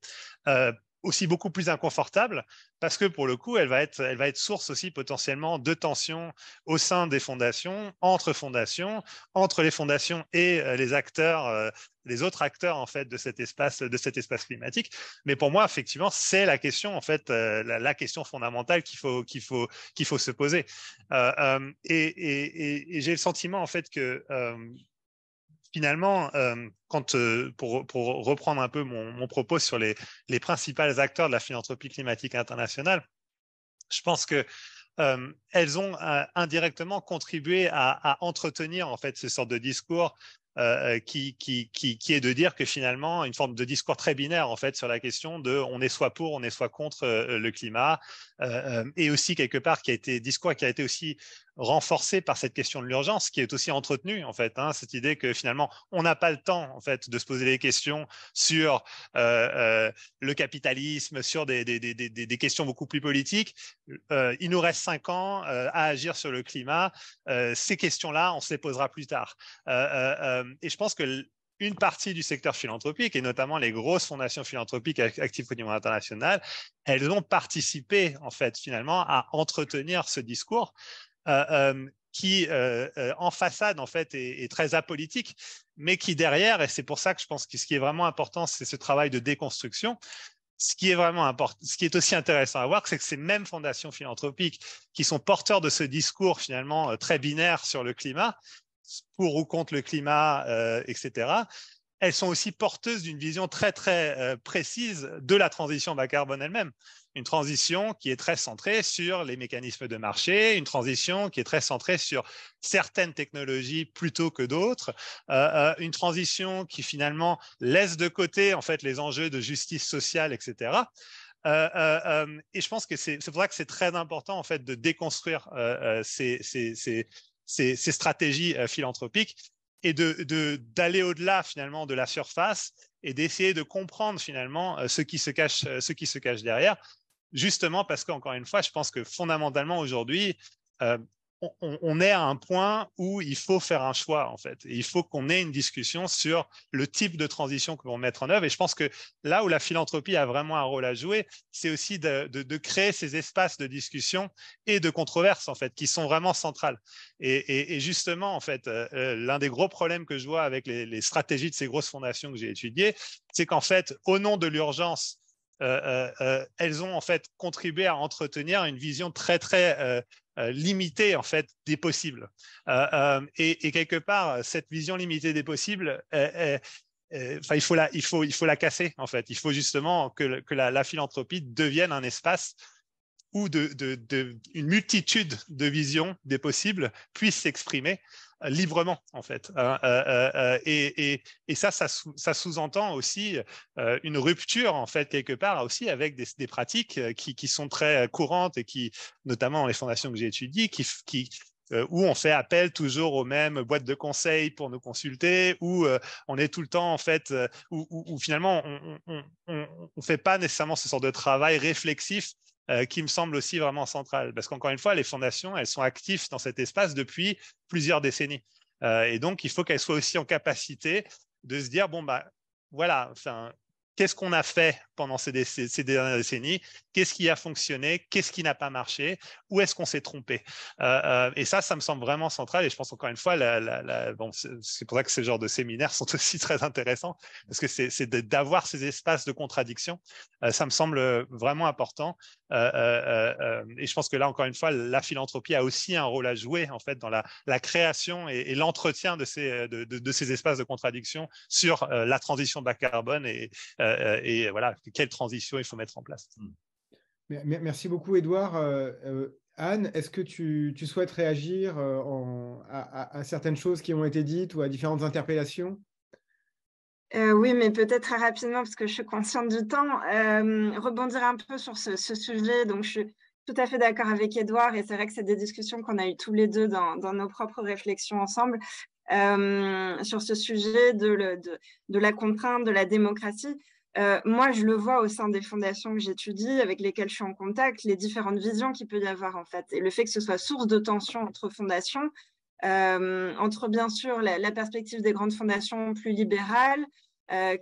aussi beaucoup plus inconfortable, parce que, pour le coup, elle va être source aussi potentiellement de tensions au sein des fondations, entre les fondations et les acteurs, les autres acteurs, en fait, de cet espace climatique. Mais pour moi, effectivement, c'est la question, en fait, la question fondamentale qu'il faut se poser. Et j'ai le sentiment, en fait, que finalement, pour reprendre un peu mon propos sur les principaux acteurs de la philanthropie climatique internationale, je pense que elles ont indirectement contribué à entretenir en fait ce sort de discours qui est de dire que finalement une forme de discours très binaire en fait sur la question de on est soit pour, on est soit contre le climat, et aussi quelque part discours qui a été aussi renforcé par cette question de l'urgence, qui est aussi entretenue en fait, hein, cette idée que finalement on n'a pas le temps en fait de se poser des questions sur le capitalisme, sur des questions beaucoup plus politiques. Il nous reste 5 ans à agir sur le climat. Ces questions-là, on se les posera plus tard. Et je pense que une partie du secteur philanthropique, et notamment les grosses fondations philanthropiques actives au niveau international, elles ont participé en fait finalement à entretenir ce discours qui en façade en fait est très apolitique, mais qui derrière, et c'est pour ça que je pense que ce qui est vraiment important, c'est ce travail de déconstruction. Ce qui est vraiment important, ce qui est aussi intéressant à voir, c'est que ces mêmes fondations philanthropiques qui sont porteurs de ce discours finalement très binaire sur le climat, pour ou contre le climat, etc., elles sont aussi porteuses d'une vision très, très précise de la transition bas carbone elle-même. Une transition qui est très centrée sur les mécanismes de marché, une transition qui est très centrée sur certaines technologies plutôt que d'autres, une transition qui finalement laisse de côté en fait les enjeux de justice sociale, etc. Et je pense que c'est pour ça que c'est très important en fait de déconstruire ces stratégies philanthropiques et d'aller au-delà finalement de la surface et d'essayer de comprendre finalement ce qui se cache derrière, justement parce qu'encore une fois, je pense que fondamentalement aujourd'hui, on est à un point où il faut faire un choix, en fait. Et il faut qu'on ait une discussion sur le type de transition que l'on met en œuvre. Et je pense que là où la philanthropie a vraiment un rôle à jouer, c'est aussi de créer ces espaces de discussion et de controverse, en fait, qui sont vraiment centrales. Et justement, en fait, l'un des gros problèmes que je vois avec les stratégies de ces grosses fondations que j'ai étudiées, c'est qu'en fait, au nom de l'urgence, elles ont en fait contribué à entretenir une vision très limitée en fait des possibles. Et quelque part, cette vision limitée des possibles, il faut la casser en fait. Il faut justement que la philanthropie devienne un espace où une multitude de visions des possibles puisse s'exprimer librement en fait. Et ça sous-entend aussi une rupture en fait quelque part aussi avec des pratiques qui sont très courantes et qui, notamment dans les fondations que j'ai étudiées, où on fait appel toujours aux mêmes boîtes de conseils pour nous consulter, où on est tout le temps en fait, où finalement on fait pas nécessairement ce genre de travail réflexif qui me semble aussi vraiment central. Parce qu'encore une fois, les fondations, elles sont actives dans cet espace depuis plusieurs décennies. Et donc, il faut qu'elles soient aussi en capacité de se dire, bon, bah, voilà, enfin, qu'est-ce qu'on a fait pendant ces dernières décennies? Qu'est-ce qui a fonctionné? Qu'est-ce qui n'a pas marché? Où est-ce qu'on s'est trompé? Et ça me semble vraiment central. Et je pense encore une fois, bon, c'est pour ça que ce genre de séminaires sont aussi très intéressants, parce que c'est d'avoir ces espaces de contradiction. Ça me semble vraiment important. Et je pense que là, encore une fois, la philanthropie a aussi un rôle à jouer en fait dans la création et l'entretien de ces espaces de contradiction sur la transition bas carbone et voilà, quelle transition il faut mettre en place. Merci beaucoup, Édouard. Anne, est-ce que tu souhaites réagir à certaines choses qui ont été dites ou à différentes interpellations? Oui, mais peut-être très rapidement, parce que je suis consciente du temps, rebondir un peu sur ce sujet. Donc, je suis tout à fait d'accord avec Édouard, et c'est vrai que c'est des discussions qu'on a eues tous les deux dans nos propres réflexions ensemble sur ce sujet de la contrainte, de la démocratie. Moi, je le vois au sein des fondations que j'étudie, avec lesquelles je suis en contact, les différentes visions qu'il peut y avoir, en fait. Et le fait que ce soit source de tension entre fondations, entre, bien sûr, la perspective des grandes fondations plus libérales,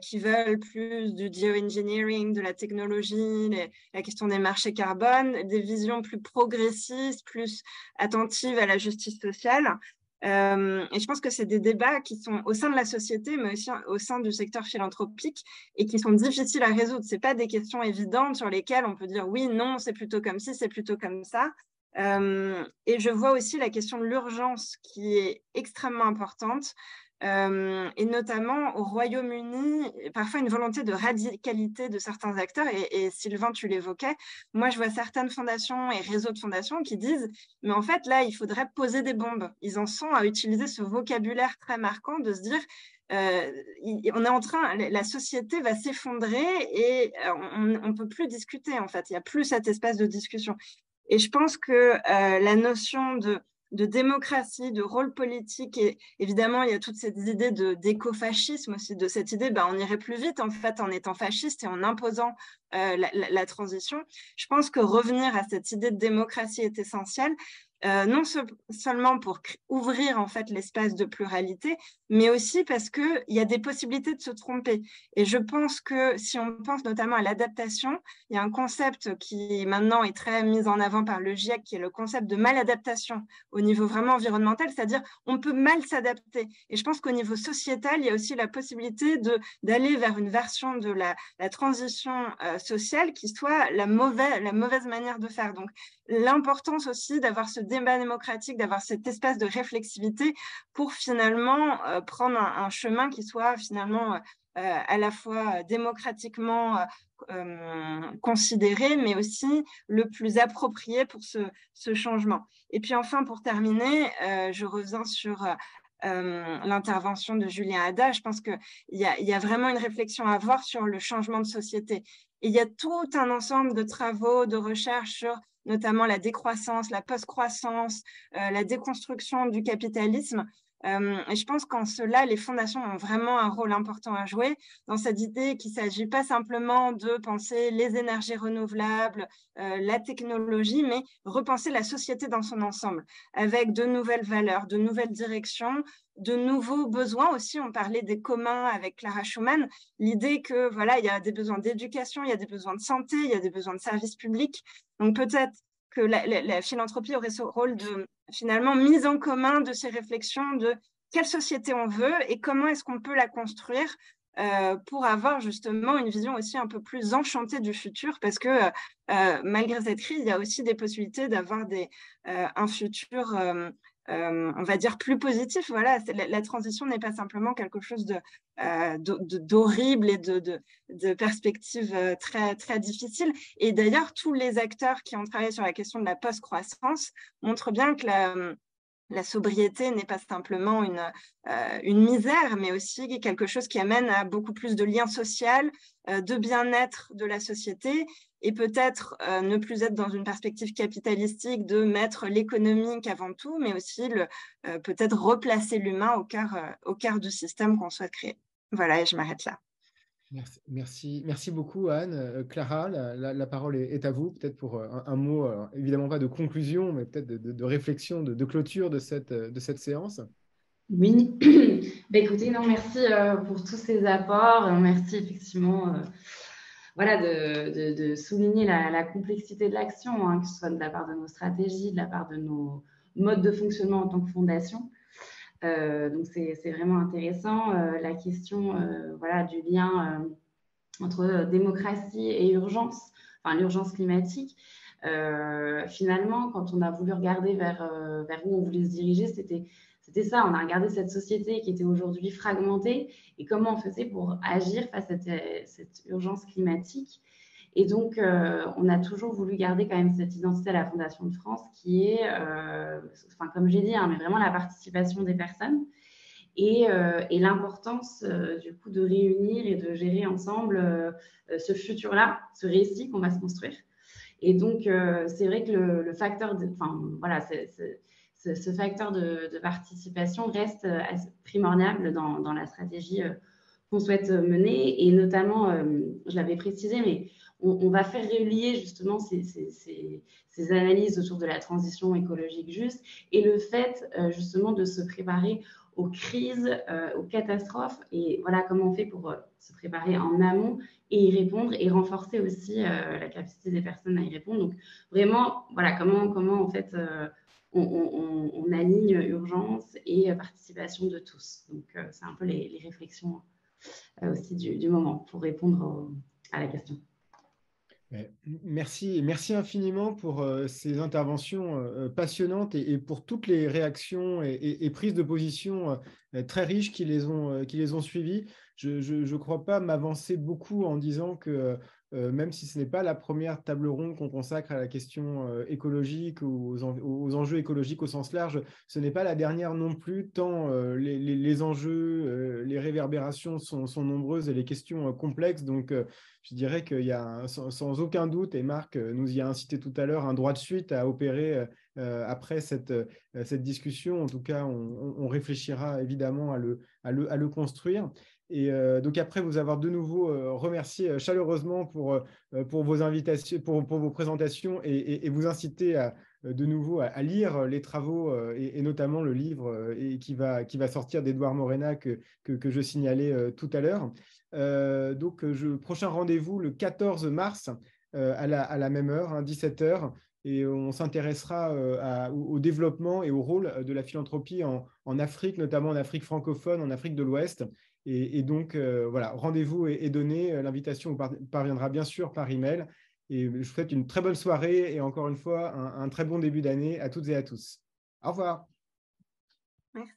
qui veulent plus du geoengineering, de la technologie, la question des marchés carbone, des visions plus progressistes, plus attentives à la justice sociale. Et je pense que c'est des débats qui sont au sein de la société, mais aussi au sein du secteur philanthropique, et qui sont difficiles à résoudre. Ce n'est pas des questions évidentes sur lesquelles on peut dire oui, non, c'est plutôt comme ci, c'est plutôt comme ça. Et je vois aussi la question de l'urgence qui est extrêmement importante. Et notamment au Royaume-Uni, parfois une volonté de radicalité de certains acteurs, et Sylvain, tu l'évoquais, moi je vois certaines fondations et réseaux de fondations qui disent, mais en fait là, il faudrait poser des bombes. Ils en sont à utiliser ce vocabulaire très marquant de se dire, on est en train, la société va s'effondrer et on ne peut plus discuter en fait, il n'y a plus cet espace de discussion. Et je pense que la notion de démocratie, de rôle politique, et évidemment, il y a toutes ces idées d'écofascisme aussi, de cette idée, on irait plus vite en fait en étant fasciste et en imposant la transition. Je pense que revenir à cette idée de démocratie est essentiel. Non seulement pour ouvrir en fait l'espace de pluralité, mais aussi parce qu'il y a des possibilités de se tromper. Et je pense que si on pense notamment à l'adaptation, il y a un concept qui maintenant est très mis en avant par le GIEC, qui est le concept de maladaptation au niveau vraiment environnemental, c'est-à-dire on peut mal s'adapter. Et je pense qu'au niveau sociétal, il y a aussi la possibilité d'aller vers une version de la transition sociale qui soit la mauvaise manière de faire. Donc l'importance aussi d'avoir ce débat démocratique, d'avoir cet espace de réflexivité pour finalement prendre un chemin qui soit finalement à la fois démocratiquement considéré, mais aussi le plus approprié pour ce changement. Et puis enfin, pour terminer, je reviens sur l'intervention de Julien Hadda. Je pense qu'il y a vraiment une réflexion à avoir sur le changement de société. Et il y a tout un ensemble de travaux, de recherches sur notamment la décroissance, la post-croissance, la déconstruction du capitalisme, Et je pense qu'en cela, les fondations ont vraiment un rôle important à jouer dans cette idée qu'il ne s'agit pas simplement de penser les énergies renouvelables, la technologie, mais repenser la société dans son ensemble, avec de nouvelles valeurs, de nouvelles directions, de nouveaux besoins aussi. On parlait des communs avec Clara Schumann, l'idée que voilà, il y a des besoins d'éducation, il y a des besoins de santé, il y a des besoins de services publics. Donc peut-être que la philanthropie aurait ce rôle de finalement mise en commun de ces réflexions de quelle société on veut et comment est-ce qu'on peut la construire pour avoir justement une vision aussi un peu plus enchantée du futur, parce que malgré cette crise, il y a aussi des possibilités d'avoir un futur on va dire plus positif. Voilà, la transition n'est pas simplement quelque chose d'horrible et de perspectives très, très difficiles. Et d'ailleurs, tous les acteurs qui ont travaillé sur la question de la post-croissance montrent bien que la sobriété n'est pas simplement une misère, mais aussi quelque chose qui amène à beaucoup plus de liens sociaux, de bien-être de la société, et peut-être ne plus être dans une perspective capitalistique de mettre l'économique avant tout, mais aussi peut-être replacer l'humain au cœur du système qu'on souhaite créer. Voilà, et je m'arrête là. Merci beaucoup, Anne. Clara, la parole est à vous, peut-être pour un mot, évidemment pas de conclusion, mais peut-être de réflexion, de clôture de cette séance. Oui, écoutez, non, merci pour tous ces apports. Merci effectivement voilà, de souligner la complexité de l'action, hein, que ce soit de la part de nos stratégies, de la part de nos modes de fonctionnement en tant que fondation. Donc, c'est vraiment intéressant. La question voilà, du lien entre démocratie et urgence, enfin l'urgence climatique. Finalement, quand on a voulu regarder vers où on voulait se diriger, c'était ça. On a regardé cette société qui était aujourd'hui fragmentée et comment on faisait pour agir face à cette urgence climatique. Et donc, on a toujours voulu garder quand même cette identité à la Fondation de France qui est, enfin, comme j'ai dit, hein, mais vraiment la participation des personnes et l'importance du coup de réunir et de gérer ensemble ce futur-là, ce récit qu'on va se construire. Et donc, c'est vrai que le facteur, voilà, ce facteur de participation reste primordial dans la stratégie qu'on souhaite mener. Et notamment, je l'avais précisé, mais on va faire relier justement ces analyses autour de la transition écologique juste et le fait justement de se préparer aux crises, aux catastrophes, et voilà comment on fait pour se préparer en amont et y répondre et renforcer aussi la capacité des personnes à y répondre. Donc vraiment, voilà comment en fait on aligne urgence et participation de tous. Donc c'est un peu les réflexions aussi du moment pour répondre à la question. Merci infiniment pour ces interventions passionnantes et pour toutes les réactions et prises de position très riches qui les ont suivies. Je ne crois pas m'avancer beaucoup en disant que même si ce n'est pas la première table ronde qu'on consacre à la question écologique ou aux enjeux écologiques au sens large, ce n'est pas la dernière non plus, tant les enjeux, les réverbérations sont nombreuses et les questions complexes. Donc, je dirais qu'il y a sans aucun doute, et Marc nous y a incité tout à l'heure, un droit de suite à opérer après cette discussion. En tout cas, on réfléchira évidemment à le construire. Et donc après vous avoir de nouveau remercié chaleureusement pour vos invitations, pour vos présentations et vous inciter de nouveau à lire les travaux et notamment le livre qui va sortir d'Edouard Morena que je signalais tout à l'heure. Donc prochain rendez-vous le 14 mars à la même heure, hein, 17h. Et on s'intéressera au développement et au rôle de la philanthropie en Afrique, notamment en Afrique francophone, en Afrique de l'Ouest. Et donc, voilà, rendez-vous est donné. L'invitation vous parviendra bien sûr par email. Et je vous souhaite une très bonne soirée et encore une fois, un très bon début d'année à toutes et à tous. Au revoir. Merci.